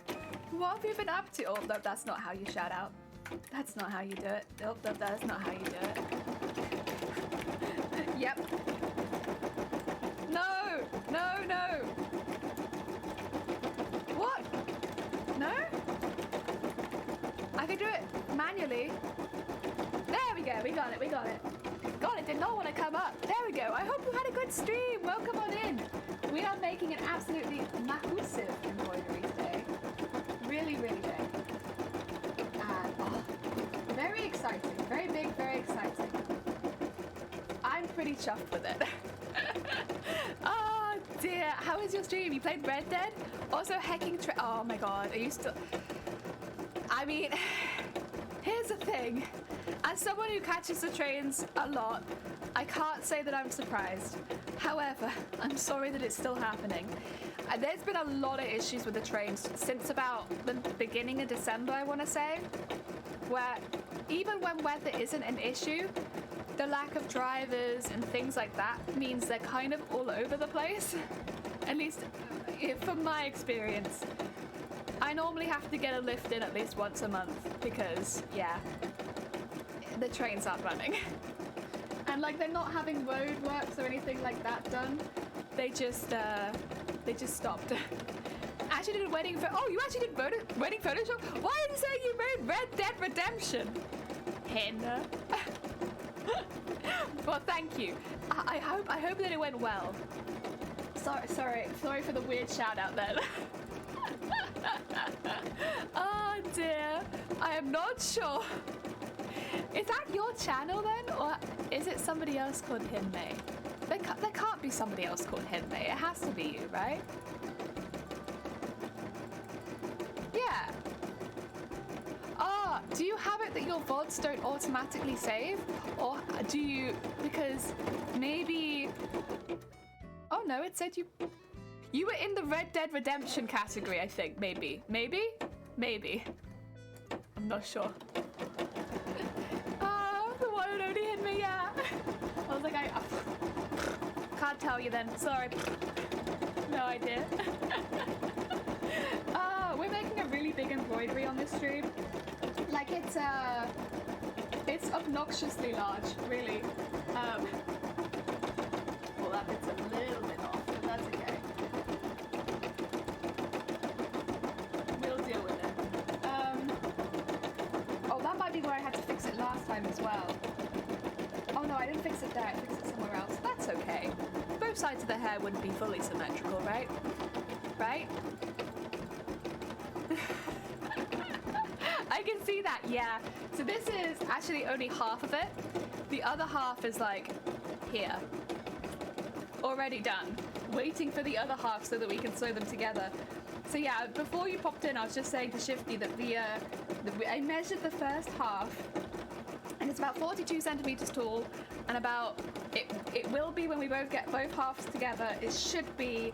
What have you been up to? Oh, no, that's not how you shout out. That's not how you do it. Oh, no, that's not how you do it. Yep. No, no, no. What? No? I can do it manually. There we go. We got it. We got it. God, it did not want to come up. There we go. I hope you had a good stream. Welcome on in. We are making an absolutely massive embroidery today. Really, really big. And very exciting. Very big, very exciting. I'm pretty chuffed with it. Oh dear. How was your stream? You played Red Dead? Also hecking oh my god. Are you still... I mean, here's the thing. As someone who catches the trains a lot, I can't say that I'm surprised. However, I'm sorry that it's still happening. There's been a lot of issues with the trains since about the beginning of December, I want to say, where even when weather isn't an issue, the lack of drivers and things like that means they're kind of all over the place. At least from my experience. I normally have to get a lift in at least once a month because, yeah, the trains aren't running. And like they're not having road works or anything like that done. They just stopped. Actually did a wedding oh, you actually did wedding Photoshop? Why are you saying you made Red Dead Redemption? Hen. Well, thank you. I hope that it went well. Sorry for the weird shout out then. Oh dear. I am not sure. Is that your channel then, or is it somebody else called Hinmei? There can't be somebody else called Hinmei. It has to be you, right? Yeah. Ah, do you have it that your VODs don't automatically save? Or do you, because maybe... Oh no, it said you were in the Red Dead Redemption category, I think, maybe. Maybe? Maybe. I'm not sure. The one and only hit me, yeah. I was like, I can't tell you then, sorry. No idea. We're making a really big embroidery on this stream. Like it's obnoxiously large, really. Well, that bit's a little bit off, but that's okay. We'll deal with it. Oh, that might be where I had to fix it last time as well. Oh no, I didn't fix it there, I fixed it somewhere else. That's okay. Both sides of the hair wouldn't be fully symmetrical, right? Right? I can see that, yeah. So this is actually only half of it. The other half is like here. Already done. Waiting for the other half so that we can sew them together. So yeah, before you popped in, I was just saying to Shifty that I measured the first half, and it's about 42 centimeters tall, and about it will be when we both get both halves together. It should be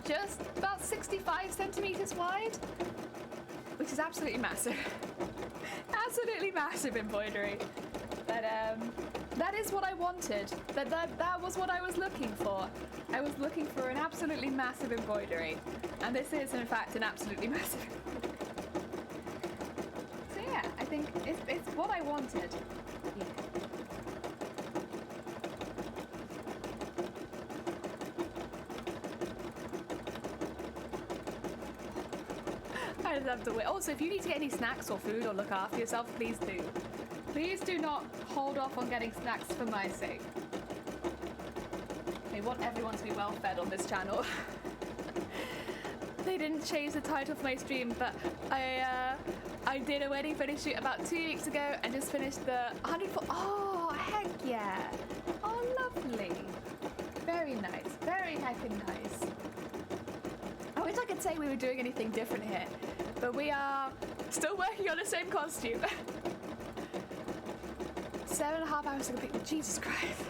just about 65 centimeters wide, which is absolutely massive. Absolutely massive embroidery. But that is what I wanted. That was what I was looking for. I was looking for an absolutely massive embroidery, and this is in fact an absolutely massive. So yeah, I think it's what I wanted. Yeah. I just have to wait. Also, if you need to get any snacks or food or look after yourself, please do. Please do not hold off on getting snacks for my sake. I want everyone to be well fed on this channel. They didn't change the title for my stream, but I did a wedding photo shoot about 2 weeks ago and just finished the 104. Oh, heck yeah. Oh, lovely. Very nice. Very heckin' nice. I wish I could say we were doing anything different here, but we are still working on the same costume. 7.5 hours to complete. Jesus Christ.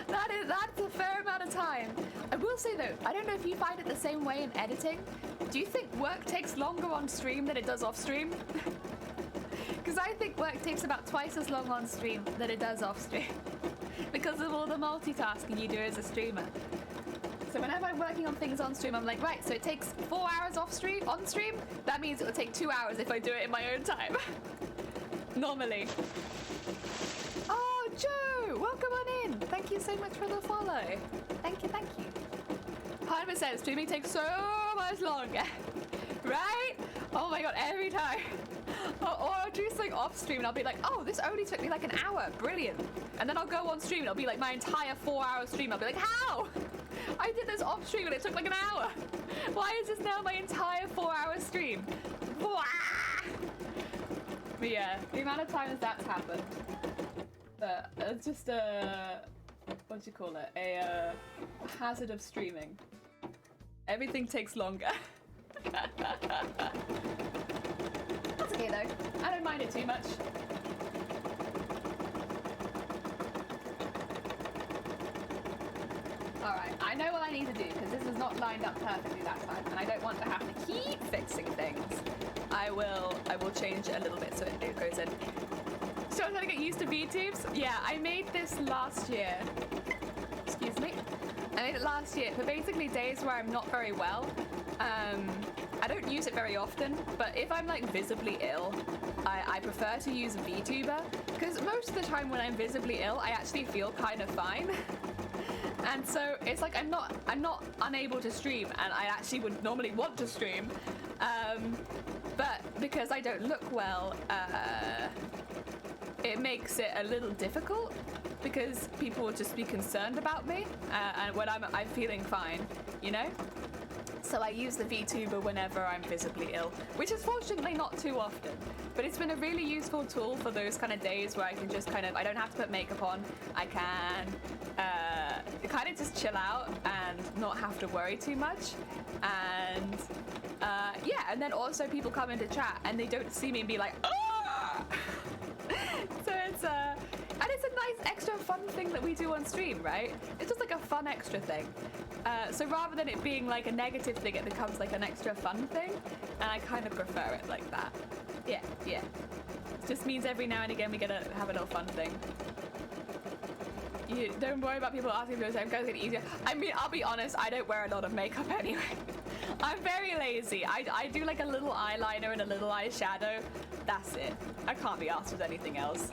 That's a fair amount of time. I will say though, I don't know if you find it the same way in editing. Do you think work takes longer on stream than it does off stream? Because I think work takes about twice as long on stream than it does off stream. Because of all the multitasking you do as a streamer. So whenever I'm working on things on stream, I'm like, right, so it takes 4 hours on stream. That means it'll take 2 hours if I do it in my own time. Normally. Oh, Joe, welcome on in. Thank you so much for the follow. Thank you, thank you. 100% streaming takes so much longer. Right? Oh my god, every time. Or I'll do something off stream and I'll be like, oh, this only took me like an hour. Brilliant. And then I'll go on stream and it'll be like my entire 4-hour stream. I'll be like, how? I did this off stream and it took like an hour. Why is this now my entire 4-hour stream? But yeah, the amount of times that's happened. It's just a, what do you call it? A hazard of streaming. Everything takes longer. That's okay though. I don't mind it too much. Alright, I know what I need to do because this is not lined up perfectly that time and I don't want to have to keep fixing things. I will change it a little bit so it goes in. So I'm trying to get used to VTubes. Yeah, I made this last year. Excuse me. I made it last year for basically days where I'm not very well. I don't use it very often, but if I'm like visibly ill, I prefer to use VTuber because most of the time when I'm visibly ill, I actually feel kind of fine. And so it's like I'm not unable to stream, and I actually would normally want to stream, but because I don't look well, it makes it a little difficult because people will just be concerned about me, and when I'm feeling fine, you know. So I use the VTuber whenever I'm visibly ill, which is fortunately not too often, but it's been a really useful tool for those kind of days where I can just kind of, I don't have to put makeup on, I can kind of just chill out and not have to worry too much, and yeah, and then also people come into chat and they don't see me and be like, oh! So it's and it's a nice extra fun thing that we do on stream, right? It's just like a fun extra thing. So rather than it being like a negative thing, it becomes like an extra fun thing, and I kind of prefer it like that. Yeah, yeah. It just means every now and again we get to have a little fun thing. You don't worry about people asking those. I'm going to get easier. I mean, I'll be honest, I don't wear a lot of makeup anyway. I'm very lazy. I do like a little eyeliner and a little eyeshadow. That's it. I can't be asked with anything else.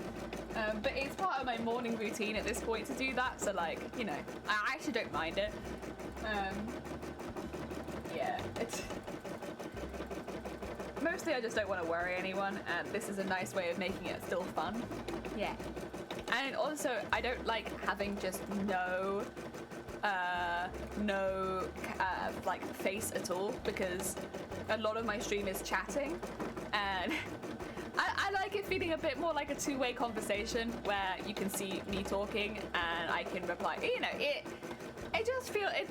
But it's part of my morning routine at this point to do that, so like, you know, I actually don't mind it. Yeah, it's... Mostly I just don't want to worry anyone, and this is a nice way of making it still fun. Yeah. And also, I don't like having just no like face at all, because a lot of my stream is chatting, and I like it feeling a bit more like a two-way conversation where you can see me talking and I can reply. You know, it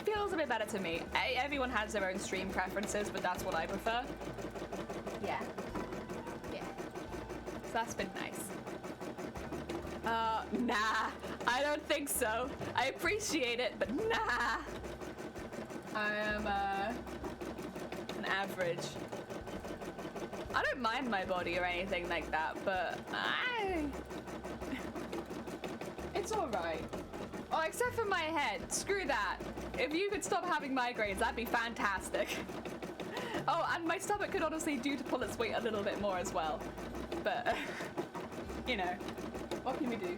feels a bit better to me. Everyone has their own stream preferences, but that's what I prefer. Yeah. Yeah. So that's been nice. Nah, I don't think so. I appreciate it, but nah. I am an average. I don't mind my body or anything like that, but it's alright. Oh, except for my head. Screw that. If you could stop having migraines, that'd be fantastic. Oh, and my stomach could honestly do to pull its weight a little bit more as well. But, you know, what can we do?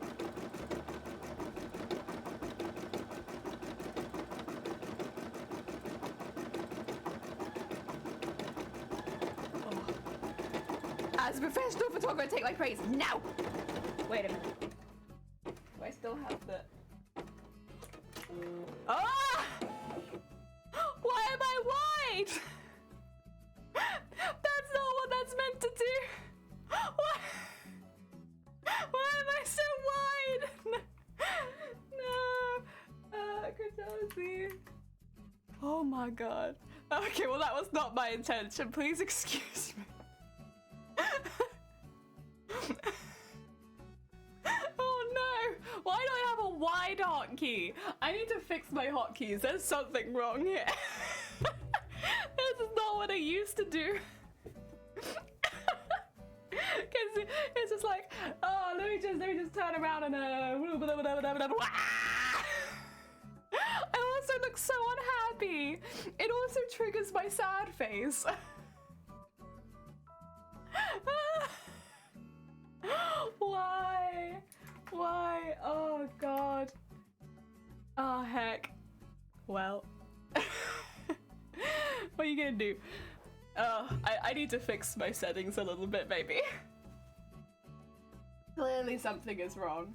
As a professional photographer, take my praise. No! Wait a minute. Do I still have the... Ah! Why am I wide? That's not what that's meant to do. Why am I so wide? No. Controversy. Oh my god. Okay, well that was not my intention. Please excuse me. Oh no! Why do I have a wide hotkey? I need to fix my hotkeys. There's something wrong here. This is not what I used to do. Cause it's just like, oh, let me just turn around and I also look so unhappy. It also triggers my sad face. Why? Why? Oh god. Oh heck. Well. What are you gonna do? I need to fix my settings a little bit, maybe. Clearly something is wrong.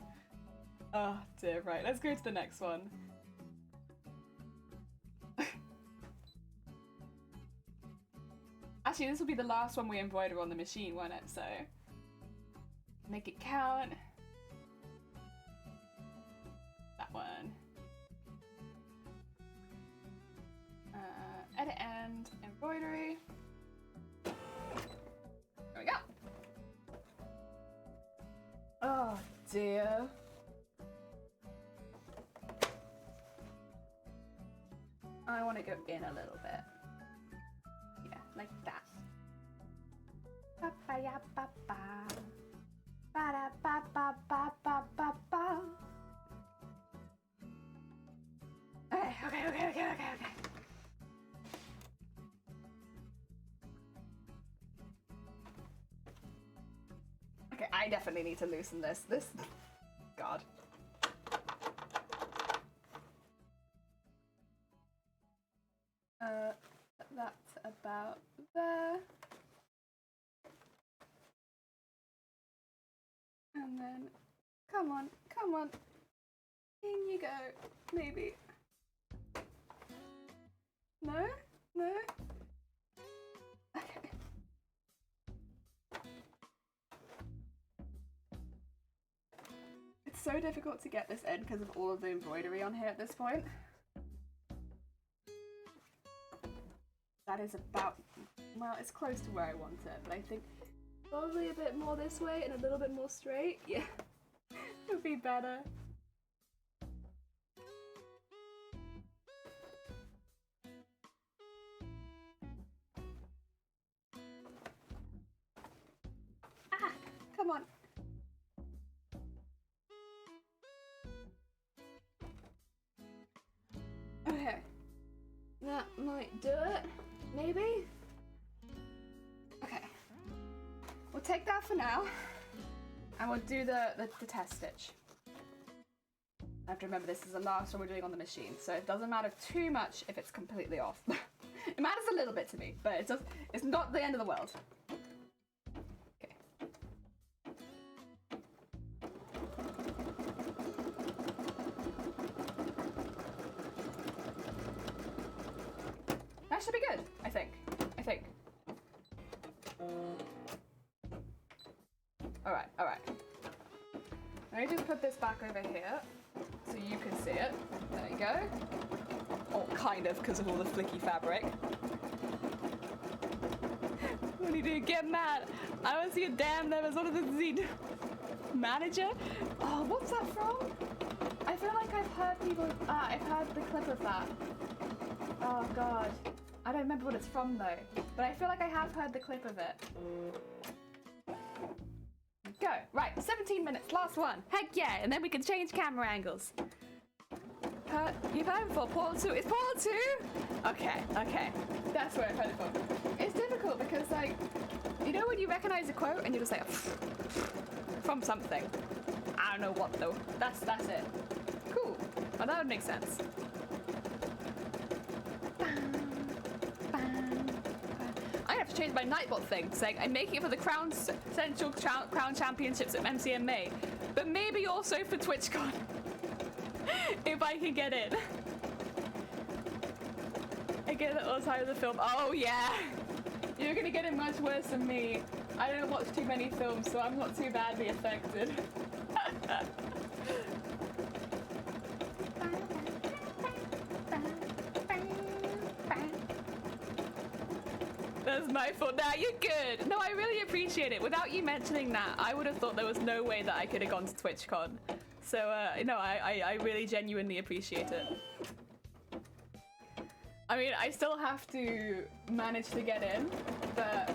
Oh dear, right, let's go to the next one. Actually, this will be the last one we embroider on the machine, won't it? So, make it count. That one. Edit end, embroidery. There we go. Oh dear. I want to go in a little bit. Yeah, like that. Ba-ba-ya-ba-ba. Ba-da-ba-ba-ba-ba-ba-ba. Okay. Okay, I definitely need to loosen this. God. That's about there. And then, come on. In you go, maybe. No? Okay. It's so difficult to get this in because of all of the embroidery on here at this point. That is about, well, it's close to where I want it, but I think probably a bit more this way and a little bit more straight. Yeah, it would be better. Ah, come on. Okay, that might do it. Maybe? Okay. We'll take that for now. And we'll do the test stitch. I have to remember this is the last one we're doing on the machine, so it doesn't matter too much if it's completely off. It matters a little bit to me, but it's not the end of the world. Okay. That should be good, I think. Alright. I need to put this back over here so you can see it. There you go. Or kind of, because of all the flicky fabric. What do you do? Get mad. I want to see a damn there was one of the Z manager. Oh, what's that from? I feel like I've heard people, I've heard the clip of that. Oh god. I don't remember what it's from though, but I feel like I have heard the clip of it. Go. Right, 17 minutes, last one. Heck yeah, and then we can change camera angles. You've heard it before, Portal 2. It's Portal 2? Okay. That's where I've heard it from. It's difficult because, like, you know when you recognize a quote and you're just like, from something. I don't know what though. That's it. Cool. Well, that would make sense. I'm gonna have to change my Nightbot thing, saying I'm making it for the Central Crown Championships at MCMA, but maybe also for Twitchcon, if I can get in. I get it all the time of the film. Oh yeah, you're gonna get it much worse than me. I don't watch too many films, so I'm not too badly affected. That's my fault. Nah, you're good. No, I really appreciate it. Without you mentioning that, I would have thought there was no way that I could have gone to TwitchCon. So, no, I really genuinely appreciate it. I mean, I still have to manage to get in, but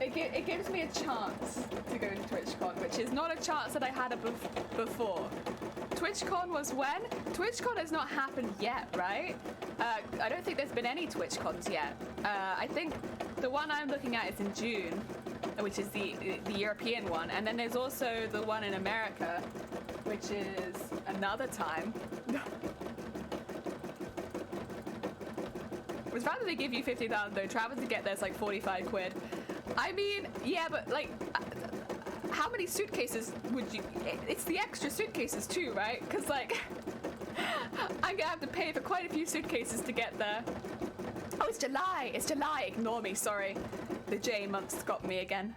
it gives me a chance to go to TwitchCon, which is not a chance that I had before. TwitchCon was when? TwitchCon has not happened yet, right? I don't think there's been any TwitchCons yet. I think the one I'm looking at is in June, which is the European one, and then there's also the one in America, which is another time. It's rather they give you 50,000 though. Travel to get there's like 45 quid. I mean, yeah, but like, how many suitcases would you? It's the extra suitcases too, right? Because like, I'm gonna have to pay for quite a few suitcases to get there. Oh, it's July. It's July. Ignore me. Sorry. The J month's got me again.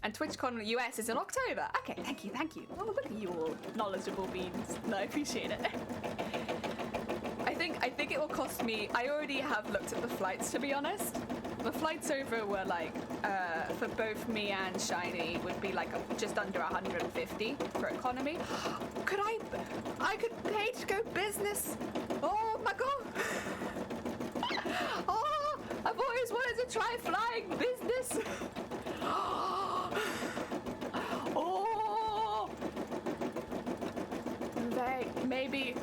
And TwitchCon US is in October. Okay, thank you, thank you. Oh, look at you all knowledgeable beans. No, I appreciate it. I think it will cost me. I already have looked at the flights, to be honest. The flights over were like, for both me and Shiny would be like just under 150 for economy. I could pay to go business. Oh my god. Oh, I've always wanted to try flying business. Oh, maybe.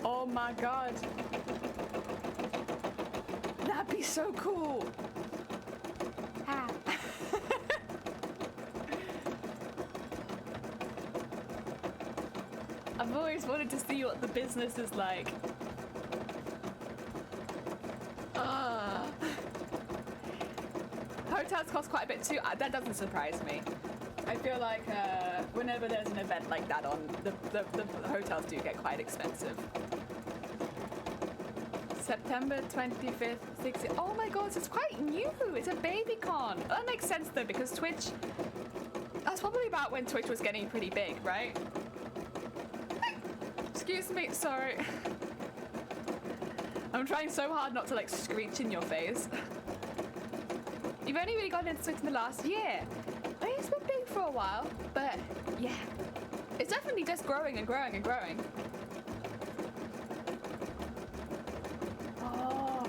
Oh my god. That'd be so cool. Ah. I've always wanted to see what the business is like. Hotels cost quite a bit too. That doesn't surprise me. I feel like whenever there's an event like that on, the hotels do get quite expensive. September 25th, 60th. Oh my god, so it's quite new. It's a baby con. That makes sense though, because Twitch, that's probably about when Twitch was getting pretty big, right? Excuse me, sorry. I'm trying so hard not to like screech in your face. You've only really gotten into Twitch in the last year. I mean, it's been big for a while, but yeah. It's definitely just growing and growing and growing. Oh.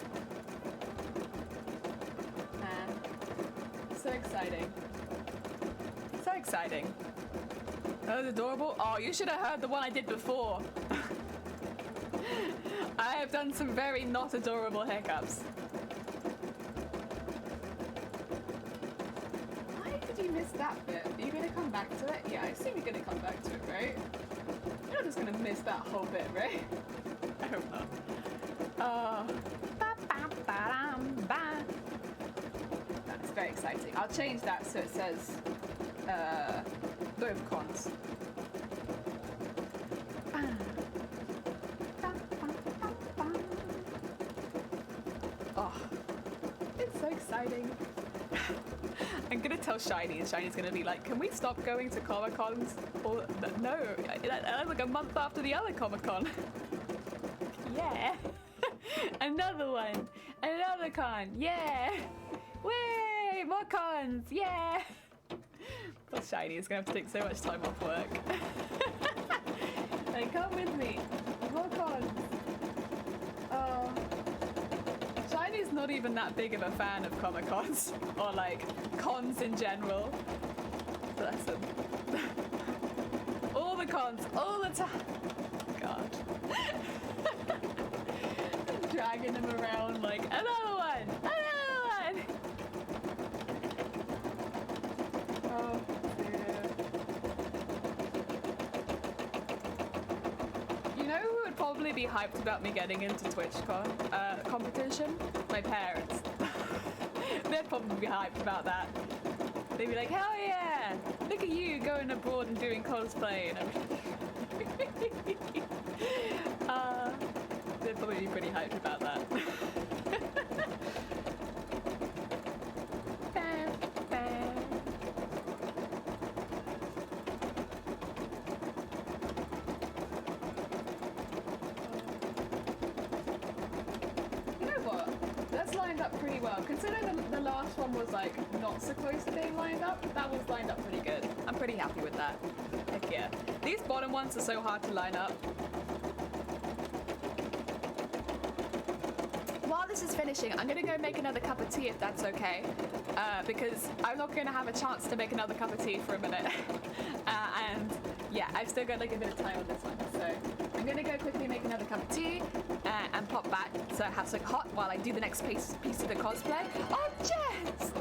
Man. So exciting. So exciting. That was adorable. Oh, you should have heard the one I did before. I have done some very not adorable hiccups. You missed that bit. Are you gonna come back to it? Yeah, I assume you're gonna come back to it, right? You're not just gonna miss that whole bit, right? I hope not. That's very exciting. I'll change that so it says both cons. Oh, it's so exciting. I'm gonna tell Shiny, and Shiny's gonna be like, can we stop going to Comic-Cons? Or, no, that's like a month after the other Comic-Con. Yeah. Another one. Another con. Yeah. Way, more cons. Yeah. Poor Shiny is gonna have to take so much time off work. Like, come with me. More cons. Oh. Shiny's not even that big of a fan of Comic-Cons, or like cons in general. Bless him. All the cons, all the time. God. Dragging him around like, another one, another one. Oh dear. You know who would probably be hyped about me getting into TwitchCon competition? My parents. They'd probably be hyped about that. They'd be like, hell yeah! Look at you going abroad and doing cosplay and everything. They'd probably be pretty hyped about that. Pretty well. Considering the last one was like not so close to being lined up, that was lined up pretty good. I'm pretty happy with that. Heck yeah. These bottom ones are so hard to line up. While this is finishing, I'm gonna go make another cup of tea if that's okay. Because I'm not gonna have a chance to make another cup of tea for a minute. And yeah, I've still got like a bit of time on this one, so I'm gonna go quickly make another cup of tea and pop back so it has like hot while I do the next piece of the cosplay. Oh, Jess!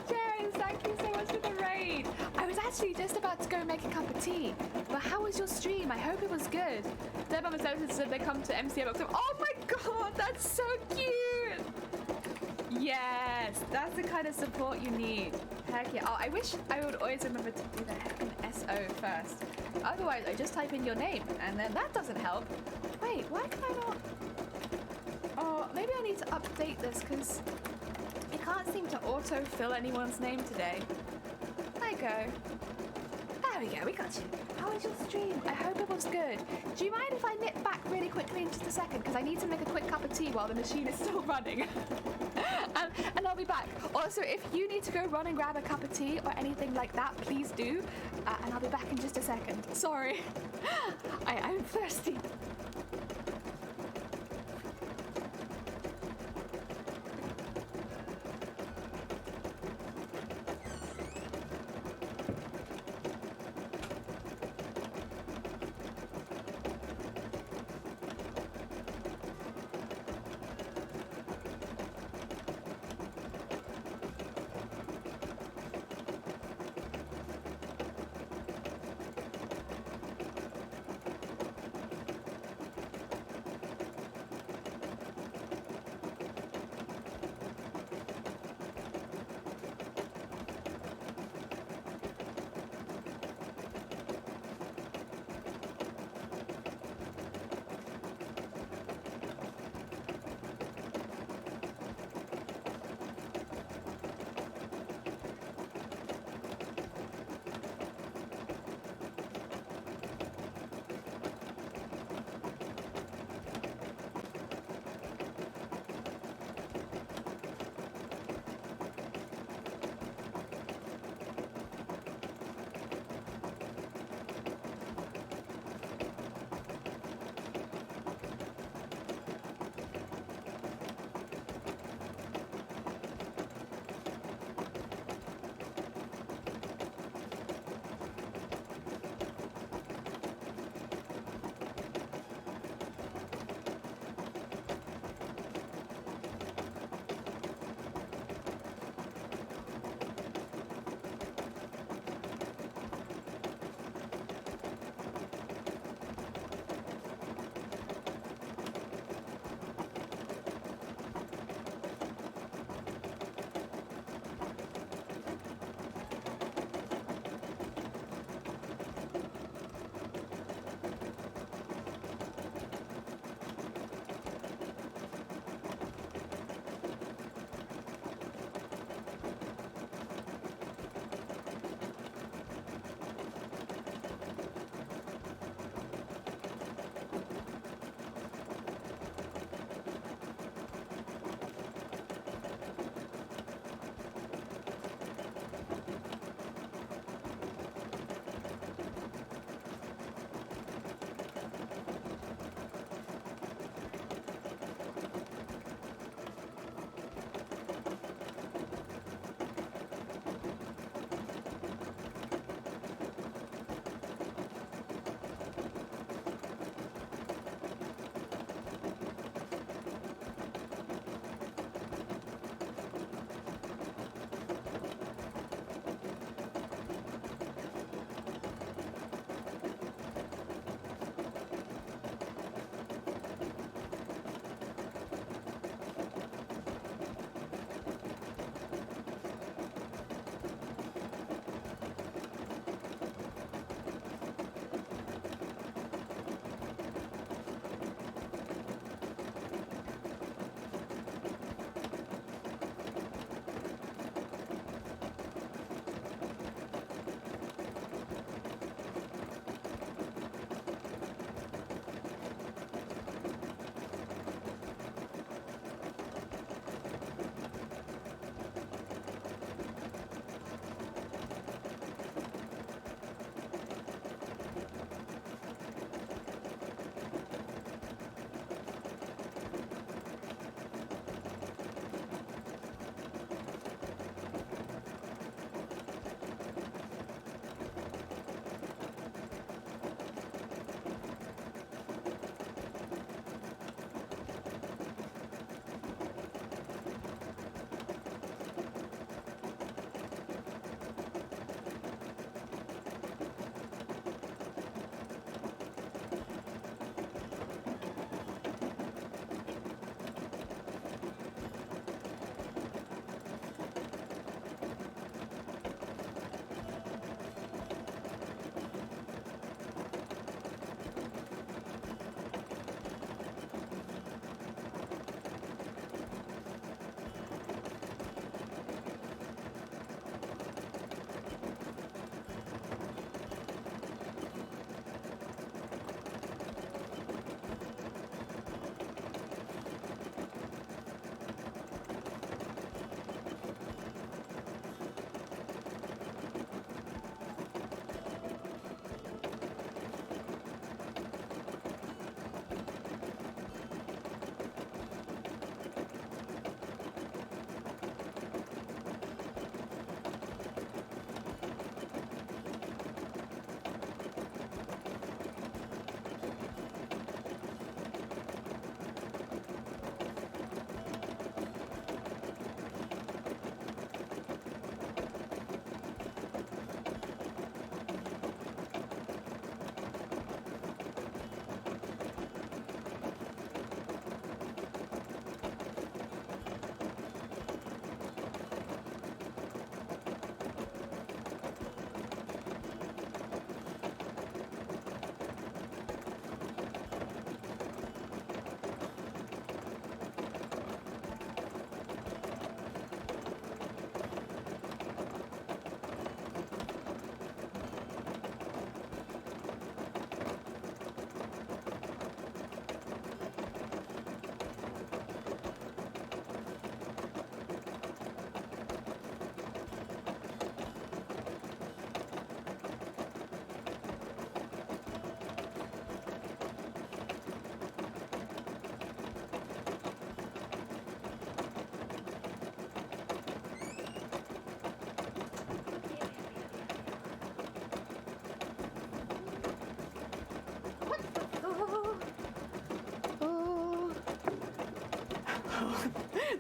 Jess, thank you so much for the raid. I was actually just about to go make a cup of tea, but how was your stream? I hope it was good. Deb on the services said they come to MCM October. Oh my god, that's so cute! Yes, that's the kind of support you need. Heck yeah. Oh, I wish I would always remember to do the heckin' SO first. Otherwise, I just type in your name, and then that doesn't help. Wait, why can I not? Oh, maybe I need to update this, because it can't seem to auto-fill anyone's name today. There you go. There we go, we got you. How was your stream? I hope it was good. Do you mind if I nip back really quickly in just a second? Because I need to make a quick cup of tea while the machine is still running. and I'll be back. Also, if you need to go run and grab a cup of tea or anything like that, please do. And I'll be back in just a second. Sorry. I'm thirsty.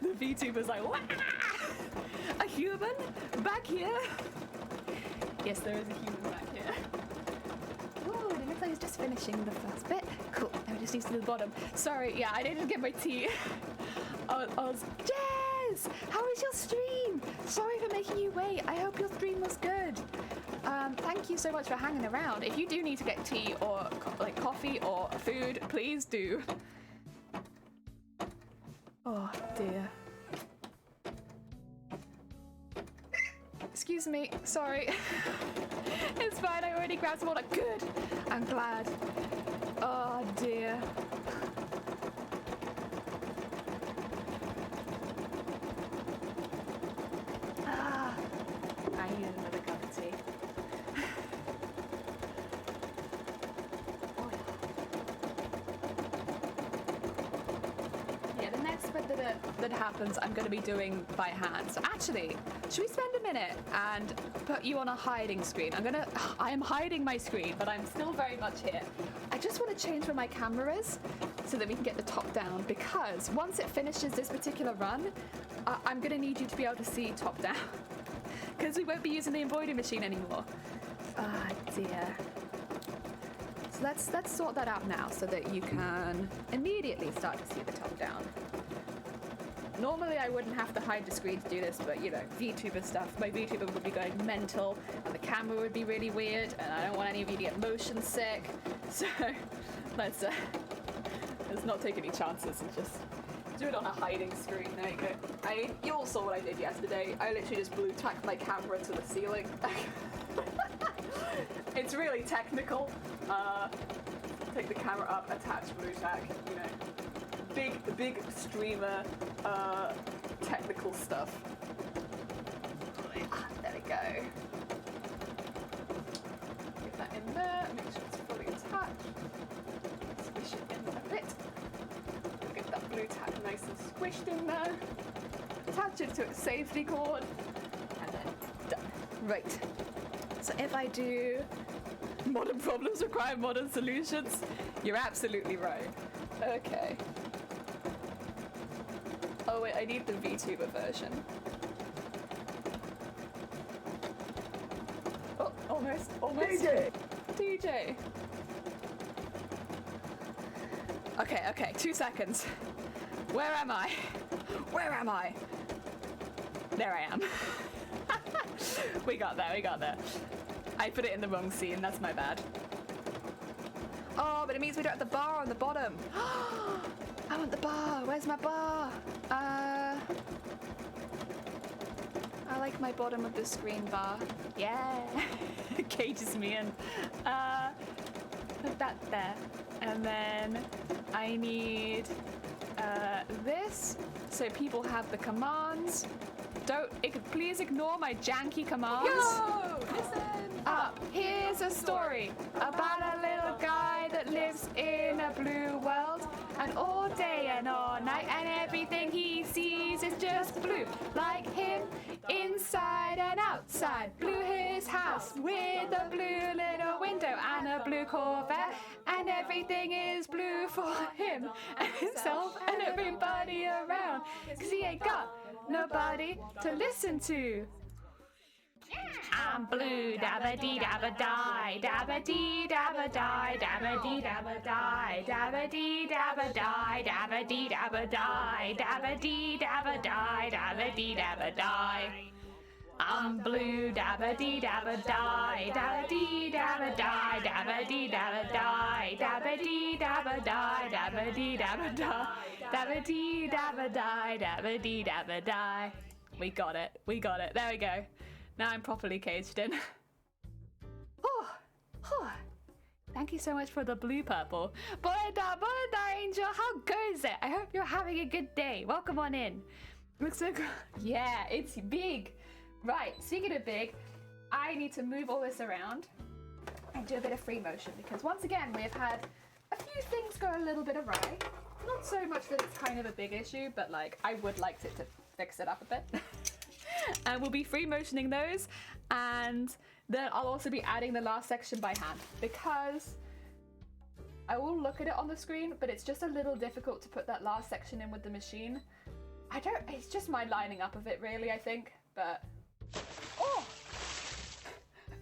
The VTuber's like, wah! A human back here? Yes, there is a human back here. Ooh, it looks like he's just finishing the first bit. Cool, now we just need to do the bottom. Sorry, yeah, I didn't get my tea. I was, Jess! How was your stream? Sorry for making you wait. I hope your stream was good. Thank you so much for hanging around. If you do need to get tea or like coffee or food, please do. Oh dear. Excuse me, sorry. It's fine, I already grabbed some water. Good, I'm glad. Oh dear. Ah, I need another cup of tea. That happens, I'm going to be doing by hand. So actually, should we spend a minute and put you on a hiding screen? I am hiding my screen, but I'm still very much here. I just want to change where my camera is so that we can get the top down, because once it finishes this particular run, I'm going to need you to be able to see top down because we won't be using the embroidery machine anymore. Ah, dear. So let's sort that out now so that you can immediately start to see the top down. Normally I wouldn't have to hide the screen to do this, but you know, VTuber stuff, my VTuber would be going mental and the camera would be really weird and I don't want any of you to get motion sick. So let's not take any chances and just do it on a hiding screen. There you go. You all saw what I did yesterday. I literally just blue tacked my camera to the ceiling. It's really technical. Take the camera up, attach blue tack, you know. Big streamer technical stuff. There we go. Get that in there, make sure it's fully attached. Squish it in a bit. Get that blue tack nice and squished in there. Attach it to its safety cord. And then done. Right. So if I do modern problems require modern solutions, you're absolutely right. Okay. Oh wait, I need the VTuber version. Oh, almost. DJ! Okay, 2 seconds. Where am I? There I am. We got there. I put it in the wrong scene, that's my bad. Oh, but it means we don't have the bar on the bottom. I want the bar. Where's my bar? I like my bottom of the screen bar. Yeah. Cages me in. Put that there. And then I need this so people have the commands. Please ignore my janky commands. Yo! Listen up. Here's a story about a little guy that lives in a blue world, and all day and all night and everything he sees is just blue. Like him, inside and outside. Blue his house with a blue little window and a blue Corvette, and everything is blue for him and himself and everybody around, 'cause he ain't got nobody to listen to. I'm blue, dabba dee dabba die, dabba dee dabba die, dabba dee dabba die, dabba dee dabba die, dabba dee dabba die, dabba dee dabba die, dabba dee dabba die. I'm blue, dabba dee dabba die, dabba dee dabba die, dabba dee dabba die, dabba dee dabba die, dabba dee dabba die, dabba dee dabba die, dabba dee dabba die. We got it. There we go. Now I'm properly caged in. Thank you so much for the blue purple. Bonada, Angel, how goes it? I hope you're having a good day. Welcome on in. Looks so good. Yeah, it's big. Right, speaking of big, I need to move all this around and do a bit of free motion, because once again we have had a few things go a little bit awry. Not so much that it's kind of a big issue, but like I would like it to fix it up a bit. And we'll be free motioning those, and then I'll also be adding the last section by hand, because I will look at it on the screen, but it's just a little difficult to put that last section in with the machine. It's just my lining up of it really, I think, but... Oh!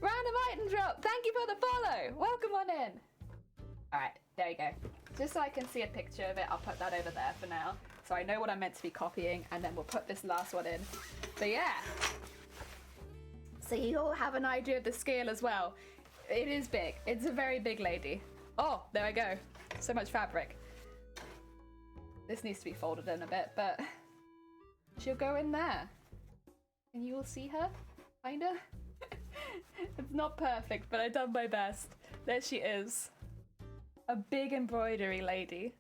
Random item drop! Thank you for the follow! Welcome on in! Alright, there you go. Just so I can see a picture of it, I'll put that over there for now. So I know what I'm meant to be copying, and then we'll put this last one in. But yeah! So you all have an idea of the scale as well. It is big. It's a very big lady. Oh, there I go. So much fabric. This needs to be folded in a bit, but she'll go in there. And you will see her, kinda. It's not perfect, but I've done my best. There she is. A big embroidery lady.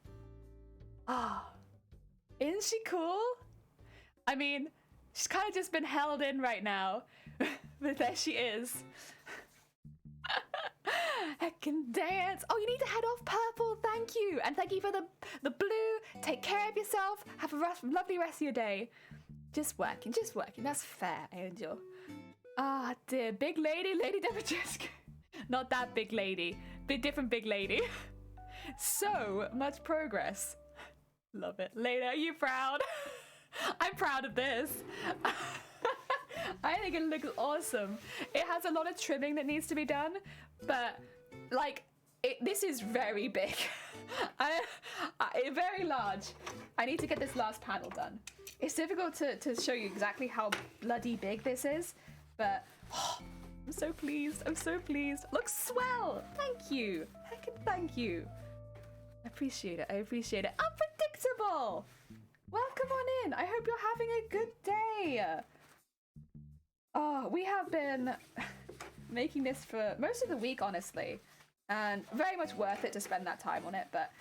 Ah, isn't she cool? I mean, she's kind of just been held in right now, but there she is. Heckin' dance. Oh, you need to head off purple. Thank you. And thank you for the blue. Take care of yourself. Have a lovely rest of your day. Just working. That's fair, Angel. Ah, dear. Big lady, Lady Demetrisk. Not that big lady. Big different big lady. So much progress. Love it. Lady, are you proud? I'm proud of this. I think it looks awesome. It has a lot of trimming that needs to be done, but like this is very big. Very large. I need to get this last panel done. It's difficult to show you exactly how bloody big this is, but oh, I'm so pleased. I'm so pleased. Looks swell. Thank you. Heckin' thank you. I appreciate it. I appreciate it. Unpredictable. Welcome on in. I hope you're having a good day. Oh, we have been making this for most of the week, honestly, and very much worth it to spend that time on it, but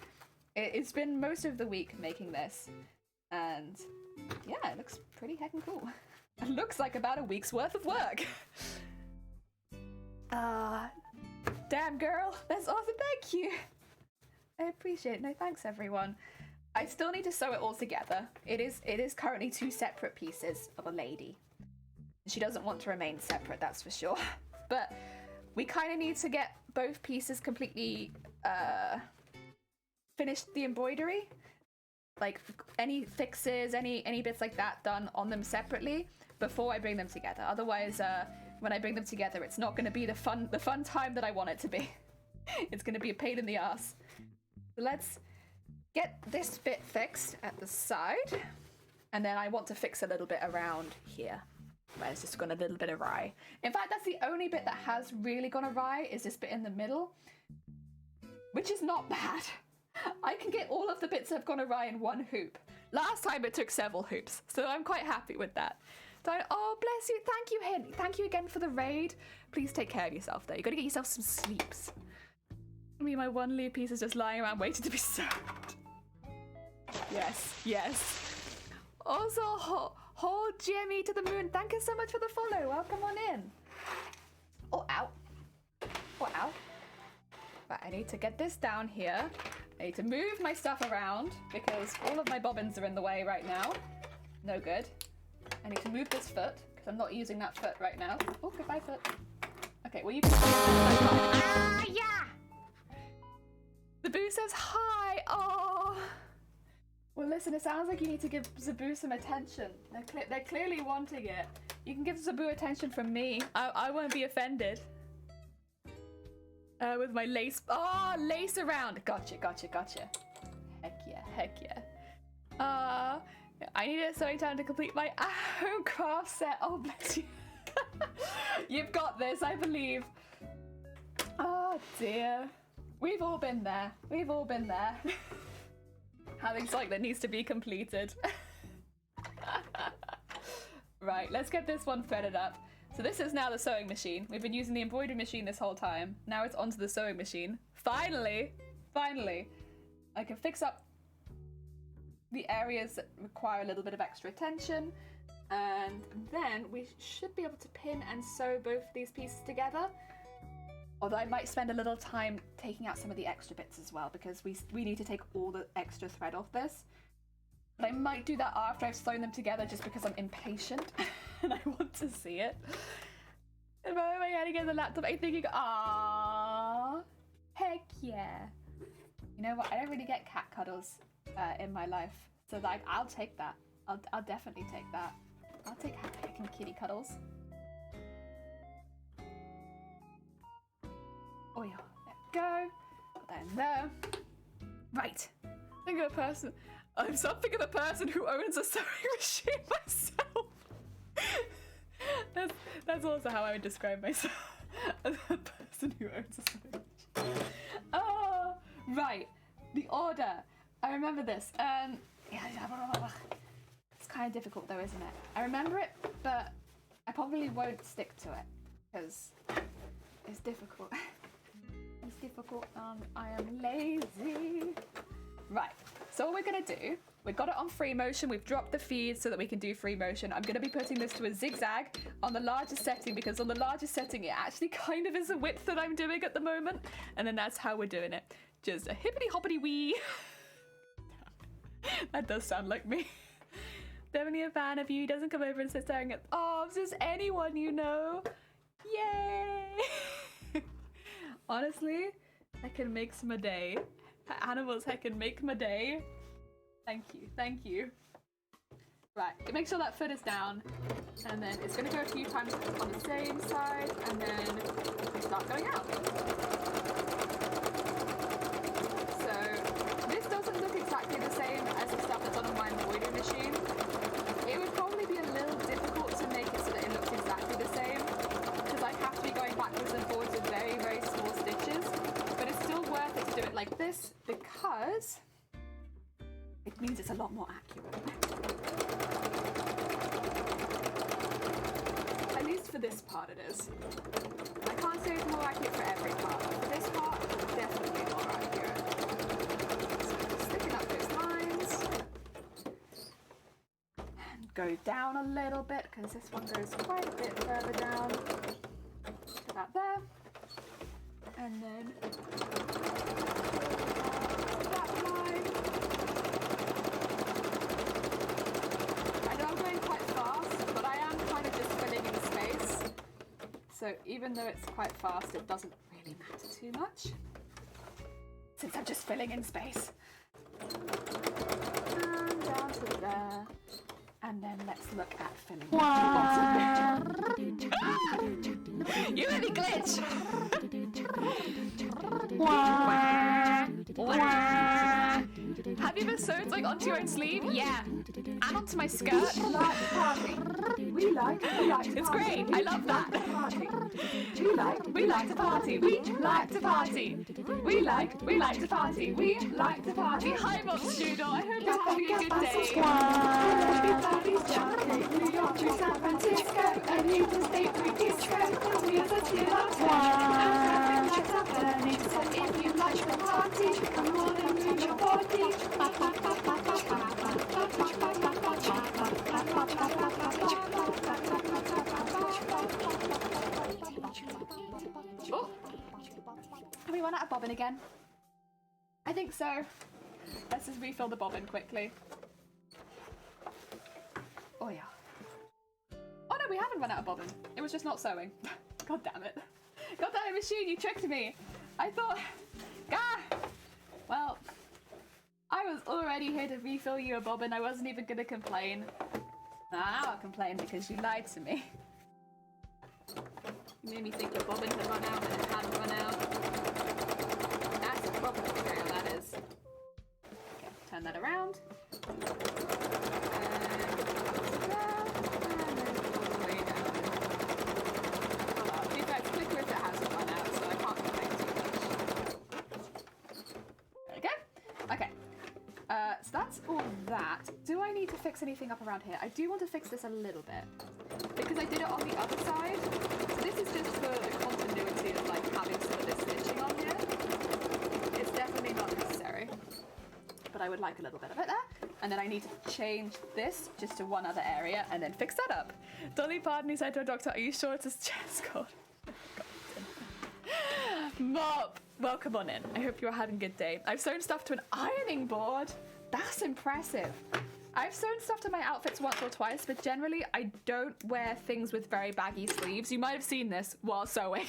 it's been most of the week making this, and yeah, it looks pretty heckin' cool. It looks like about a week's worth of work. Damn girl, that's awesome, thank you. I appreciate it. No, thanks everyone. I still need to sew it all together. It is currently 2 separate pieces of a lady. She doesn't want to remain separate, that's for sure. But we kind of need to get both pieces completely finished the embroidery. Like any fixes, any bits like that done on them separately before I bring them together. Otherwise, when I bring them together, it's not going to be the fun time that I want it to be. It's going to be a pain in the ass. So let's get this bit fixed at the side, and then I want to fix a little bit around here. Where it's just gone a little bit awry. In fact, that's the only bit that has really gone awry is this bit in the middle, which is not bad. I can get all of the bits that have gone awry in one hoop. Last time it took several hoops, so I'm quite happy with that. Oh, bless you. Thank you, Hen. Thank you again for the raid. Please take care of yourself, though. You got to get yourself some sleeps. I mean, my one leaf piece is just lying around waiting to be served. Yes, yes. Also, hold Jimmy to the moon. Thank you so much for the follow. Welcome on in. Oh, ow. Oh, ow. Right, I need to get this down here. I need to move my stuff around because all of my bobbins are in the way right now. No good. I need to move this foot because I'm not using that foot right now. Oh, goodbye foot. Okay, well you can... Ah, yeah! The boo says hi. Oh. Well, listen, it sounds like you need to give Zaboo some attention. They're clearly wanting it. You can give Zaboo attention from me. I won't be offended. With my lace... Oh, lace around. Gotcha. Heck yeah. I need a sewing time to complete my home craft set. Oh, bless you. You've got this, I believe. Oh, dear. We've all been there. Having something that needs to be completed. Right, let's get this one threaded up. So this is now the sewing machine. We've been using the embroidery machine this whole time. Now it's onto the sewing machine. Finally, I can fix up the areas that require a little bit of extra attention. And then we should be able to pin and sew both of these pieces together. Although I might spend a little time taking out some of the extra bits as well, because we need to take all the extra thread off this. But I might do that after I've sewn them together, just because I'm impatient and I want to see it. And by the way, I had to get the laptop, I'm thinking, ah, heck yeah. You know what? I don't really get cat cuddles in my life, so like I'll take that. I'll definitely take that. I'll take heckin' kitty cuddles. Oh yeah, there we go. Put that in there. Right. Think of a person. I'm something of a person who owns a sewing machine myself. That's also how I would describe myself. As a person who owns a sewing machine. Oh, right. The order. I remember this. Yeah, it's kind of difficult though, isn't it? I remember it, but I probably won't stick to it because it's difficult. It's difficult and I am lazy. Right, so what we're gonna do, we've got it on free motion, we've dropped the feed so that we can do free motion. I'm gonna be putting this to a zigzag on the largest setting because on the largest setting it actually kind of is the width that I'm doing at the moment. And then that's how we're doing it. Just a hippity hoppity wee. That does sound like me. Definitely a fan of you. He doesn't come over and sit staring at arms. Is anyone you know? Yay! Honestly, heckin' makes my day. Animals heckin' make my day. Thank you, thank you. Right, make sure that foot is down, and then it's gonna go a few times on the same side, and then we start going out. So this doesn't look exactly the same as the stuff that's on my embroidery machine. It would probably be a little difficult to make it so that it looks exactly the same, because I have to be going backwards and forwards with very, very small stitches. But it's still worth it to do it like this because it means it's a lot more accurate. At least for this part it is. I can't say it's more accurate for every part, but for this part, it's definitely more accurate. So just sticking up those lines. And go down a little bit because this one goes quite a bit further down. To that there. And then that line. I know I'm going quite fast, but I am kind of just filling in space. So even though it's quite fast, it doesn't really matter too much. Since I'm just filling in space. And down to there. And then let's look at filling. You let me glitch! Have you ever sewed like onto your own sleeve? Yeah. And onto my skirt. We like It's great. I love that. We like to party. We like to party. We like to party. We like to party. Hi, Bob Strudel. I hope you're having a good day. Everybody's jumping. New York to San Francisco. And you just stay pretty scared. The wheels are still on turning. And traffic lights are burning. So if you like the party, come on and move your body. Oh, have we run out of bobbin again? I think so. Let's just refill the bobbin quickly. Oh yeah. Oh no, we haven't run out of bobbin. It was just not sewing. God damn it. God damn it, machine, you tricked me. I thought, well, I was already here to refill you a bobbin. I wasn't even gonna complain. Now I'll complain because you lied to me. You made me think the bobbin had run out and it hadn't run out. That's a problem material, that is. Okay, turn that around. And there, and then all the way down. Oh well, to be fair, it's quicker if it hasn't run out, so I can't complain too much. There we go. Okay. So that's all that. Do I need to fix anything up around here? I do want to fix this a little bit. Because I did it on the other side. So this is just for the continuity of like having some of this stitching on here. It's definitely not necessary. But I would like a little bit of it there. And then I need to change this just to one other area and then fix that up. Dolly Pardon, he said to a doctor, are you sure it's a chest code? Mop! Welcome on in. I hope you're having a good day. I've sewn stuff to an ironing board. That's impressive. I've sewn stuff to my outfits once or twice, but generally I don't wear things with very baggy sleeves. You might have seen this while sewing.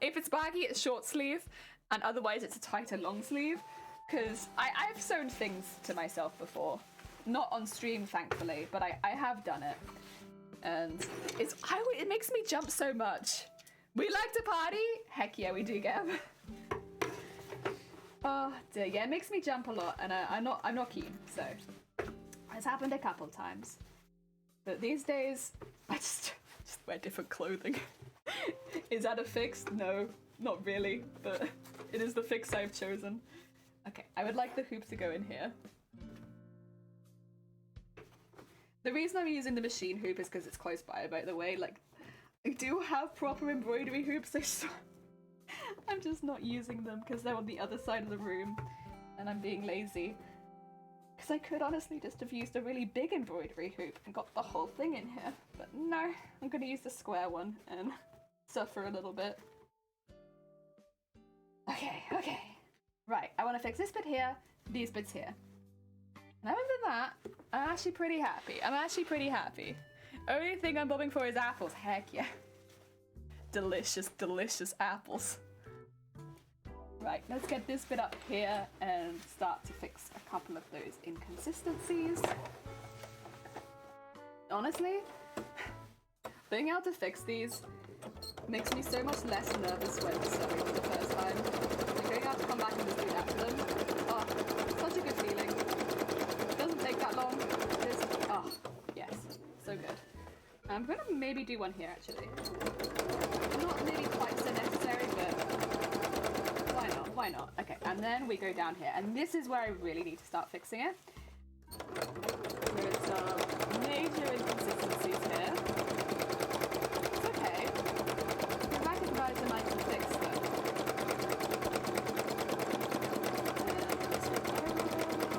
If it's baggy, it's short sleeve, and otherwise it's a tighter long sleeve. Because I've sewn things to myself before, Not on stream, thankfully, but I have done it. And it makes me jump so much. We like to party? Heck yeah, we do, Gav. Oh dear, yeah, it makes me jump a lot, and I'm not keen, so. It's happened a couple times. But these days, I just wear different clothing. Is that a fix? No, not really, but it is the fix I've chosen. Okay, I would like the hoop to go in here. The reason I'm using the machine hoop is because it's close by, by the way. Like, I do have proper embroidery hoops, I'm just not using them because they're on the other side of the room and I'm being lazy. Because I could honestly just have used a really big embroidery hoop and got the whole thing in here. But no, I'm going to use the square one and suffer a little bit. Okay. Right, I want to fix this bit here, these bits here. And other than that, I'm actually pretty happy. Only thing I'm bobbing for is apples. Heck yeah. Delicious, delicious apples. Right, let's get this bit up here and start to fix a couple of those inconsistencies. Honestly, being able to fix these makes me so much less nervous when sewing for the first time. Like, going out to come back and just do that to them. Oh, such a good feeling. It doesn't take that long. Just, oh, yes, so good. I'm gonna maybe do one here actually. Not maybe quite so necessary, but why not? Okay, and then we go down here, and this is where I really need to start fixing it. There's some major inconsistencies here. It's okay. I recognize them, I can fix them.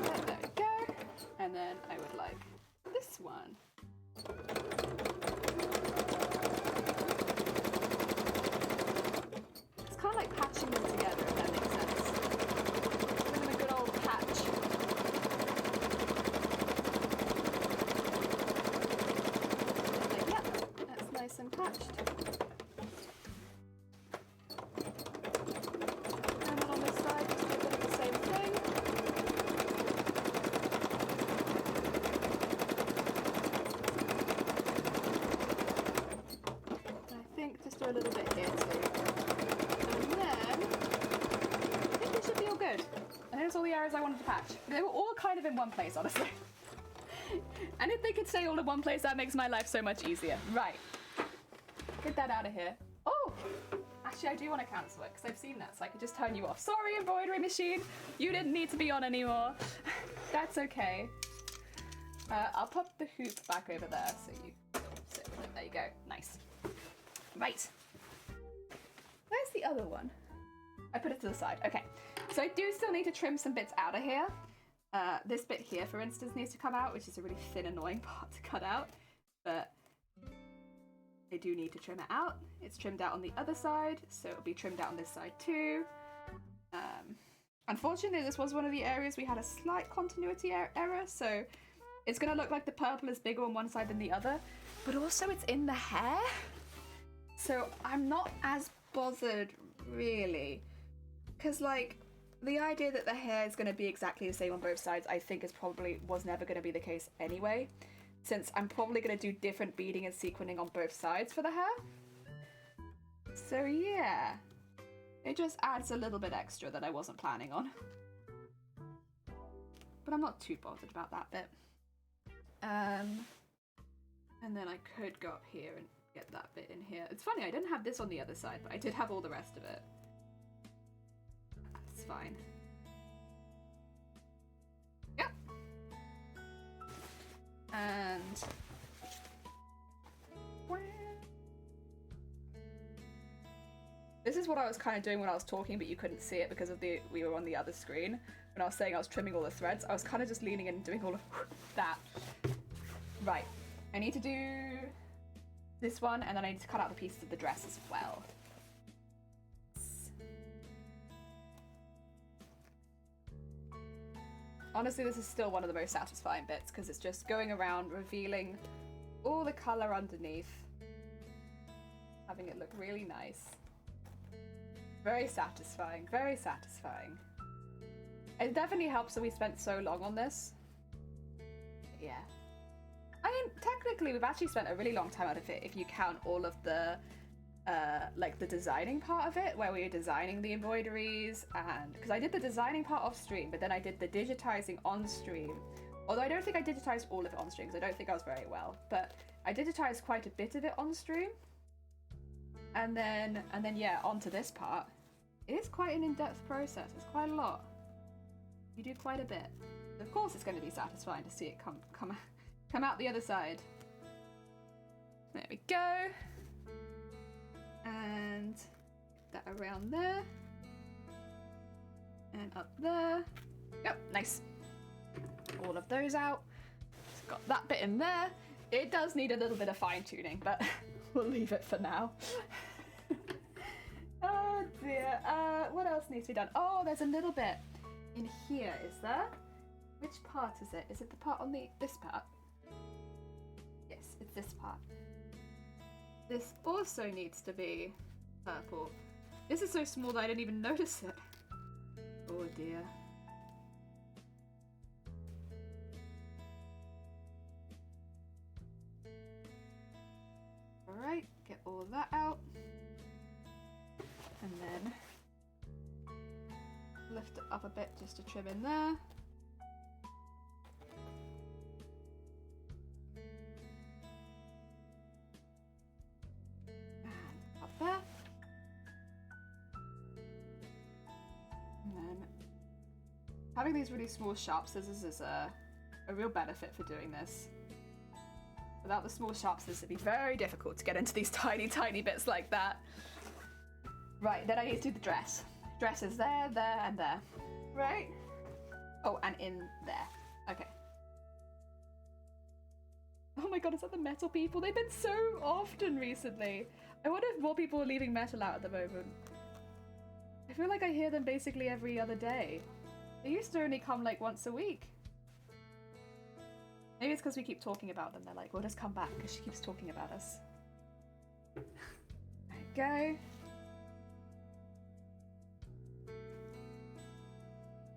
And there we go. And then I would like this one. It's kind of like patching them together, if that makes sense. Give them a good old patch. Like, yeah, that's nice and patched. And then on this side, just do a bit of the same thing. I think just do a little bit here too. And then, I think it should be all good. And here's all the areas I wanted to patch. They were all kind of in one place, honestly. And if they could stay all in one place, that makes my life so much easier. Right. Get that out of here. Oh! Actually, I do want to cancel it, because I've seen that, so I could just turn you off. Sorry, embroidery machine! You didn't need to be on anymore. That's okay. I'll pop the hoop back over there, so you sit with it. There you go. Nice. Right. Where's the other one? I put it to the side. Okay. So I do still need to trim some bits out of here. This bit here, for instance, needs to come out, which is a really thin, annoying part to cut out. But I do need to trim it out. It's trimmed out on the other side, so it'll be trimmed out on this side too. Unfortunately, this was one of the areas we had a slight continuity error, so it's going to look like the purple is bigger on one side than the other, but also it's in the hair. So I'm not as bothered, really. Because, like, the idea that the hair is going to be exactly the same on both sides, I think was never going to be the case anyway. Since I'm probably going to do different beading and sequining on both sides for the hair. So yeah. It just adds a little bit extra that I wasn't planning on. But I'm not too bothered about that bit. And then I could go up here and get that bit in here. It's funny, I didn't have this on the other side, but I did have all the rest of it. That's fine. Yep. And this is what I was kind of doing when I was talking, but you couldn't see it because we were on the other screen. When I was saying I was trimming all the threads, I was kind of just leaning in and doing all of that. Right. I need to do this one, and then I need to cut out the pieces of the dress as well. Honestly, this is still one of the most satisfying bits because it's just going around revealing all the colour underneath, having it look really nice. Very satisfying, very satisfying. It definitely helps that we spent so long on this. Yeah. I mean, technically, we've actually spent a really long time out of it if you count all of the, like, the designing part of it, where we were designing the embroideries, and... Because I did the designing part off stream, but then I did the digitizing on stream. Although I don't think I digitized all of it on stream, because I don't think I was very well. But I digitized quite a bit of it on stream. And then yeah, onto this part. It is quite an in-depth process. It's quite a lot. You do quite a bit. Of course it's going to be satisfying to see it come out the other side. There we go. And that around there. And up there. Yep, nice. All of those out. Just got that bit in there. It does need a little bit of fine-tuning, but we'll leave it for now. Oh dear. What else needs to be done? Oh, there's a little bit in here, is there? Which part is it? Is it the part on this part? Yes, it's this part. This also needs to be purple. This is so small that I didn't even notice it. Oh dear. Alright, get all that out. And then lift it up a bit just to trim in there. And up there. And then having these really small sharp scissors is a real benefit for doing this. Without the small sharp scissors, it'd be very difficult to get into these tiny, tiny bits like that. Right, then I need to do the dress. Dress is there, there, and there. Right? Oh, and in there. Okay. Oh my god, is that the metal people? They've been so often recently. I wonder if more people are leaving metal out at the moment. I feel like I hear them basically every other day. They used to only come like once a week. Maybe it's because we keep talking about them. They're like, we'll just come back because she keeps talking about us. There we go.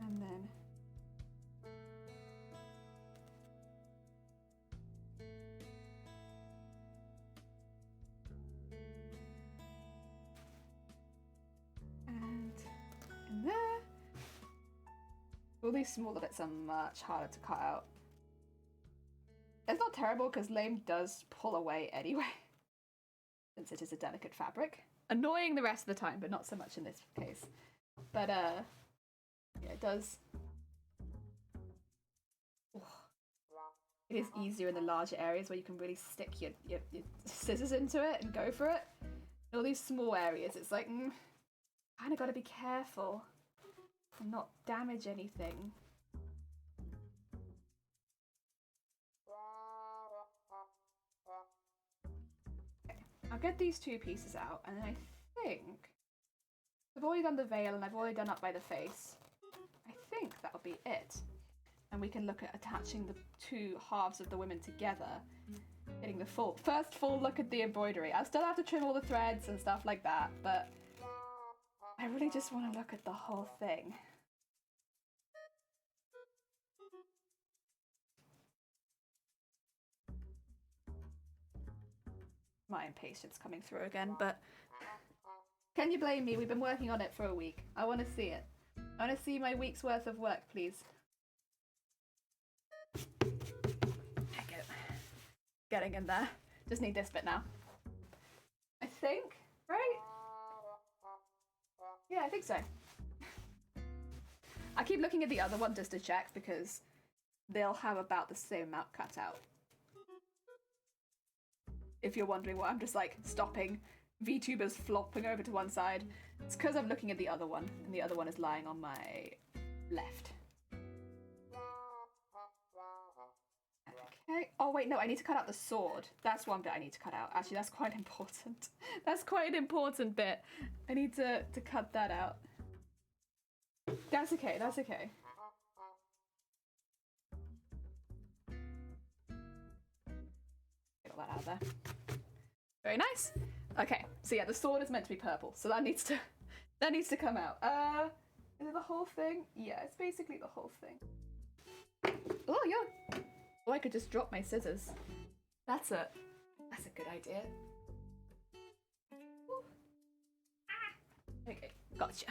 And then... and in there. All these smaller bits are much harder to cut out. It's not terrible because lame does pull away anyway, since it is a delicate fabric. Annoying the rest of the time, but not so much in this case. But yeah, it does. It is easier in the larger areas where you can really stick your scissors into it and go for it. In all these small areas, it's like, kind of got to be careful and not damage anything. I'll get these two pieces out, and then I think I've already done the veil and I've already done up by the face. I think that'll be it. And we can look at attaching the two halves of the women together, getting the first full look at the embroidery. I'll still have to trim all the threads and stuff like that, but I really just want to look at the whole thing. My impatience coming through again, but can you blame me? We've been working on it for a week. I want to see it. I want to see my week's worth of work, please. There you go. Getting in there. Just need this bit now. I think, right? Yeah, I think so. I keep looking at the other one just to check because they'll have about the same amount cut out. If you're wondering why I'm just like stopping VTubers flopping over to one side, it's because I'm looking at the other one, and the other one is lying on my left. Okay. Oh wait, no, I need to cut out the sword. That's one bit I need to cut out. Actually, that's quite important. That's quite an important bit. I need to cut that out. That's okay, that's okay. Get all that out there. Very nice. Okay, so yeah, the sword is meant to be purple, so that needs to come out. Is it the whole thing? Yeah, it's basically the whole thing. Oh, Or I could just drop my scissors. That's a good idea. Ooh. Ah. Okay, gotcha.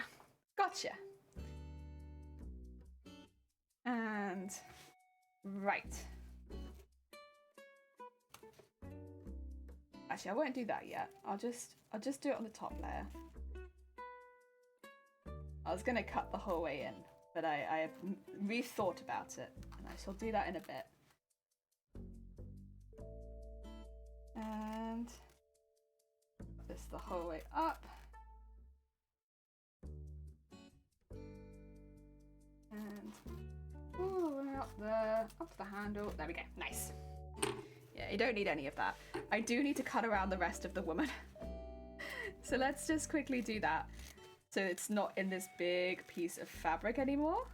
Gotcha. And right. Actually, I won't do that yet. I'll just do it on the top layer. I was gonna cut the whole way in, but I have rethought about it, and I shall do that in a bit. And this the whole way up. And all the way up there, up the handle. There we go. Nice. Yeah, you don't need any of that. I do need to cut around the rest of the woman. So let's just quickly do that. So it's not in this big piece of fabric anymore.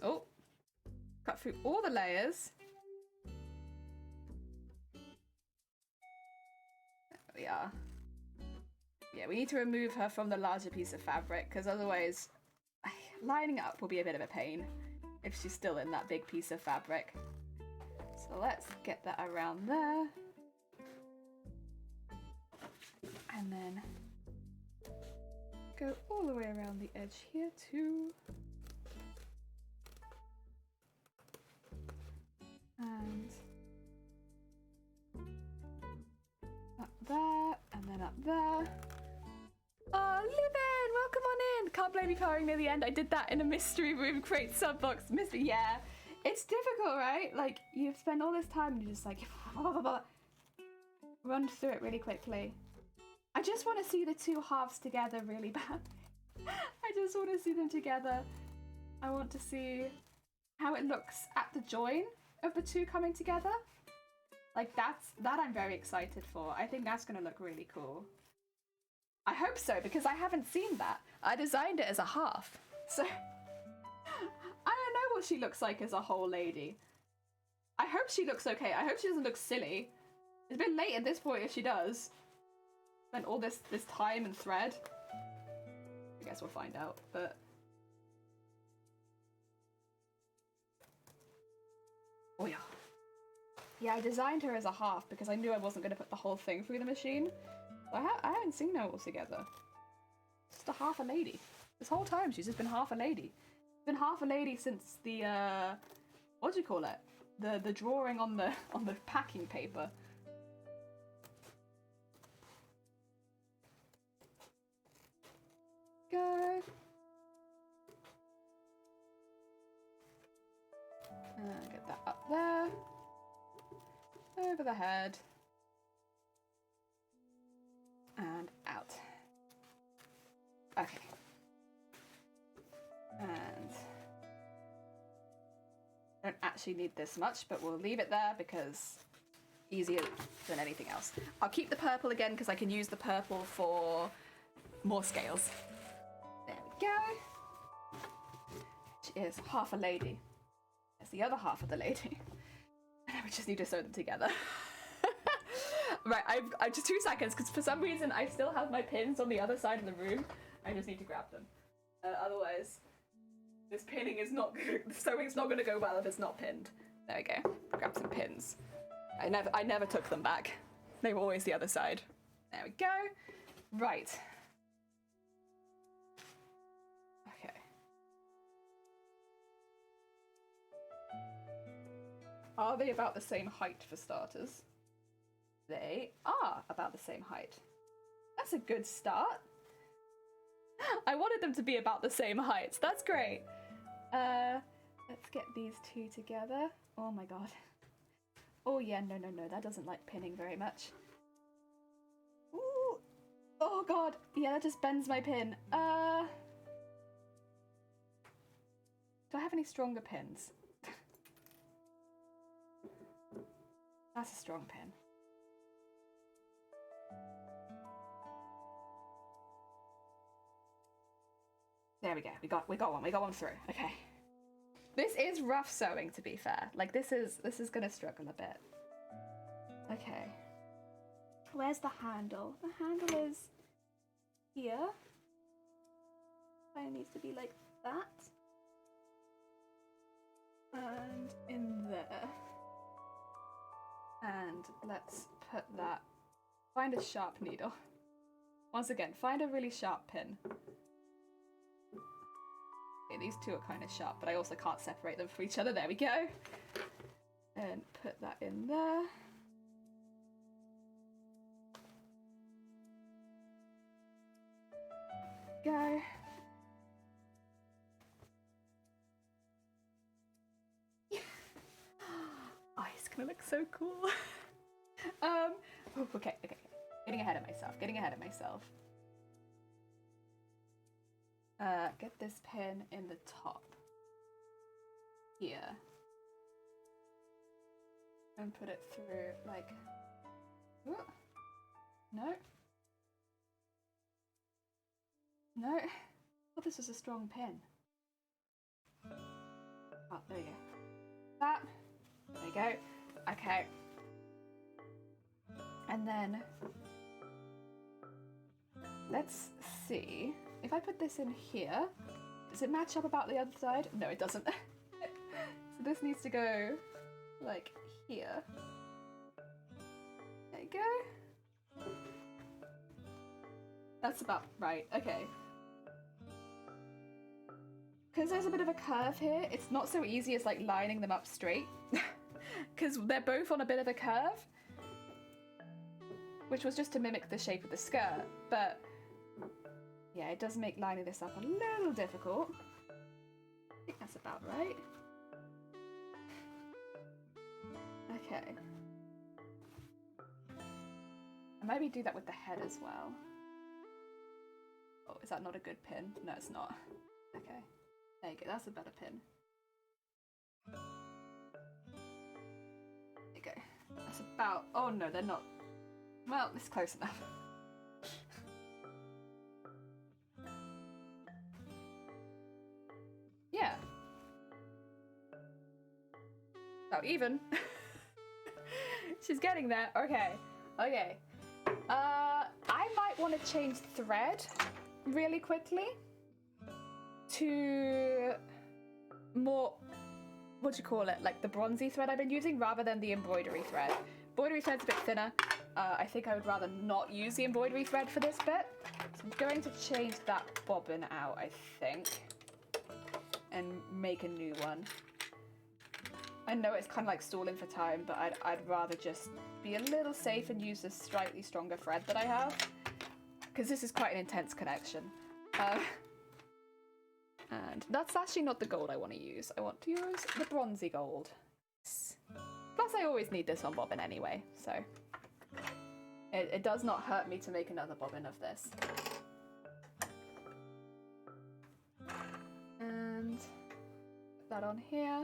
Oh, cut through all the layers. There we are. Yeah, we need to remove her from the larger piece of fabric because otherwise lining up will be a bit of a pain if she's still in that big piece of fabric. So let's get that around there. And then go all the way around the edge here too. And up there, and then up there. Oh, Livin! Welcome on in! Can't blame you for near the end. I did that in a mystery room crate subbox. Mystery, yeah. It's difficult, right? Like, you spend all this time and you're just like, blah, blah, blah. Run through it really quickly. I just want to see the two halves together really bad. I just want to see them together. I want to see how it looks at the join of the two coming together. Like, that I'm very excited for. I think that's going to look really cool. I hope so, because I haven't seen that. I designed it as a half. So, I don't know what she looks like as a whole lady. I hope she looks okay. I hope she doesn't look silly. It's a bit late at this point if she does. Spent all this time and thread. I guess we'll find out, but... Oh yeah. Yeah, I designed her as a half because I knew I wasn't going to put the whole thing through the machine. I haven't seen her all together. Just a half a lady. This whole time she's just been half a lady. Been half a lady since the what do you call it? The drawing on the packing paper. Go. Get that up there. Over the head. And out. Okay. And don't actually need this much, but we'll leave it there because easier than anything else. I'll keep the purple again because I can use the purple for more scales. There we go. Which is half a lady. There's the other half of the lady. And we just need to sew them together. Right, I just 2 seconds because for some reason I still have my pins on the other side of the room. I just need to grab them. Otherwise, this pinning is not good. Sewing's not going to go well if it's not pinned. There we go. Grab some pins. I never took them back. They were always the other side. There we go. Right. Okay. Are they about the same height for starters? They are about the same height. That's a good start. I wanted them to be about the same heights. That's great. Let's get these two together. Oh my god. Oh yeah, no, that doesn't like pinning very much. Ooh. Oh god. Yeah, that just bends my pin. Do I have any stronger pins? That's a strong pin. There we go. We got one. We got one through. Okay. This is rough sewing, to be fair. Like this is gonna struggle a bit. Okay. Where's the handle? The handle is here. Kind of needs to be like that. And in there. And let's put that. Find a sharp needle. Once again, find a really sharp pin. Okay, these two are kind of sharp, but I also can't separate them from each other. There we go. And put that in there. Go. Oh, it's gonna look so cool. Oh, okay. Getting ahead of myself. Get this pin in the top. Here. And put it through, like... Ooh. No. No. Oh, this is a strong pin. Oh, there we go. That. There we go. Okay. And then... let's see. If I put this in here, does it match up about the other side? No, it doesn't. So this needs to go, like, here. There you go. That's about right. Okay. Because there's a bit of a curve here, it's not so easy as like lining them up straight. Because they're both on a bit of a curve. Which was just to mimic the shape of the skirt. But yeah, it does make lining this up a little difficult. I think that's about right. Okay. And maybe do that with the head as well. Oh, is that not a good pin? No, it's not. Okay. There you go, that's a better pin. There you go. That's about... oh no, they're not. Well, it's close enough. Yeah. Oh, even. She's getting there. Okay. Okay. I might want to change thread really quickly to more, what do you call it, like the bronzy thread I've been using rather than the embroidery thread. Embroidery thread's a bit thinner. I think I would rather not use the embroidery thread for this bit. So I'm going to change that bobbin out, I think, and make a new one. I know it's kind of like stalling for time, but I'd rather just be a little safe and use this slightly stronger thread that I have, because this is quite an intense connection. And that's actually not the gold I want to use. I want to use the bronzy gold. Plus I always need this on bobbin anyway, so it does not hurt me to make another bobbin of this. And put that on here.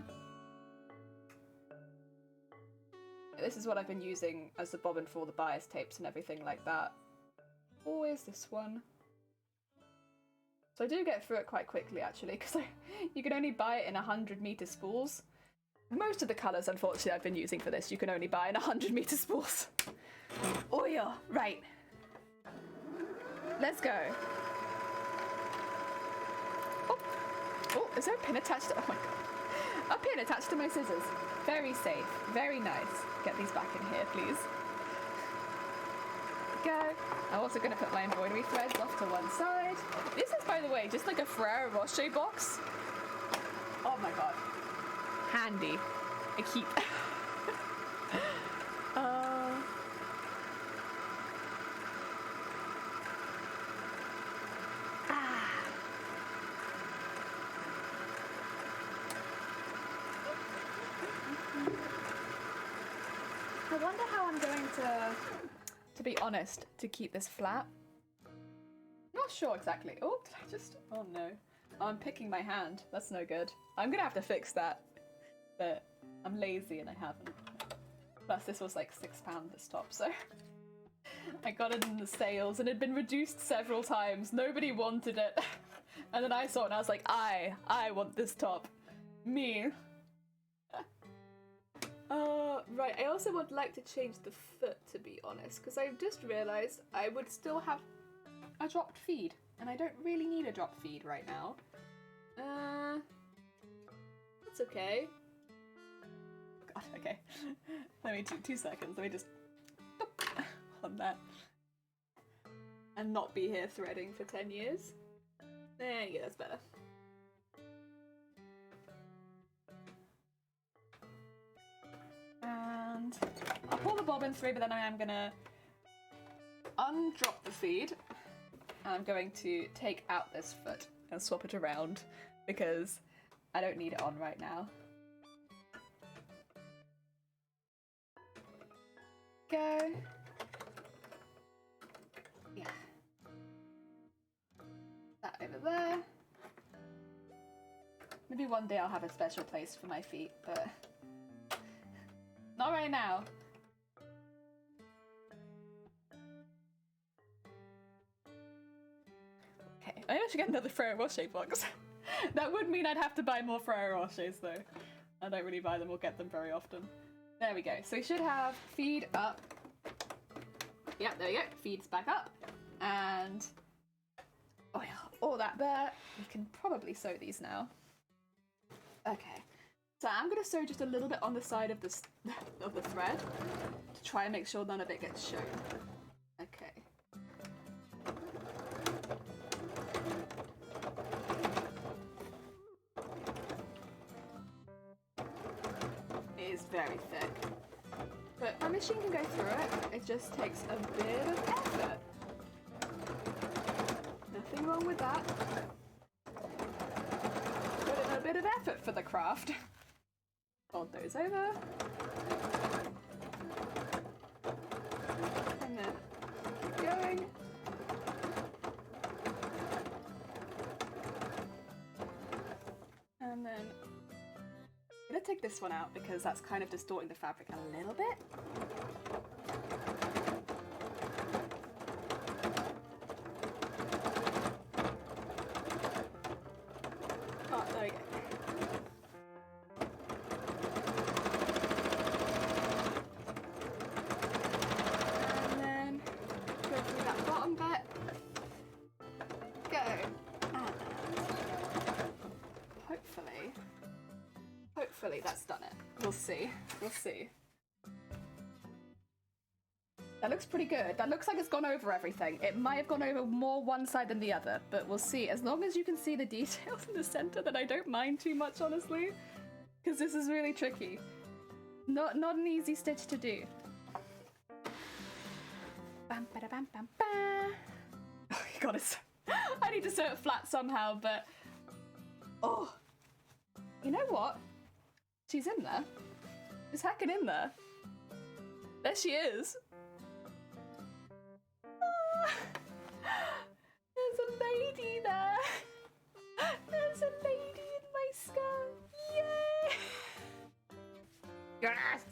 This is what I've been using as the bobbin for all the bias tapes and everything like that. Always this one. So I do get through it quite quickly actually, because you can only buy it in 100-meter spools. Most of the colours, unfortunately, I've been using for this, you can only buy in 100-meter spools. Oh yeah, right. Let's go. Oh, is there a pin attached to... oh my god. A pin attached to my scissors. Very safe, very nice. Get these back in here, please. Go. I'm also going to put my embroidery threads off to one side. This is, by the way, just like a Ferrero Rocher box. Oh my god. Handy. I keep. I wonder how I'm going to be honest, to keep this flat. Not sure exactly. Oh, did I just... oh no. I'm picking my hand. That's no good. I'm gonna have to fix that. But I'm lazy and I haven't. Plus this was like £6 this top, so... I got it in the sales and it had been reduced several times. Nobody wanted it. And then I saw it and I was like, I want this top. Me. Right, I also would like to change the foot, to be honest, because I've just realised I would still have a dropped feed, and I don't really need a dropped feed right now. That's okay. God, okay. Let me do 2 seconds. Let me just on that. And not be here threading for 10 years. There you go, that's better. And I'll pull the bobbin through, but then I am gonna undrop the feed. And I'm going to take out this foot and swap it around because I don't need it on right now. Go. Yeah. That over there. Maybe one day I'll have a special place for my feet, but not right now. Okay, I should get another Ferrero Rocher box. That would mean I'd have to buy more Ferrero Rochers though. I don't really buy them or get them very often. There we go. So we should have feed up. Yep, there we go. Feeds back up. And oh yeah, all that there. We can probably sew these now. Okay. So I'm gonna sew just a little bit on the side of this of the thread to try and make sure none of it gets shown. Okay. It is very thick. But my machine can go through it. It just takes a bit of effort. Nothing wrong with that. Put in a bit of effort for the craft. Fold those over. And then keep going. And then I'm gonna take this one out because that's kind of distorting the fabric a little bit. Oh, there we go. And then go through that bottom bit. Go. And hopefully that's done it. We'll see. We'll see. That looks pretty good. That looks like it's gone over everything. It might have gone over more one side than the other, but we'll see. As long as you can see the details in the center, then I don't mind too much, honestly. Because this is really tricky. Not an easy stitch to do. Bam, bada, bam, bam, bam. Oh, you got it. I need to sew it flat somehow, but... Oh. You know what? She's in there. She's hacking in there. There she is. There's a lady there. There's a lady in my skirt. Yay! Yes!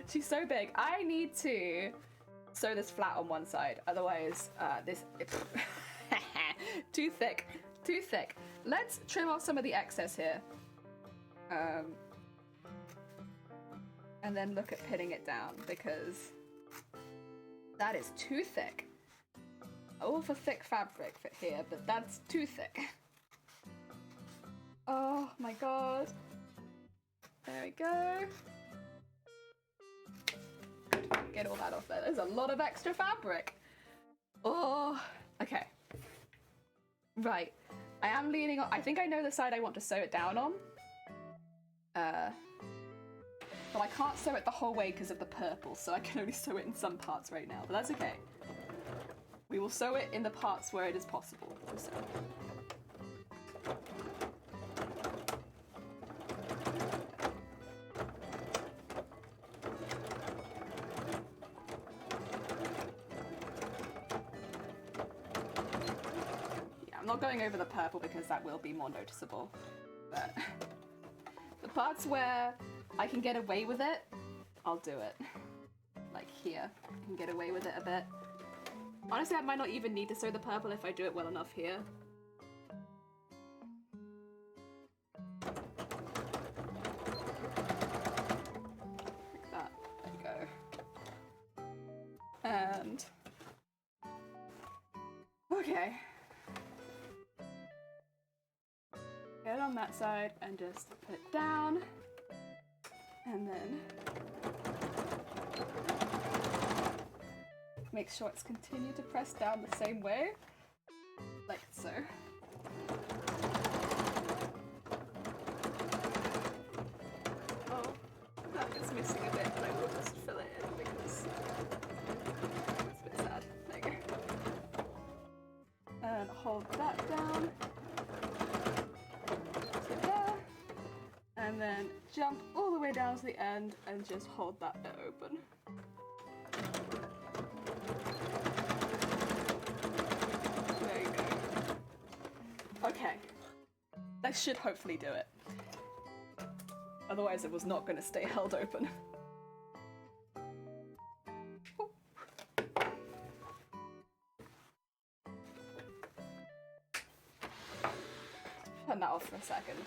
She's so big. I need to sew this flat on one side. Otherwise, this... Too thick. Too thick. Let's trim off some of the excess here. And then look at pinning it down because that is too thick. All for thick fabric for here, but that's too thick. Oh my god. There we go. Get all that off there. There's a lot of extra fabric. Oh, okay. Right. I am leaning on, I think I know the side I want to sew it down on. But I can't sew it the whole way because of the purple, so I can only sew it in some parts right now, but that's okay. We will sew it in the parts where it is possible to sew. Yeah, I'm not going over the purple because that will be more noticeable, but the parts where I can get away with it, I'll do it. Like here, I can get away with it a bit. Honestly, I might not even need to sew the purple if I do it well enough here. Like that. There we go. And... Okay. Go. down that side and just put it down. And then make sure it's continued to press down the same way, like so. Oh, that is missing a bit, but I will just fill it in because it's a bit sad. There you go. And hold that down to there. And then jump all the way down to the end and just hold that bit open. There you go. Okay. That should hopefully do it. Otherwise it was not going to stay held open. Ooh. Turn that off for a second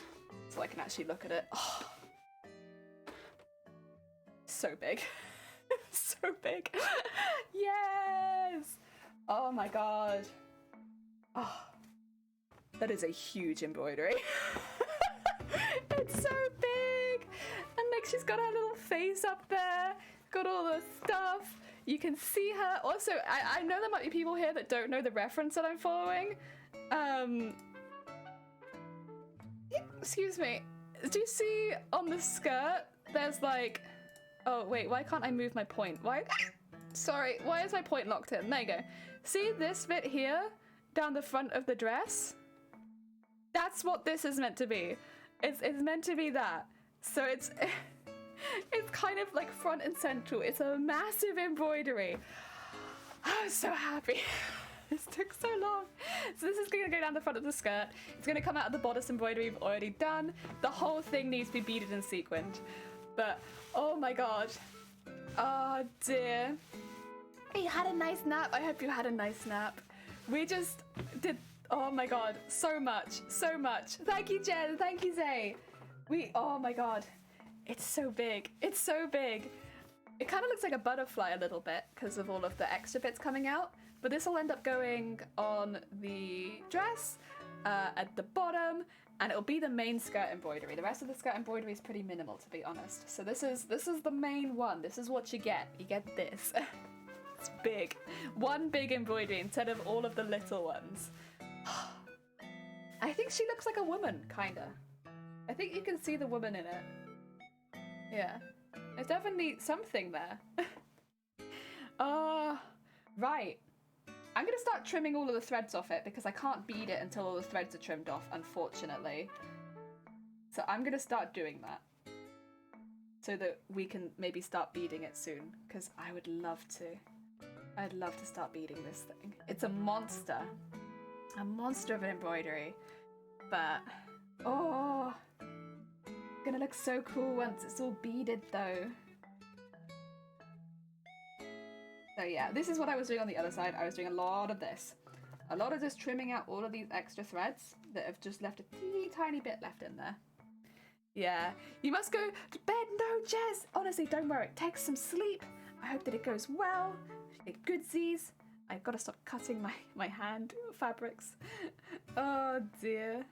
so I can actually look at it. Oh. So big. So big. Yes! Oh my god. Oh. That is a huge embroidery. It's so big! And like she's got her little face up there, got all the stuff. You can see her. Also, I know there might be people here that don't know the reference that I'm following. Excuse me. Do you see on the skirt there's like... Oh wait, why can't I move my point? Why? Sorry, why is my point locked in? There you go. See this bit here down the front of the dress? That's what this is meant to be. It's meant to be that. So it's kind of like front and central. It's a massive embroidery. I'm so happy. This took so long. So this is going to go down the front of the skirt. It's going to come out of the bodice embroidery we've already done. The whole thing needs to be beaded and sequined. But, oh my god. Oh dear. You had a nice nap. I hope you had a nice nap. We just did, oh my god, so much, so much. Thank you, Jen. Thank you, Zay. Oh my god. It's so big. It's so big. It kind of looks like a butterfly a little bit because of all of the extra bits coming out. But this will end up going on the dress at the bottom, and it'll be the main skirt embroidery. The rest of the skirt embroidery is pretty minimal, to be honest. So this is the main one. This is what you get. You get this. It's big. One big embroidery instead of all of the little ones. I think she looks like a woman, kinda. I think you can see the woman in it. Yeah. There's definitely something there. Right. I'm gonna start trimming all of the threads off it because I can't bead it until all the threads are trimmed off, unfortunately. So I'm gonna start doing that. So that we can maybe start beading it soon, because I would love to. I'd love to start beading this thing. It's a monster. A monster of an embroidery. But, oh, it's gonna look so cool once it's all beaded though. So yeah, this is what I was doing on the other side. I was doing a lot of this. A lot of just trimming out all of these extra threads that have just left a teeny tiny bit left in there. Yeah, you must go to bed. No, Jez. Honestly, don't worry. Take some sleep. I hope that it goes well. Get goodsies. I've got to stop cutting my hand fabrics. Oh dear.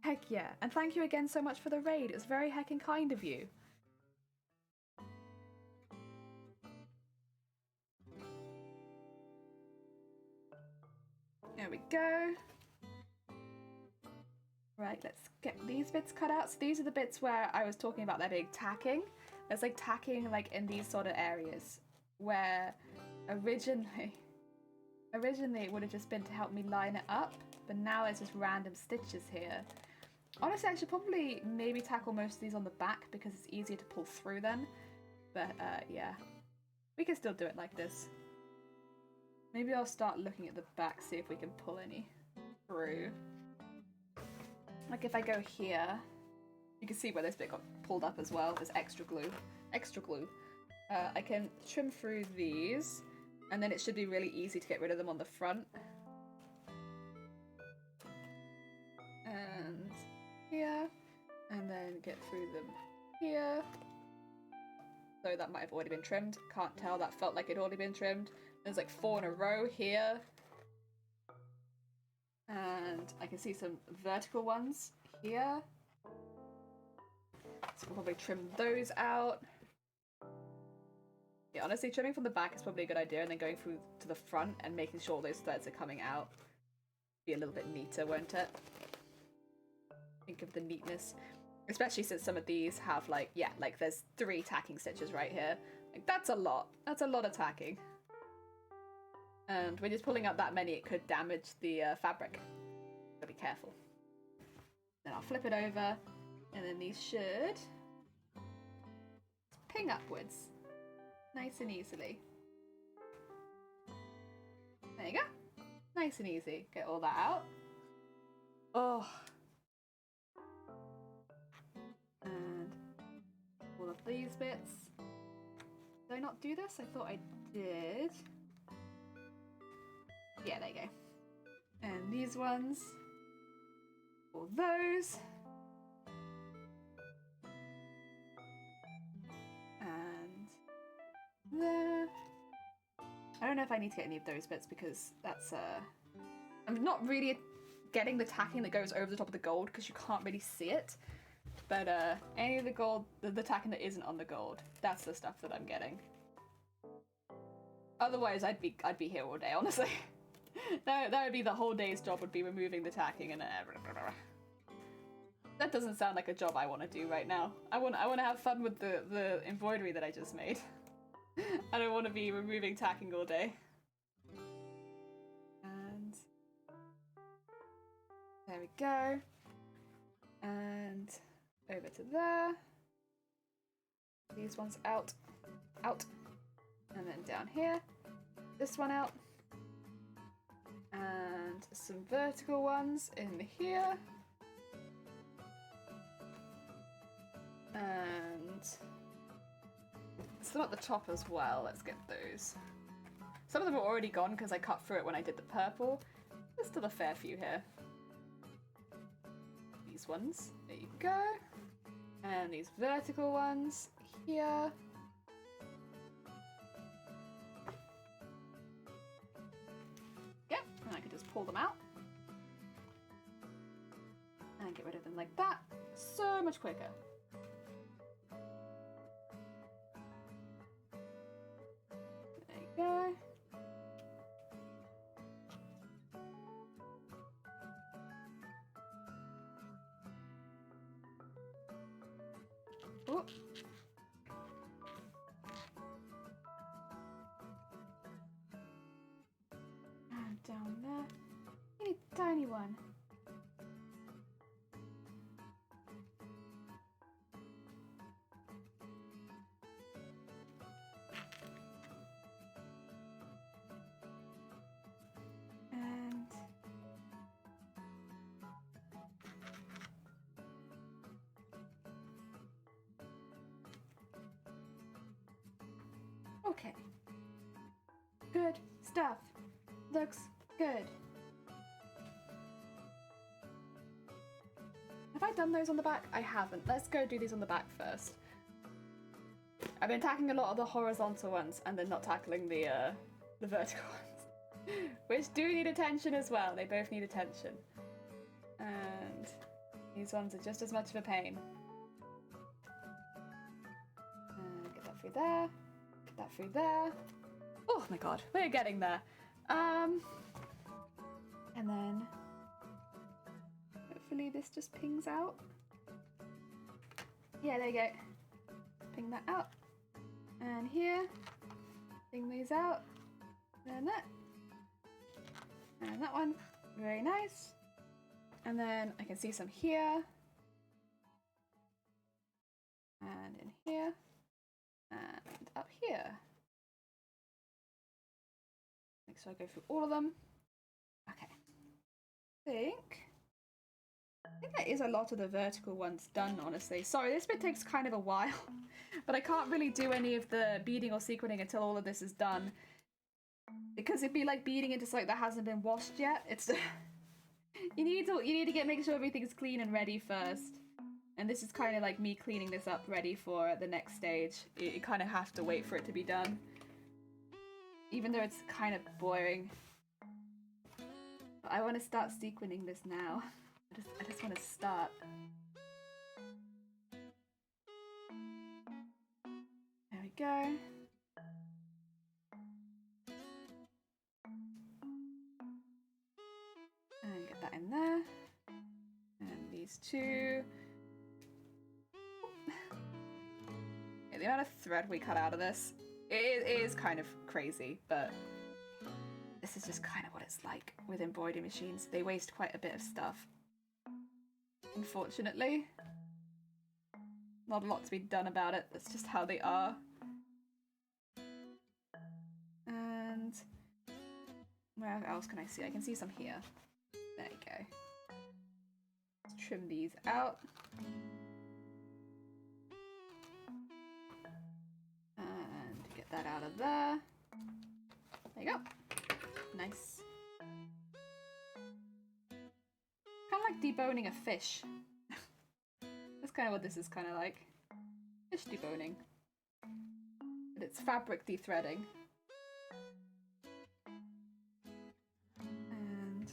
Heck yeah. And thank you again so much for the raid. It's very heckin' kind of you. There we go. Right, let's get these bits cut out. So these are the bits where I was talking about there being tacking. There's like tacking like in these sort of areas where originally it would have just been to help me line it up, but now there's just random stitches here. Honestly, I should probably maybe tackle most of these on the back because it's easier to pull through then. But yeah, we can still do it like this. Maybe I'll start looking at the back, see if we can pull any through. Like if I go here, you can see where this bit got pulled up as well. There's extra glue. Extra glue. I can trim through these, and then it should be really easy to get rid of them on the front. And here, and then get through them here. So that might have already been trimmed. Can't tell, that felt like it'd already been trimmed. There's like 4 in a row here. And I can see some vertical ones here. So we'll probably trim those out. Yeah, honestly, trimming from the back is probably a good idea, and then going through to the front and making sure those threads are coming out. Be a little bit neater, won't it? Think of the neatness. Especially since some of these have like, yeah, like there's 3 tacking stitches right here. Like that's a lot. That's a lot of tacking. And when you're pulling out that many, it could damage the fabric. So be careful. Then I'll flip it over, and then these should ping upwards. Nice and easily. There you go. Nice and easy. Get all that out. Oh. And all of these bits. Did I not do this? I thought I did. Yeah, there you go. And these ones. All those. And there. I don't know if I need to get any of those bits because that's I'm not really getting the tacking that goes over the top of the gold because you can't really see it. But any of the gold, the tacking that isn't on the gold, that's the stuff that I'm getting. Otherwise, I'd be here all day, honestly. that would be the whole day's job, would be removing the tacking and that doesn't sound like a job I want to do right now. I want to have fun with the embroidery that I just made. I don't want to be removing tacking all day. And there we go. And over to there. These ones out, out, and then down here. This one out. And some vertical ones in here. And some at the top as well. Let's get those. Some of them are already gone because I cut through it when I did the purple. There's still a fair few here. These ones. There you go. And these vertical ones here. Yep, and I can just pull them out. And get rid of them like that. So much quicker. There you go. Oh. And down there. You need a tiny one. And okay. Good stuff. Looks good. Have I done those on the back? I haven't. Let's go do these on the back first. I've been tackling a lot of the horizontal ones and then not tackling the vertical ones. Which do need attention as well. They both need attention. And these ones are just as much of a pain. Get that through there. Get that through there. Oh my god, we're getting there. And then hopefully this just pings out. Yeah, there you go. Ping that out. And here, ping these out. And that. And that one. Very nice. And then I can see some here. And in here. And up here. Make sure I go through all of them. Okay. I think that is a lot of the vertical ones done, honestly. Sorry, this bit takes kind of a while, but I can't really do any of the beading or sequining until all of this is done. Because it'd be like beading into something that hasn't been washed yet. It's you need to make sure everything's clean and ready first. And this is kind of like me cleaning this up ready for the next stage. You kind of have to wait for it to be done. Even though it's kind of boring. But I want to start sequining this now. I just want to start. There we go. And get that in there. And these two. Yeah, the amount of thread we cut out of this, it is kind of crazy, but this is just kind of what it's like with embroidery machines. They waste quite a bit of stuff. Unfortunately. Not a lot to be done about it, that's just how they are. And where else can I see? I can see some here. There you go. Let's trim these out. And get that out of there. There you go. Nice. Kind of like deboning a fish. That's kind of what this is kind of like. Fish deboning. But it's fabric dethreading. And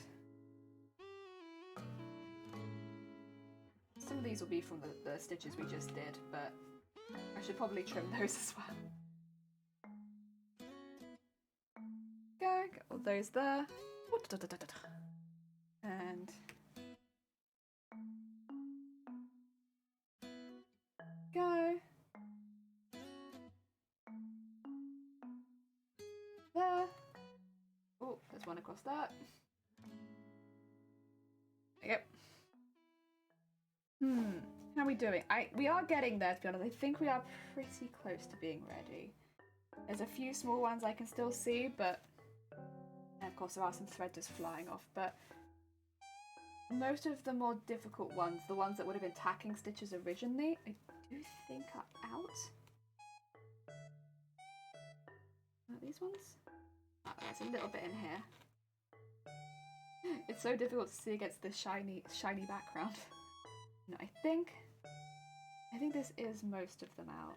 some of these will be from the stitches we just did, but I should probably trim those as well. Go, get all those there. And go. There. Oh, there's one across that. There you go. How are we doing? We are getting there, to be honest. I think we are pretty close to being ready. There's a few small ones I can still see, but and of course there are some thread just flying off, but most of the more difficult ones, the ones that would have been tacking stitches originally, I do think are out. These ones? Oh, there's a little bit in here. It's so difficult to see against this shiny background. No, I think this is most of them out.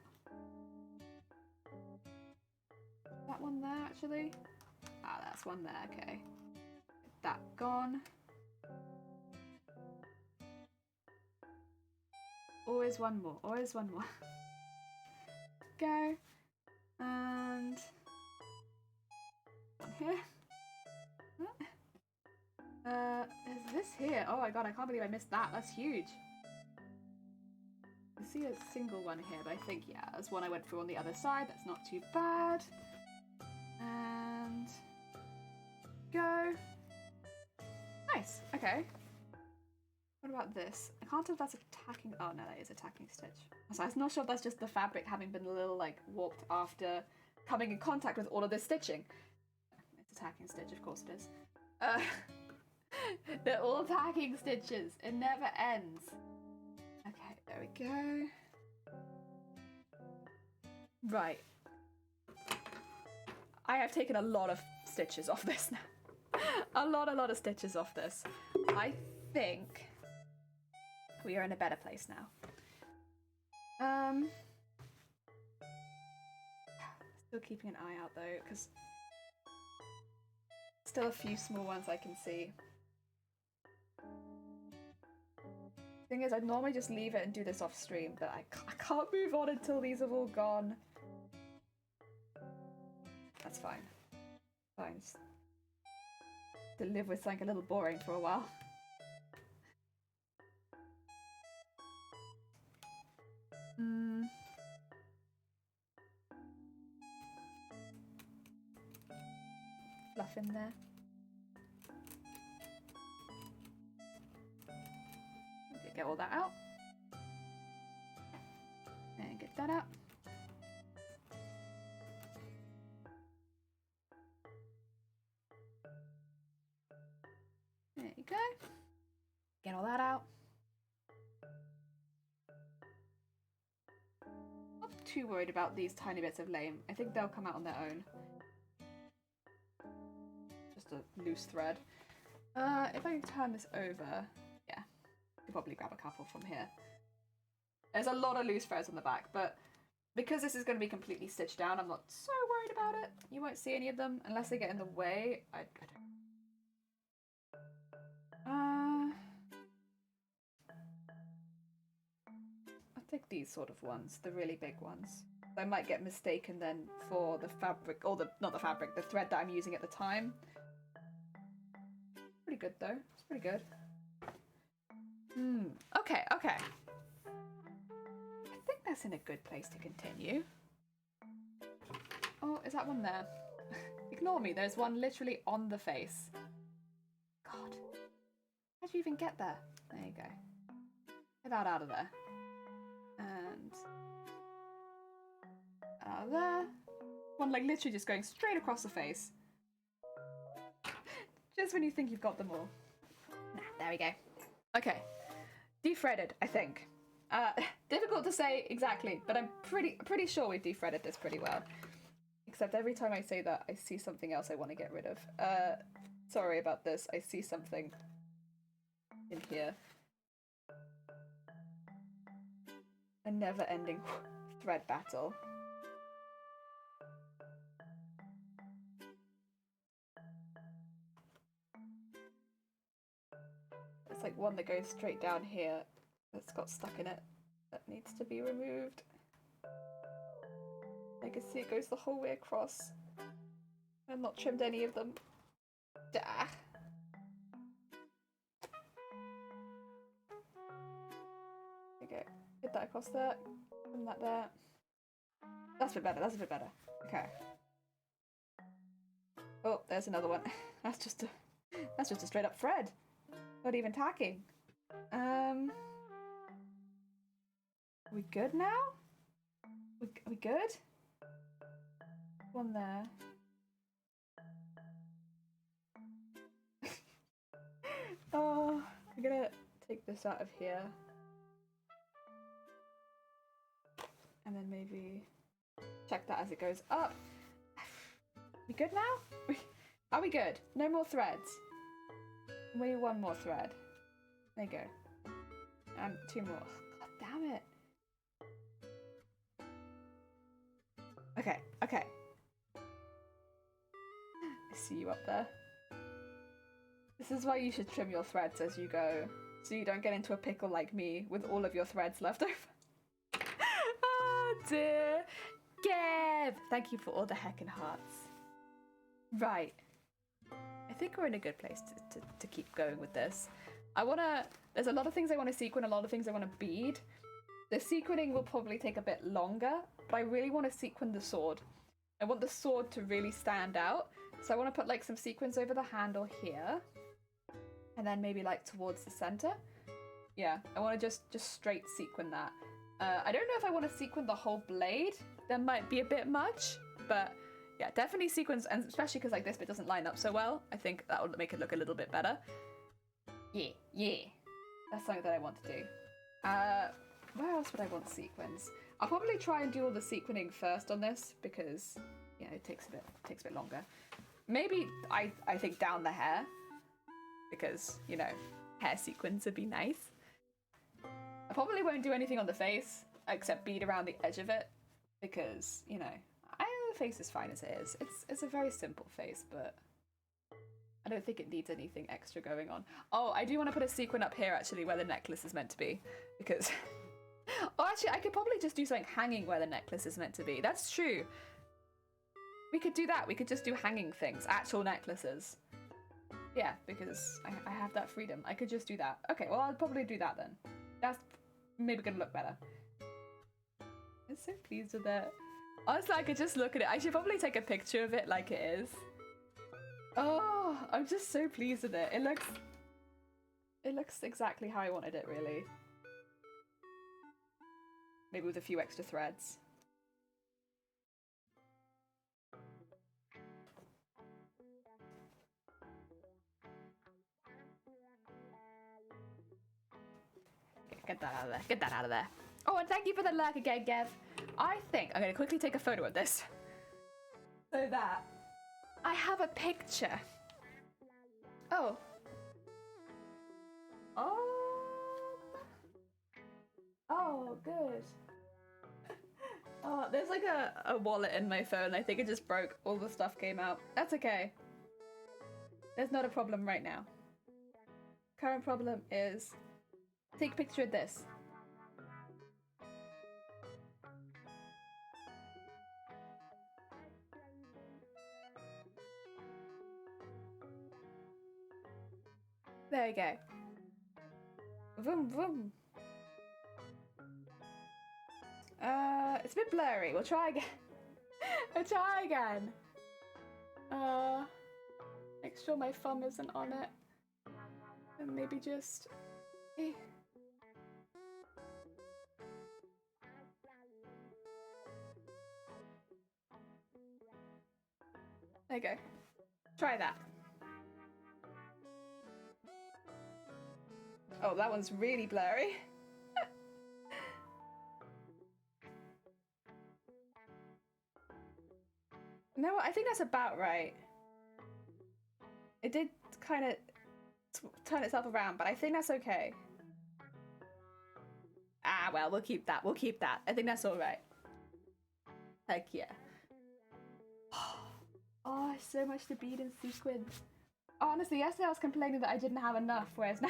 That one there, actually? Ah, that's one there, okay. Get that gone. Always one more, always one more. Go. And one here. There's this here. Oh my god, I can't believe I missed that. That's huge. I see a single one here, but I think, yeah, there's one I went through on the other side. That's not too bad. And go. Nice. Okay. What about this? I can't tell if that's a tacking. Oh no, that is a tacking stitch. So I'm not sure if that's just the fabric having been a little like warped after coming in contact with all of this stitching. It's a tacking stitch, of course it is. They're all tacking stitches. It never ends. Okay, there we go. Right. I have taken a lot of stitches off this now. a lot of stitches off this. I think we are in a better place now. Still keeping an eye out though, because still a few small ones I can see. Thing is, I'd normally just leave it and do this off stream, but I can't move on until these have all gone. That's fine. Fine. Just to live with something a little boring for a while. Fluff in there. Get all that out. And get that out. There you go. Get all that out. Not too worried about these tiny bits of lame. I think they'll come out on their own. Just a loose thread. If I turn this over, yeah, I could probably grab a couple from here. There's a lot of loose threads on the back, but because this is going to be completely stitched down, I'm not so worried about it. You won't see any of them unless they get in the way. I don't. take these sort of ones, the really big ones. I might get mistaken then for the fabric, or not the fabric, the thread that I'm using at the time. Pretty good though, it's pretty good. Okay, okay. I think that's in a good place to continue. Oh, is that one there? Ignore me, there's one literally on the face. God, how'd you even get there? There you go. Get that out of there. And out of there. One like literally just going straight across the face. Just when you think you've got them all. Nah, there we go. Okay. Defretted, I think. Difficult to say exactly, but I'm pretty sure we've defretted this pretty well. Except every time I say that, I see something else I want to get rid of. Sorry about this. I see something in here. A never-ending thread battle. It's like one that goes straight down here that's got stuck in it that needs to be removed. I can see it goes the whole way across. I've not trimmed any of them. Dah. Okay, get that across there, and that there. That's a bit better, that's a bit better. Okay. Oh, there's another one. That's just a straight up thread. Not even tacking. We good now? We good? One there. Oh, I'm gonna take this out of here. And then maybe check that as it goes up. We good now? Are we good? No more threads. We need one more thread. There you go. And two more. God damn it. Okay, okay. I see you up there. This is why you should trim your threads as you go, so you don't get into a pickle like me with all of your threads left over. Oh dear. Gav! Thank you for all the heckin' hearts. Right. I think we're in a good place to keep going with this. There's a lot of things I want to sequin, a lot of things I want to bead. The sequining will probably take a bit longer, but I really want to sequin the sword. I want the sword to really stand out. So I want to put like some sequins over the handle here. And then maybe like towards the center. Yeah, I want to just straight sequin that. I don't know if I want to sequin the whole blade. That might be a bit much, but yeah, definitely sequins, and especially because like this bit doesn't line up so well. I think that would make it look a little bit better. Yeah, yeah. That's something that I want to do. Where else would I want sequins? I'll probably try and do all the sequining first on this because, you know, it takes a bit longer. Maybe I think down the hair because, you know, hair sequins would be nice. I probably won't do anything on the face except bead around the edge of it because, you know, the face is fine as it is. It's a very simple face, but I don't think it needs anything extra going on. Oh, I do want to put a sequin up here actually where the necklace is meant to be because oh, actually I could probably just do something hanging where the necklace is meant to be. That's true. We could do that. We could just do hanging things, actual necklaces. Yeah, because I have that freedom. I could just do that. Okay, well I'll probably do that then. That's maybe gonna look better. I'm so pleased with it. Honestly, I could just look at it. I should probably take a picture of it like it is. Oh, I'm just so pleased with it. It looks exactly how I wanted it, really. Maybe with a few extra threads. Okay, get that out of there. Get that out of there. Oh, and thank you for the lurk again, Gav. I think I'm going to quickly take a photo of this so that I have a picture. Oh. Oh, good. Oh, there's like a wallet in my phone. I think it just broke. All the stuff came out. That's okay. There's not a problem right now. Current problem is take a picture of this. There we go. Vroom, vroom. It's a bit blurry. We'll try again. We'll try again. Make sure my thumb isn't on it. And maybe just... There you go. Try that. Oh, that one's really blurry. No, I think that's about right. It did kind of turn itself around, but I think that's okay. Ah, well, we'll keep that. We'll keep that. I think that's all right. Heck yeah. Oh, so much to bead and sequins. Honestly, yesterday I was complaining that I didn't have enough, whereas now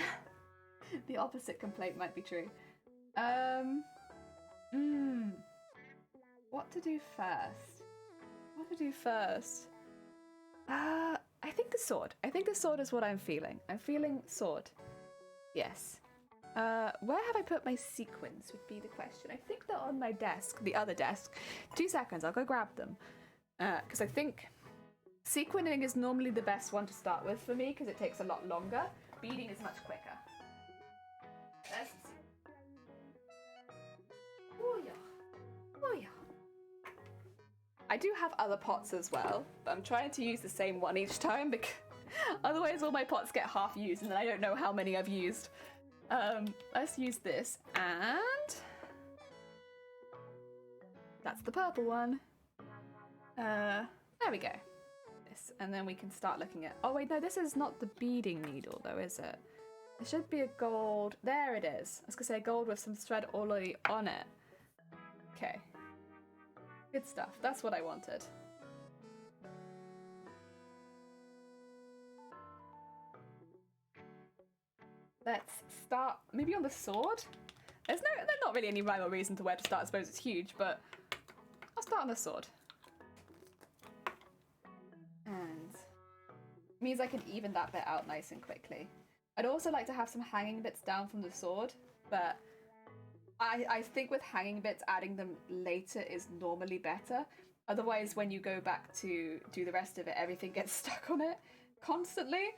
the opposite complaint might be true. What to do first? What to do first? I think the sword. I think the sword is what I'm feeling. I'm feeling sword. Yes. Where have I put my sequins would be the question. I think they're on my desk, the other desk. 2 seconds, I'll go grab them. Because I think sequining is normally the best one to start with for me because it takes a lot longer. Beading is much quicker. There's the sequin. Oh yeah. Oh yeah. I do have other pots as well, but I'm trying to use the same one each time because otherwise all my pots get half used and then I don't know how many I've used. Let's use this and that's the purple one. There we go. This, and then we can start looking at, oh wait, no, this is not the beading needle though, is it? It should be a gold, there it is. I was gonna say gold with some thread already on it. Okay. Good stuff. That's what I wanted. Let's start maybe on the sword. There's not really any rhyme or reason to where to start. I suppose it's huge, but I'll start on the sword. And it means I can even that bit out nice and quickly. I'd also like to have some hanging bits down from the sword, but I think with hanging bits, adding them later is normally better. Otherwise, when you go back to do the rest of it, everything gets stuck on it constantly.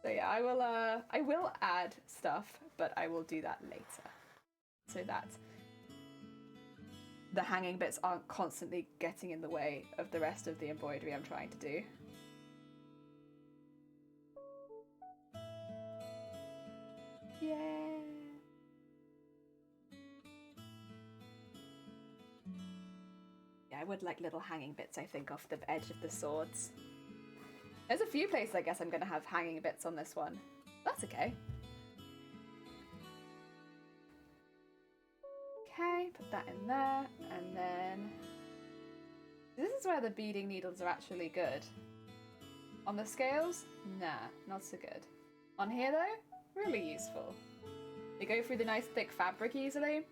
So yeah, I will add stuff, but I will do that later. So that the hanging bits aren't constantly getting in the way of the rest of the embroidery I'm trying to do. Yeah. Yeah, I would like little hanging bits, I think, off the edge of the swords. There's a few places I guess I'm going to have hanging bits on this one. That's okay. Okay, put that in there, and then... This is where the beading needles are actually good. On the scales? Nah, not so good. On here though, really useful. They go through the nice thick fabric easily,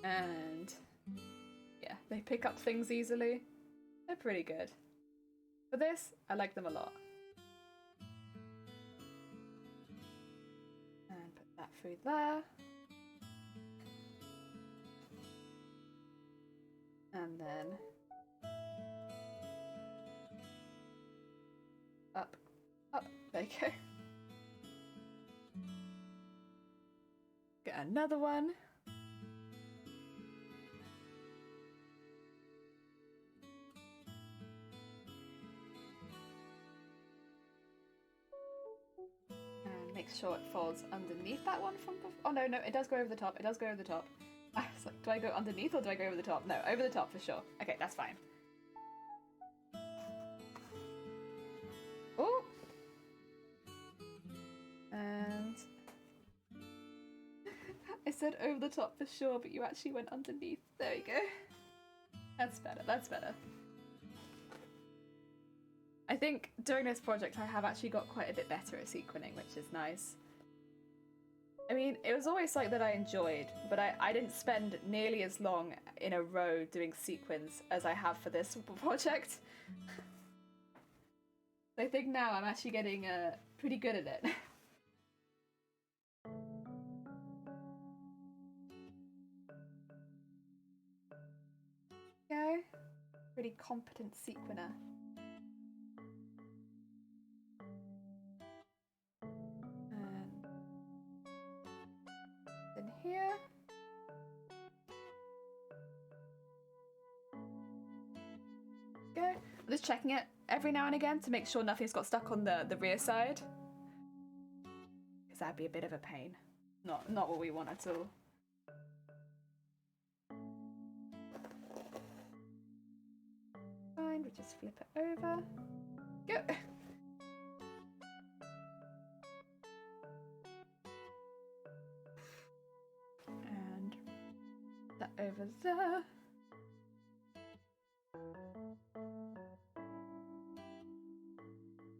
and yeah, they pick up things easily. They're pretty good. For this, I like them a lot. And put that through there. And then up, up, there you go. Get another one. And make sure it falls underneath that one from before. Oh no, no, it does go over the top. It does go over the top. I was like, do I go underneath or do I go over the top? No, over the top for sure. Okay, that's fine. Oh! And... I said over the top for sure, but you actually went underneath. There you go. That's better, that's better. I think during this project I have actually got quite a bit better at sequining, which is nice. I mean, it was always something that I enjoyed, but I didn't spend nearly as long in a row doing sequins as I have for this project. I think now I'm actually getting pretty good at it. Pretty competent sequiner. And in here. Go. I'm just checking it every now and again to make sure nothing's got stuck on the rear side. Because that'd be a bit of a pain. Not what we want at all. Fine, we just flip it over. Go! And that over there.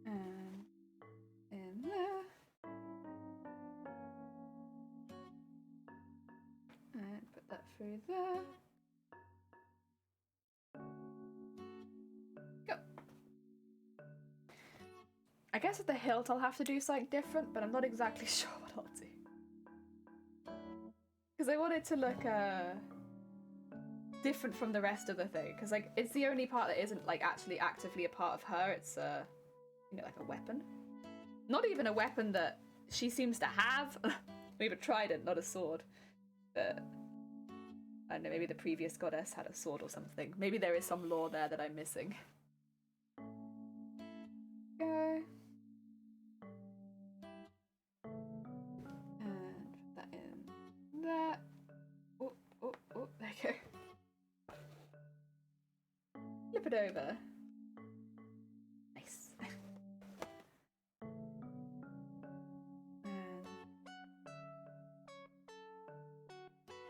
And in there. And put that through there. Go. I guess at the hilt I'll have to do something different, but I'm not exactly sure what I'll do. Because I want it to look different from the rest of the thing. Because like it's the only part that isn't like actually actively a part of her. It's you know, like a weapon. Not even a weapon that she seems to have. Maybe a trident, not a sword. But I don't know, maybe the previous goddess had a sword or something. Maybe there is some lore there that I'm missing. Go. And put that in there. Oh, oh, oh, there you go. Flip it over. Nice.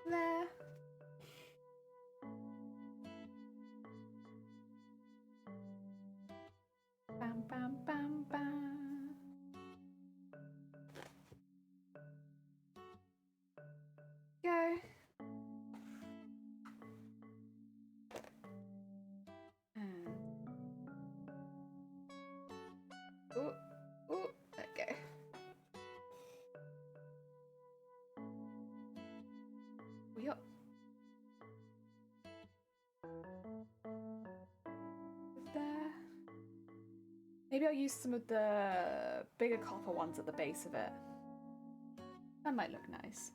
And there. Bam, bam, bam, bam. Go. And oh, oh, there we go. We up. There. Maybe I'll use some of the bigger copper ones at the base of it. That might look nice.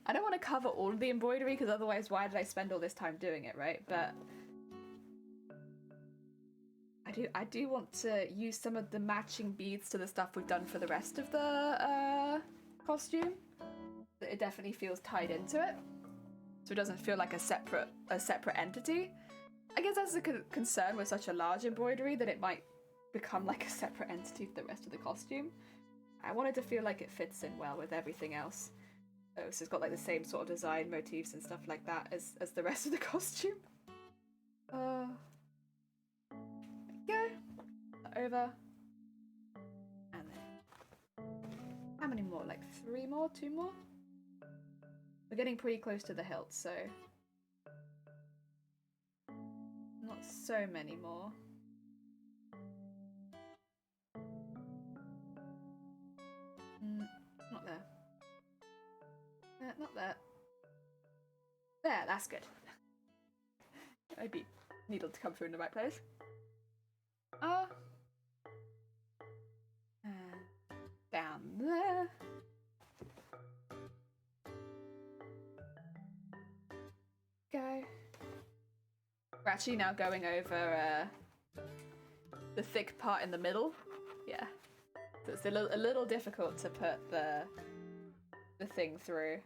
I don't want to cover all of the embroidery because otherwise why did I spend all this time doing it, right? But I do want to use some of the matching beads to the stuff we've done for the rest of the costume. It definitely feels tied into it, so it doesn't feel like a separate entity. I guess that's a concern with such a large embroidery, that it might become like a separate entity for the rest of the costume. I want it to feel like it fits in well with everything else. Oh, so it's got like the same sort of design motifs and stuff like that as the rest of the costume. There we go. Over. And then how many more? Like 3 more? 2 more? We're getting pretty close to the hilt, so not so many more. Not there. Not there. There, that's good. I'd be needle to come through in the right place. Down there. Go. We're actually now going over the thick part in the middle. Yeah. So it's a little difficult to put the thing through.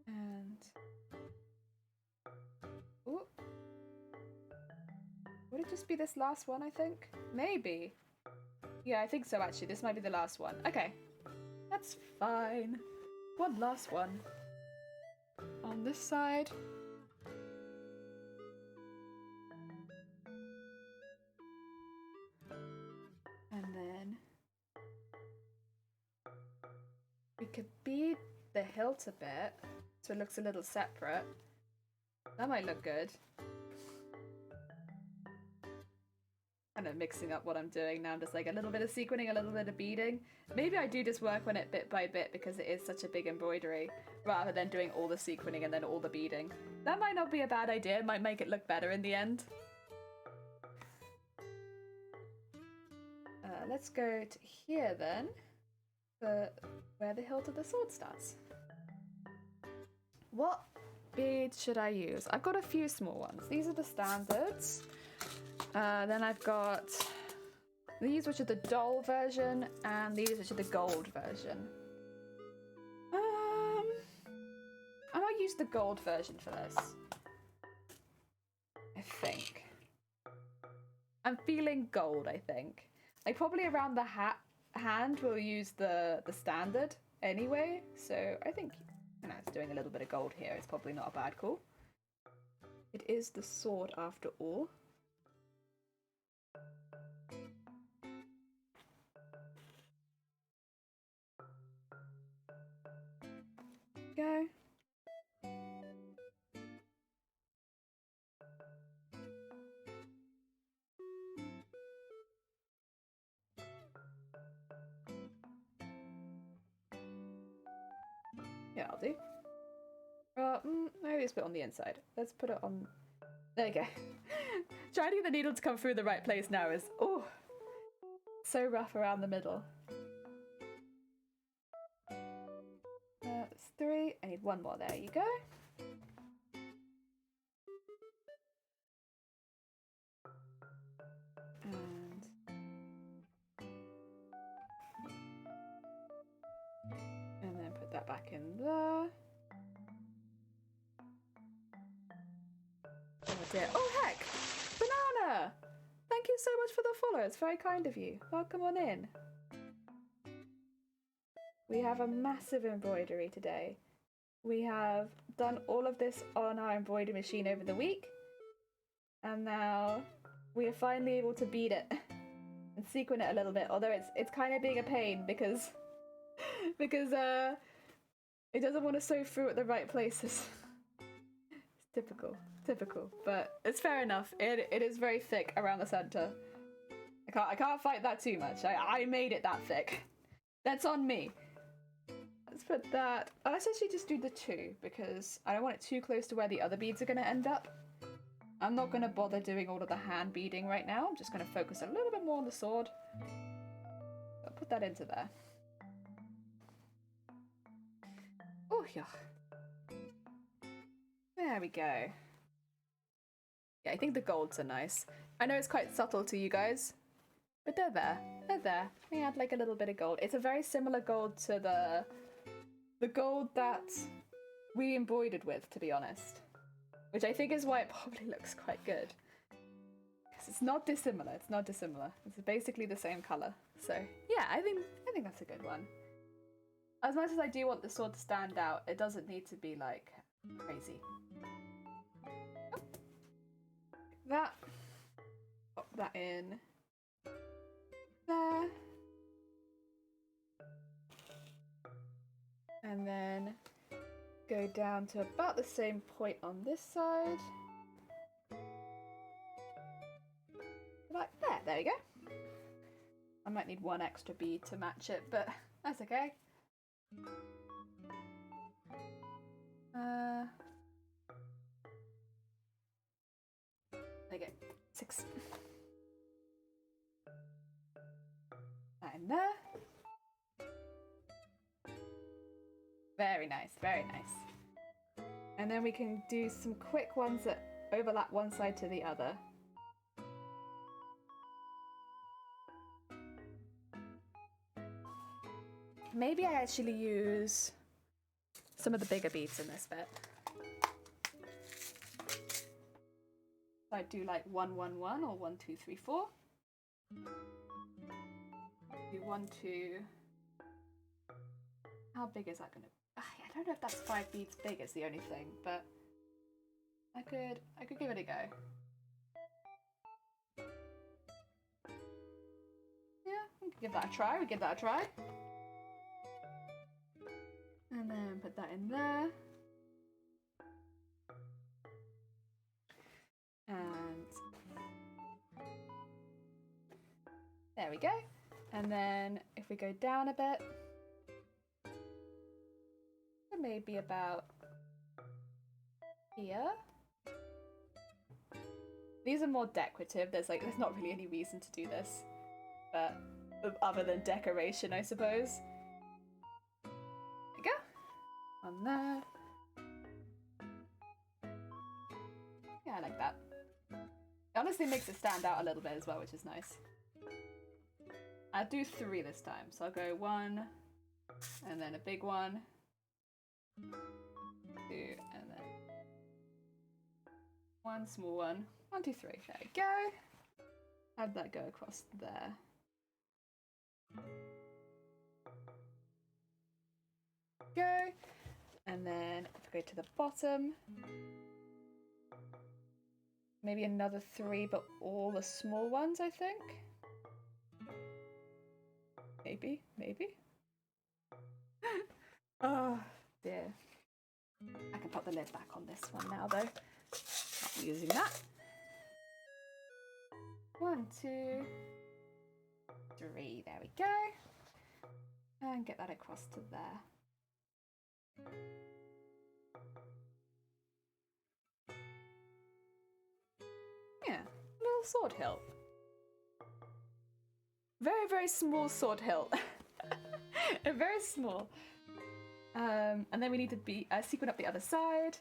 And ooh. Would it just be this last one, I think? Maybe. Yeah, I think so actually. This might be the last one. Okay. That's fine. One last one. On this side. And then we could bead the hilt a bit so it looks a little separate. That might look good. kind of mixing up what I'm doing now. I'm just like a little bit of sequining, a little bit of beading. Maybe I do just work on it bit by bit because it is such a big embroidery, rather than doing all the sequining and then all the beading. That might not be a bad idea. It might make it look better in the end. Let's go to here then, for where the hilt of the sword starts. What beads should I use? I've got a few small ones. These are the standards. Then I've got these, which are the doll version, and these, which are the gold version. I might use the gold version for this. I think. I'm feeling gold, I think. Like, probably around the hand we'll use the standard anyway, so I think, you know, it's doing a little bit of gold here. It's probably not a bad call. It is the sword after all. Go. Yeah, I'll do. Maybe it's put on the inside. Let's put it on. There you go. Trying to get the needle to come through the right place now is, oh, so rough around the middle. That's 3. I need 1 more. There you go. And then put that back in there. Oh dear. Oh heck! Banana! Thank you so much for the follow. It's very kind of you. Welcome on in. We have a massive embroidery today. We have done all of this on our embroidery machine over the week. And now we are finally able to bead it and sequin it a little bit. Although it's kind of being a pain because it doesn't want to sew through at the right places. It's typical, but it's fair enough. It is very thick around the center. I can't fight that too much. I made it that thick. That's on me. Let's put that. Let's actually just do the 2 because I don't want it too close to where the other beads are going to end up. I'm not going to bother doing all of the hand beading right now. I'm just going to focus a little bit more on the sword. I'll put that into there. Oh, yeah. There we go. Yeah, I think the golds are nice. I know it's quite subtle to you guys, but they're there. They're there. We add like a little bit of gold. It's a very similar gold to the gold that we embroidered with, to be honest. Which I think is why it probably looks quite good. Because it's not dissimilar. It's not dissimilar. It's basically the same colour. So yeah, I think that's a good one. As much as I do want the sword to stand out, it doesn't need to be like crazy. That. Pop that in there. And then go down to about the same point on this side. Like there, there we go. I might need 1 extra bead to match it, but that's okay. There you go. 6. That in there. Very nice, very nice. And then we can do some quick ones that overlap one side to the other. Maybe I actually use some of the bigger beads in this bit. So I do like 1, 1, 1 or 1, 2, 3, 4. Do 1, 2. How big is that going to be? I don't know if that's 5 beads big is the only thing, but I could give it a go. Yeah, we could give that a try. We give that a try. And then put that in there. And we go. And then if we go down a bit, maybe about here. These are more decorative. There's not really any reason to do this, but other than decoration, I suppose. There we go. On there. Yeah, I like that. It honestly makes it stand out a little bit as well, which is nice. I'll do 3 this time, so I'll go 1, and then a big one, 2, and then 1 small one. 1, 2, 3. There we go. Have that go across there. Go. And then if we go to the bottom, maybe another 3, but all the small ones, I think. Maybe. Oh dear. I can put the lid back on this one now though. Not using that. 1, 2, 3. There we go. And get that across to there. Yeah, little sword hilt. Very, very small sword hilt. Very small. And then we need to sequin up the other side.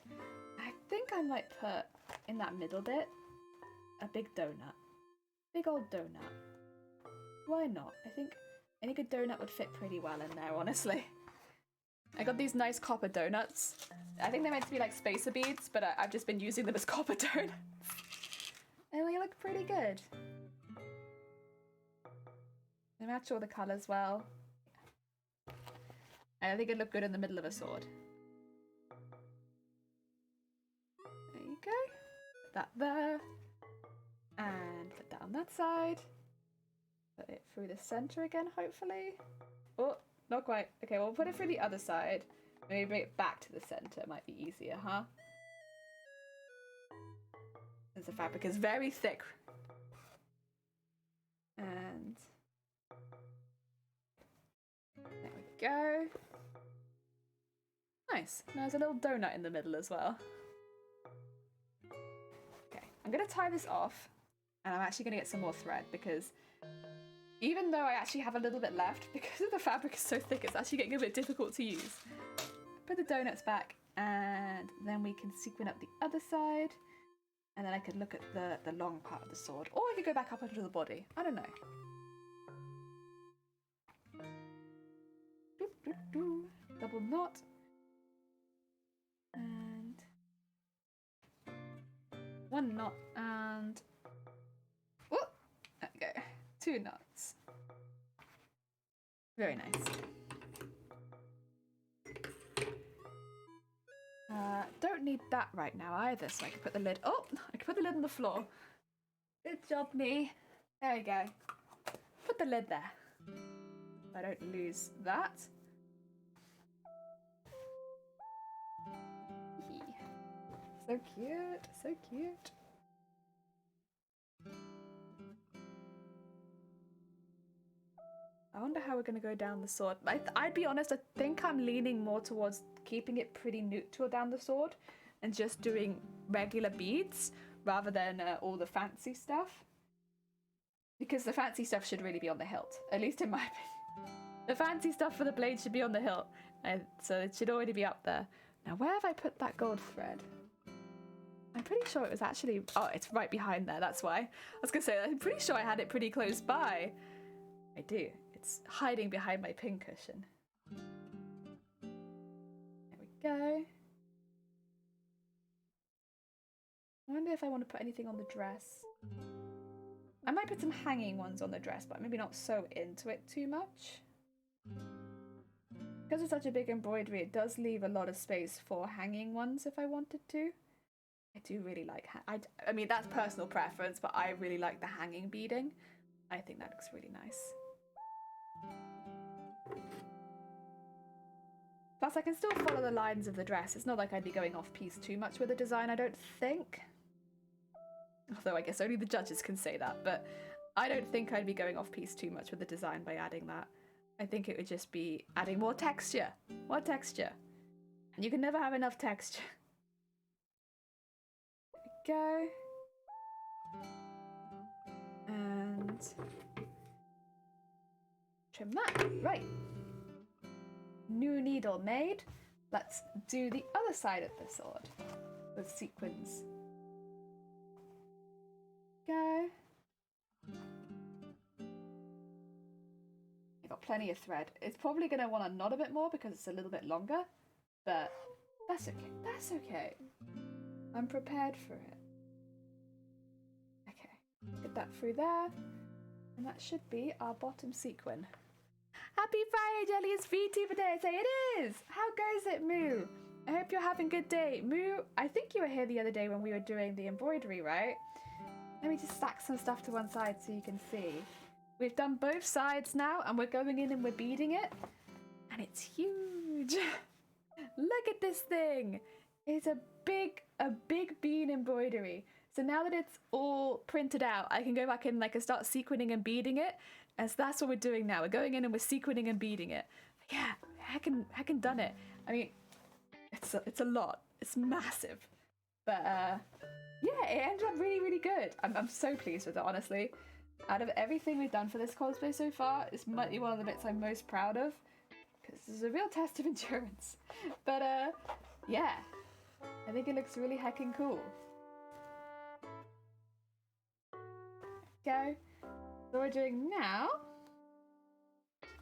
I think I might put in that middle bit a big donut. Big old donut. Why not? I think any good donut would fit pretty well in there, honestly. I got these nice copper donuts. I think they're meant to be like spacer beads, but I've just been using them as copper donuts. And they look pretty good. They match all the colours well. I think it'd look good in the middle of a sword. There you go. Put that there. And put that on that side. Put it through the centre again, hopefully. Oh, not quite. Okay, we'll put it through the other side. Maybe bring it back to the centre. It might be easier, huh? As the fabric is very thick. And there we go. Nice. Now there's a little donut in the middle as well. Okay, I'm going to tie this off, and I'm actually going to get some more thread because even though I actually have a little bit left, because the fabric is so thick, it's actually getting a bit difficult to use. Put the donuts back, and then we can sequin up the other side, and then I could look at the long part of the sword, or I could go back up onto the body. I don't know. Double knot. And 1 knot and whoop, there we go. 2 knots. Very nice. Don't need that right now either, so I can put the lid. Oh, I can put the lid on the floor. Good job, me. There we go. Put the lid there. I don't lose that. So cute, so cute. I wonder how we're going to go down the sword. I'd be honest, I think I'm leaning more towards keeping it pretty neutral down the sword and just doing regular beads rather than all the fancy stuff. Because the fancy stuff should really be on the hilt, at least in my opinion. The fancy stuff for the blade should be on the hilt, so it should already be up there. Now, where have I put that gold thread? I'm pretty sure it was actually... Oh, it's right behind there, that's why. I was going to say, I'm pretty sure I had it pretty close by. I do. It's hiding behind my pin cushion. There we go. I wonder if I want to put anything on the dress. I might put some hanging ones on the dress, but maybe not sew into it too much. Because it's such a big embroidery, it does leave a lot of space for hanging ones if I wanted to. I do really like, I mean, that's personal preference, but I really like the hanging beading. I think that looks really nice. Plus, I can still follow the lines of the dress. It's not like I'd be going off piece too much with the design, I don't think. Although I guess only the judges can say that, but I don't think I'd be going off piece too much with the design by adding that. I think it would just be adding more texture. More texture. And you can never have enough texture. There we go. And trim that. Right. New needle made. Let's do the other side of the sword with sequins. Go. I got plenty of thread. It's probably going to want to knot a bit more because it's a little bit longer, but that's okay. That's okay. I'm prepared for it. Okay, get that through there, and that should be our bottom sequin. Happy Friday, Jelly! It's VTuber Day. Say it is. How goes it, Moo? I hope you're having a good day, Moo. I think you were here the other day when we were doing the embroidery, right? Let me just stack some stuff to one side so you can see. We've done both sides now, and we're going in and we're beading it, and it's huge. Look at this thing. It's a big bean embroidery. So now that it's all printed out, I can go back in and start sequining and beading it. And so that's what we're doing now. We're going in and we're sequining and beading it. Yeah, heckin' done it. I mean, it's a lot. It's massive. But yeah, it ended up really, really good. I'm so pleased with it, honestly. Out of everything we've done for this cosplay so far, this might be one of the bits I'm most proud of. Because this is a real test of endurance. But yeah, I think it looks really heckin' cool. Go. So we're doing now.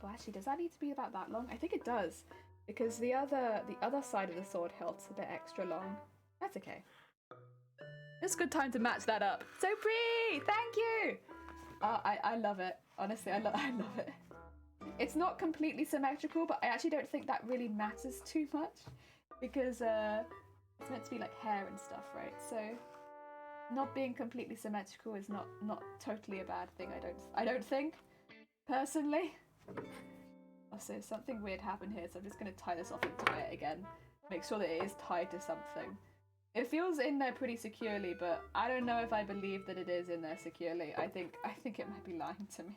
Well, actually, does that need to be about that long? I think it does, because the other side of the sword hilt's a bit extra long. That's okay. It's a good time to match that up. So pretty! Thank you! I love it. Honestly, I love it. It's not completely symmetrical, but I actually don't think that really matters too much, because it's meant to be like hair and stuff, right? So not being completely symmetrical is not totally a bad thing. I don't think, personally. Also, something weird happened here, so I'm just going to tie this off and tie it again. Make sure that it is tied to something. It feels in there pretty securely, but I don't know if I believe that it is in there securely. I think it might be lying to me.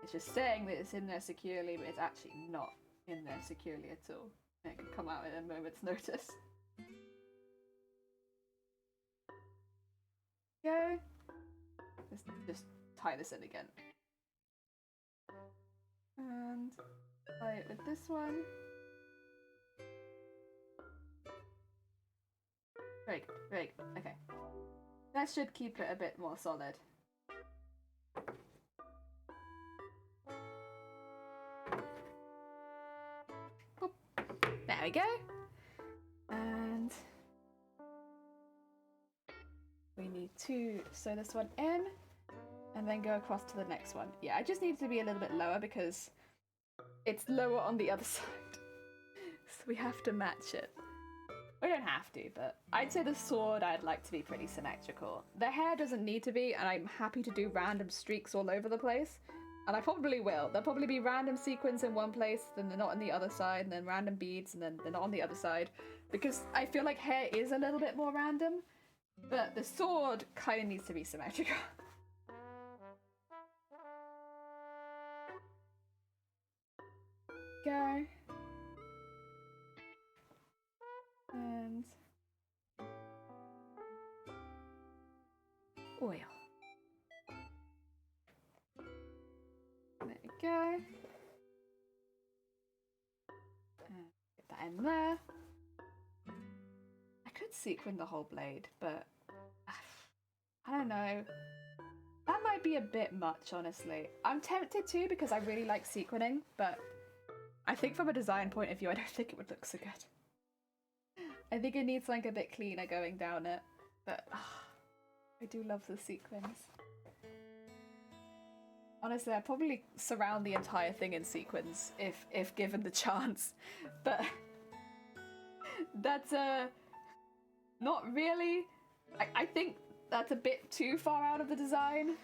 It's just saying that it's in there securely, but it's actually not in there securely at all. It can come out at a moment's notice. Go. Let's just tie this in again. And tie it with this one. Very good, very good. Okay. That should keep it a bit more solid. Boop. There we go. And we need to sew this one in and then go across to the next one. Yeah, I just need to be a little bit lower because it's lower on the other side. So we have to match it. We don't have to, but I'd say the sword I'd like to be pretty symmetrical. The hair doesn't need to be, and I'm happy to do random streaks all over the place. And I probably will. There'll probably be random sequins in one place, then they're not on the other side, and then random beads, and then they're not on the other side. Because I feel like hair is a little bit more random, but the sword kind of needs to be symmetrical. Go. And oil. There we go. And get that in there. I could sequin the whole blade, but I don't know. That might be a bit much, honestly. I'm tempted to because I really like sequining, but I think from a design point of view, I don't think it would look so good. I think it needs like a bit cleaner going down it, but I do love the sequins. Honestly, I'd probably surround the entire thing in sequins if given the chance, but that's not really. I think that's a bit too far out of the design.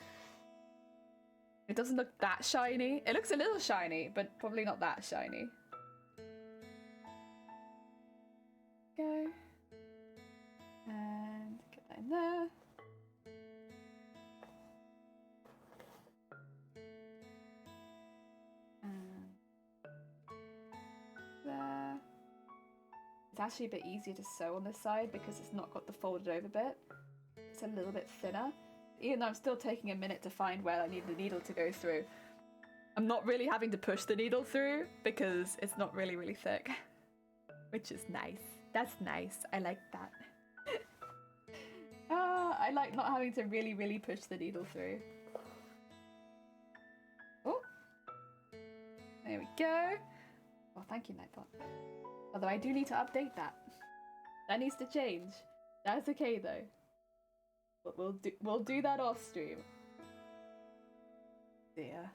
It doesn't look that shiny. It looks a little shiny, but probably not that shiny. Go. And get that in there. It's actually a bit easier to sew on this side because it's not got the folded over bit. It's a little bit thinner. Even though I'm still taking a minute to find where I need the needle to go through. I'm not really having to push the needle through because it's not really, really thick. Which is nice. That's nice. I like that. I like not having to really, really push the needle through. Oh! There we go. Oh, thank you, Nightbot. Although I do need to update that. That needs to change. That's okay though. But we'll do that off stream. Dear.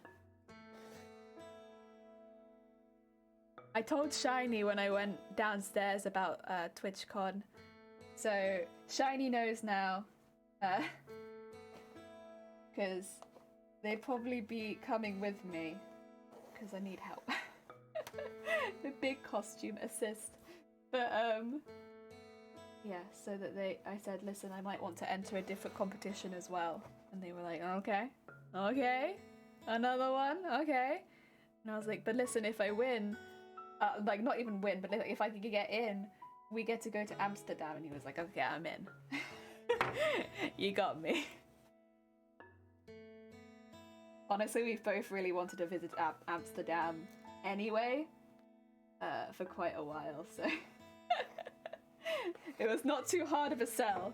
I told Shiny when I went downstairs about Twitchcon. So Shiny knows now. Because they'd probably be coming with me. Because I need help. The big costume assist. But yeah, so that I said, listen, I might want to enter a different competition as well. And they were like, okay, another one, okay. And I was like, but listen, if I win, like not even win, but if I could get in, we get to go to Amsterdam. And he was like, okay, I'm in. You got me. Honestly, we've both really wanted to visit Amsterdam anyway, for quite a while, so it was not too hard of a sell,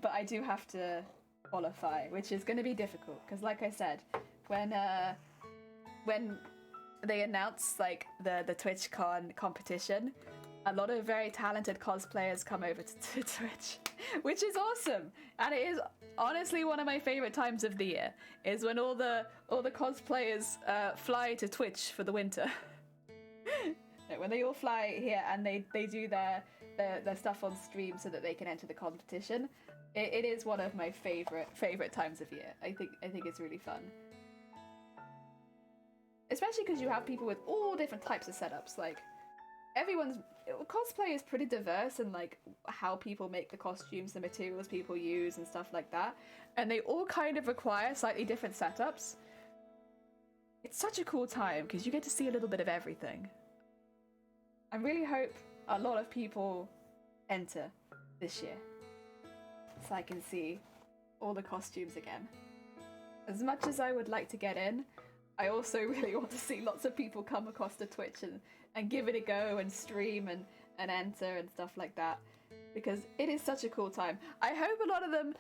but I do have to qualify, which is going to be difficult, because like I said, when they announced like the TwitchCon competition, a lot of very talented cosplayers come over to Twitch, which is awesome, and it is honestly one of my favorite times of the year, is when all the cosplayers fly to Twitch for the winter. When they all fly here and they do their stuff on stream so that they can enter the competition. It is one of my favorite times of year. I think it's really fun. Especially because you have people with all different types of setups. Like cosplay is pretty diverse in like how people make the costumes, the materials people use and stuff like that. And they all kind of require slightly different setups. It's such a cool time because you get to see a little bit of everything. I really hope a lot of people enter this year so I can see all the costumes again. As much as I would like to get in, I also really want to see lots of people come across to Twitch and give it a go and stream and enter and stuff like that, because it is such a cool time. I hope a lot of them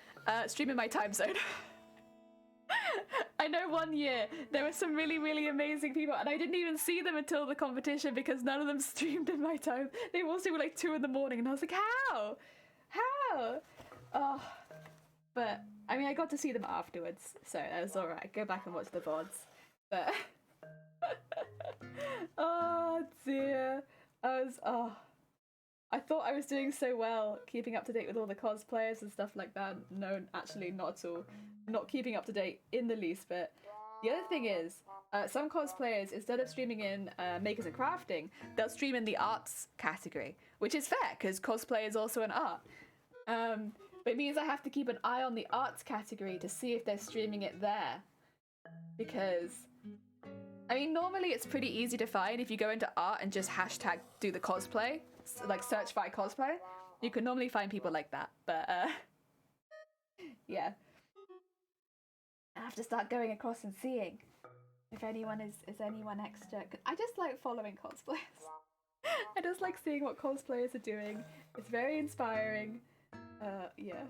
stream in my time zone. I know one year there were some really, really amazing people and I didn't even see them until the competition because none of them streamed in my time. They all streamed like 2 in the morning and I was like, how? Oh, but I mean, I got to see them afterwards, so that was alright. Go back and watch the VODs. But oh dear, I thought I was doing so well keeping up to date with all the cosplayers and stuff like that. No, actually not at all. Not keeping up to date in the least bit. The other thing is, some cosplayers, instead of streaming in makers and crafting, they'll stream in the arts category, which is fair because cosplay is also an art. But it means I have to keep an eye on the arts category to see if they're streaming it there. Because, I mean, normally it's pretty easy to find if you go into art and just hashtag do the cosplay, like search by cosplay. You can normally find people like that, but yeah. I have to start going across and seeing if anyone is anyone extra. I just like following cosplayers. I just like seeing what cosplayers are doing. It's very inspiring. Yeah.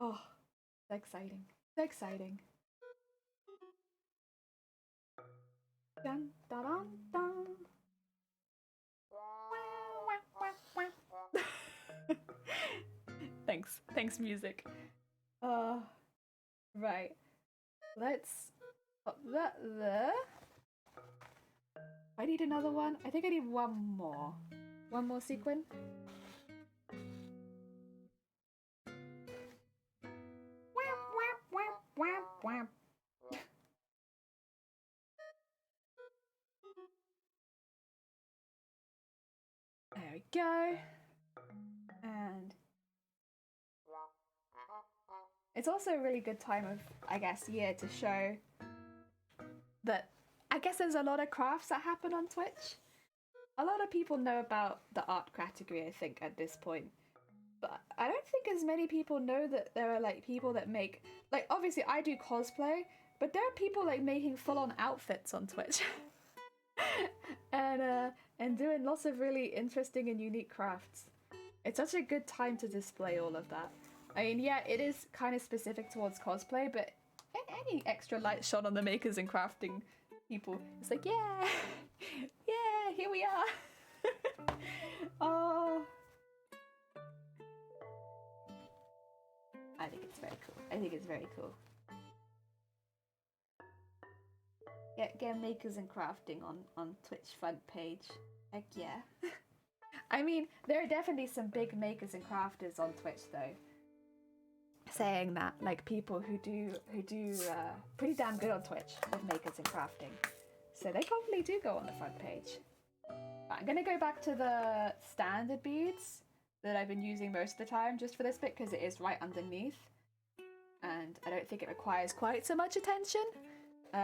Oh, so exciting. So exciting. Dun, dun, dun, dun. Thanks music. Right. Let's put that there. I need another one. I think I need one more. One more sequin. There we go. And it's also a really good time of, I guess, year to show that I guess there's a lot of crafts that happen on Twitch. a lot of people know about the art category, I think, at this point. But I don't think as many people know that there are like people that make, like, obviously I do cosplay, but there are people like making full-on outfits on Twitch. and doing lots of really interesting and unique crafts. It's such a good time to display all of that. I mean, yeah, it is kind of specific towards cosplay, but any extra light shone on the makers and crafting people, it's like, yeah, yeah, here we are. Oh, I think it's very cool. I think it's very cool. Get makers and crafting on Twitch front page. Heck yeah. I mean, there are definitely some big makers and crafters on Twitch though. Saying that, like people who do pretty damn good on Twitch with makers and crafting. So they probably do go on the front page. But I'm gonna go back to the standard beads that I've been using most of the time just for this bit because it is right underneath. And I don't think it requires quite so much attention.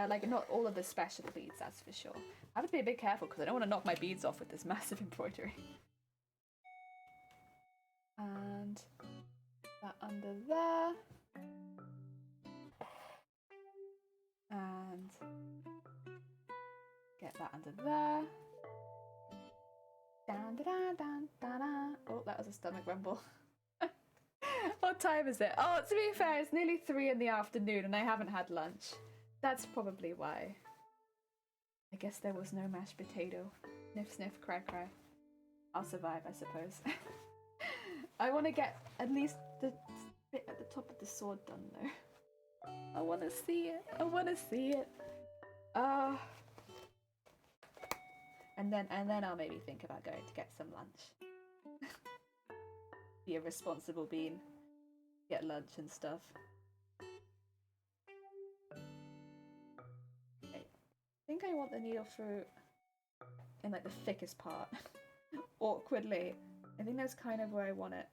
Like not all of the special beads, that's for sure. I have to be a bit careful because I don't want to knock my beads off with this massive embroidery. And that under there. And get that under there. Dun, da, da, dun, da, da. Oh, that was a stomach rumble. What time is it? Oh, to be fair, it's nearly 3 in the afternoon and I haven't had lunch. That's probably why. I guess there was no mashed potato. Sniff, sniff, cry, cry. I'll survive, I suppose. I want to get at least the bit at the top of the sword done, though. I want to see it. I want to see it. And then I'll maybe think about going to get some lunch. Be a responsible bean. Get lunch and stuff. I think I want the needle through in like the thickest part. Awkwardly. I think that's kind of where I want it.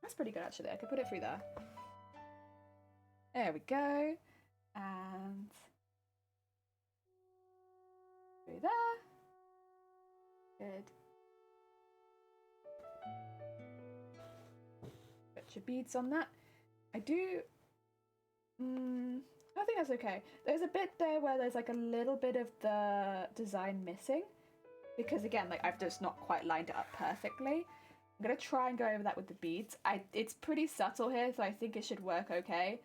That's pretty good actually. I could put it through there. There we go. And through there. Good. Put your beads on that. I do I think that's okay. There's a bit there where there's like a little bit of the design missing because again, like I've just not quite lined it up perfectly. I'm gonna try and go over that with the beads. It's pretty subtle here, so I think it should work okay.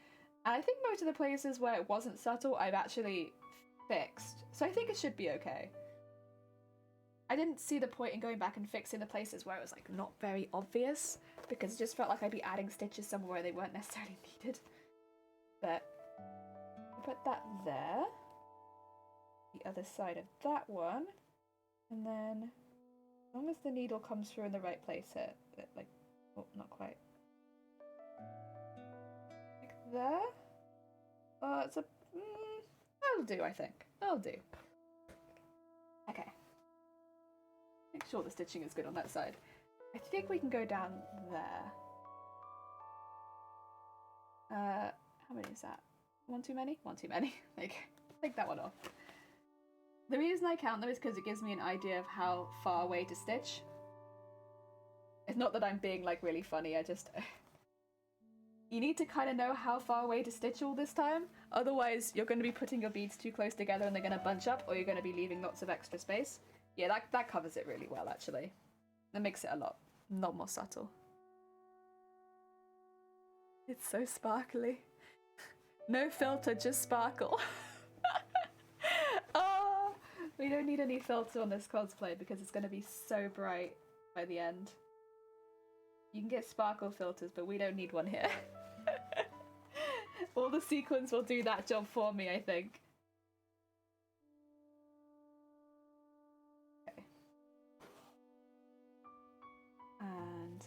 And I think most of the places where it wasn't subtle, I've actually fixed. So I think it should be okay. I didn't see the point in going back and fixing the places where it was like not very obvious because it just felt like I'd be adding stitches somewhere where they weren't necessarily needed. But I'll put that there, the other side of that one, and then as long as the needle comes through in the right place here, like, oh, not quite, like there. It's a, that'll do, I think. That'll do. Okay. Make sure the stitching is good on that side. I think we can go down there. How many is that? One too many? One too many. Like, take that one off. The reason I count though is because it gives me an idea of how far away to stitch. It's not that I'm being like really funny, I just... You need to kind of know how far away to stitch all this time, otherwise you're going to be putting your beads too close together and they're going to bunch up, or you're going to be leaving lots of extra space. Yeah, that covers it really well actually. That makes it a lot more subtle. It's so sparkly. No filter, just sparkle. Oh, we don't need any filter on this cosplay because it's going to be so bright by the end. You can get sparkle filters, but we don't need one here. All the sequins will do that job for me, I think. Okay. And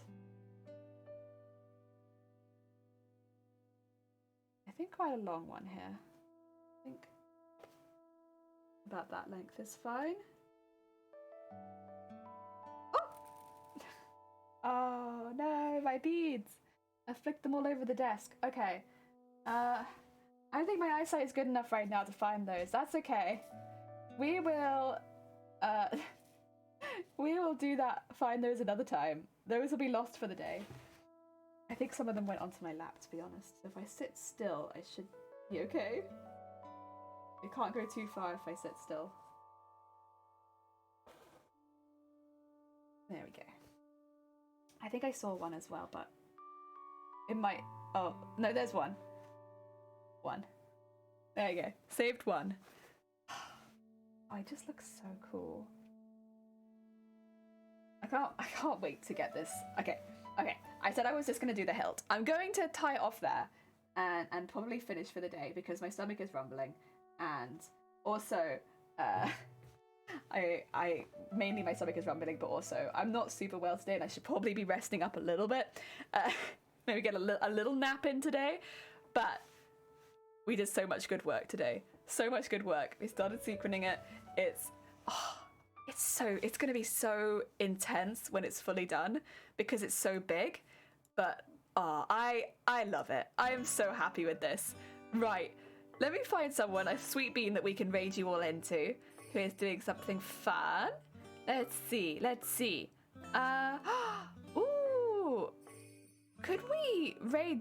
I think quite a long one here. I think about that length is fine. Oh no, my beads! I flicked them all over the desk. Okay. I don't think my eyesight is good enough right now to find those. That's okay. We will we will do that, find those another time. Those will be lost for the day. I think some of them went onto my lap, to be honest. So if I sit still, I should be okay. It can't go too far if I sit still. There we go. I think I saw one as well, but it might... Oh, no, there's one. One. There you go. Saved one. Oh, it just looks so cool. I can't wait to get this. Okay. I said I was just gonna do the hilt. I'm going to tie it off there and probably finish for the day because my stomach is rumbling. And also, I mainly my stomach is rumbling, but also I'm not super well today and I should probably be resting up a little bit. Maybe get a little nap in today. But we did so much good work today. So much good work. We started sequencing it. It's gonna be so intense when it's fully done because it's so big. But I love it. I am so happy with this. Right, let me find someone, a sweet bean that we can raid you all into, who is doing something fun. Let's see. Ooh, could we raid?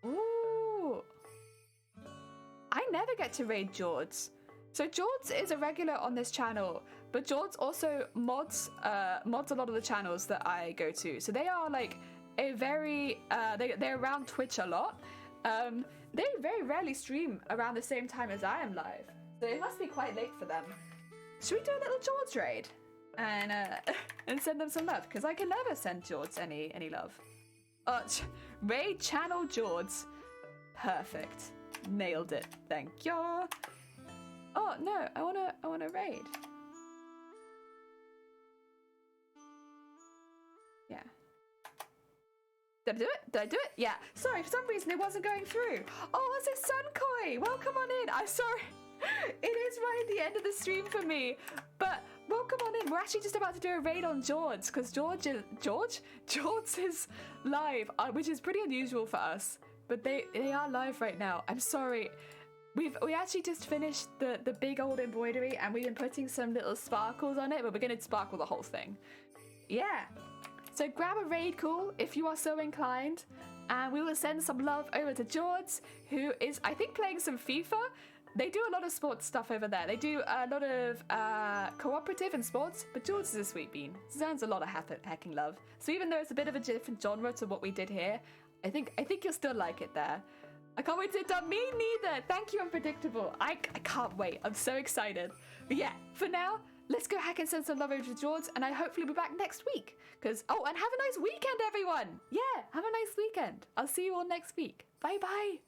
Ooh, I never get to raid George. So George is a regular on this channel, but George also mods a lot of the channels that I go to. So they are like a very they're around Twitch a lot. They very rarely stream around the same time as I am live, so it must be quite late for them. Should we do a little George raid and send them some love? Because I can never send George any love. Raid channel George. Perfect. Nailed it. Thank you. Oh no, I wanna raid. Yeah. Did I do it? Did I do it? Yeah. Sorry, for some reason it wasn't going through. Oh, what's it, Sunkoi? Welcome on in. I'm sorry. It is right at the end of the stream for me. But welcome on in. We're actually just about to do a raid on George, because George is live, which is pretty unusual for us. But they are live right now. I'm sorry. We actually just finished the big old embroidery and we've been putting some little sparkles on it, but we're going to sparkle the whole thing. Yeah. So grab a raid call if you are so inclined, and we will send some love over to George, who is, I think, playing some FIFA. They do a lot of sports stuff over there. They do a lot of cooperative and sports, but George is a sweet bean. Deserves a lot of hecking love. So even though it's a bit of a different genre to what we did here, I think you'll still like it there. I can't wait to done. Me neither. Thank you, Unpredictable. I can't wait. I'm so excited. But yeah, for now, let's go hack and send some love over to George, and I hopefully be back next week. And have a nice weekend, everyone. Yeah, have a nice weekend. I'll see you all next week. Bye bye.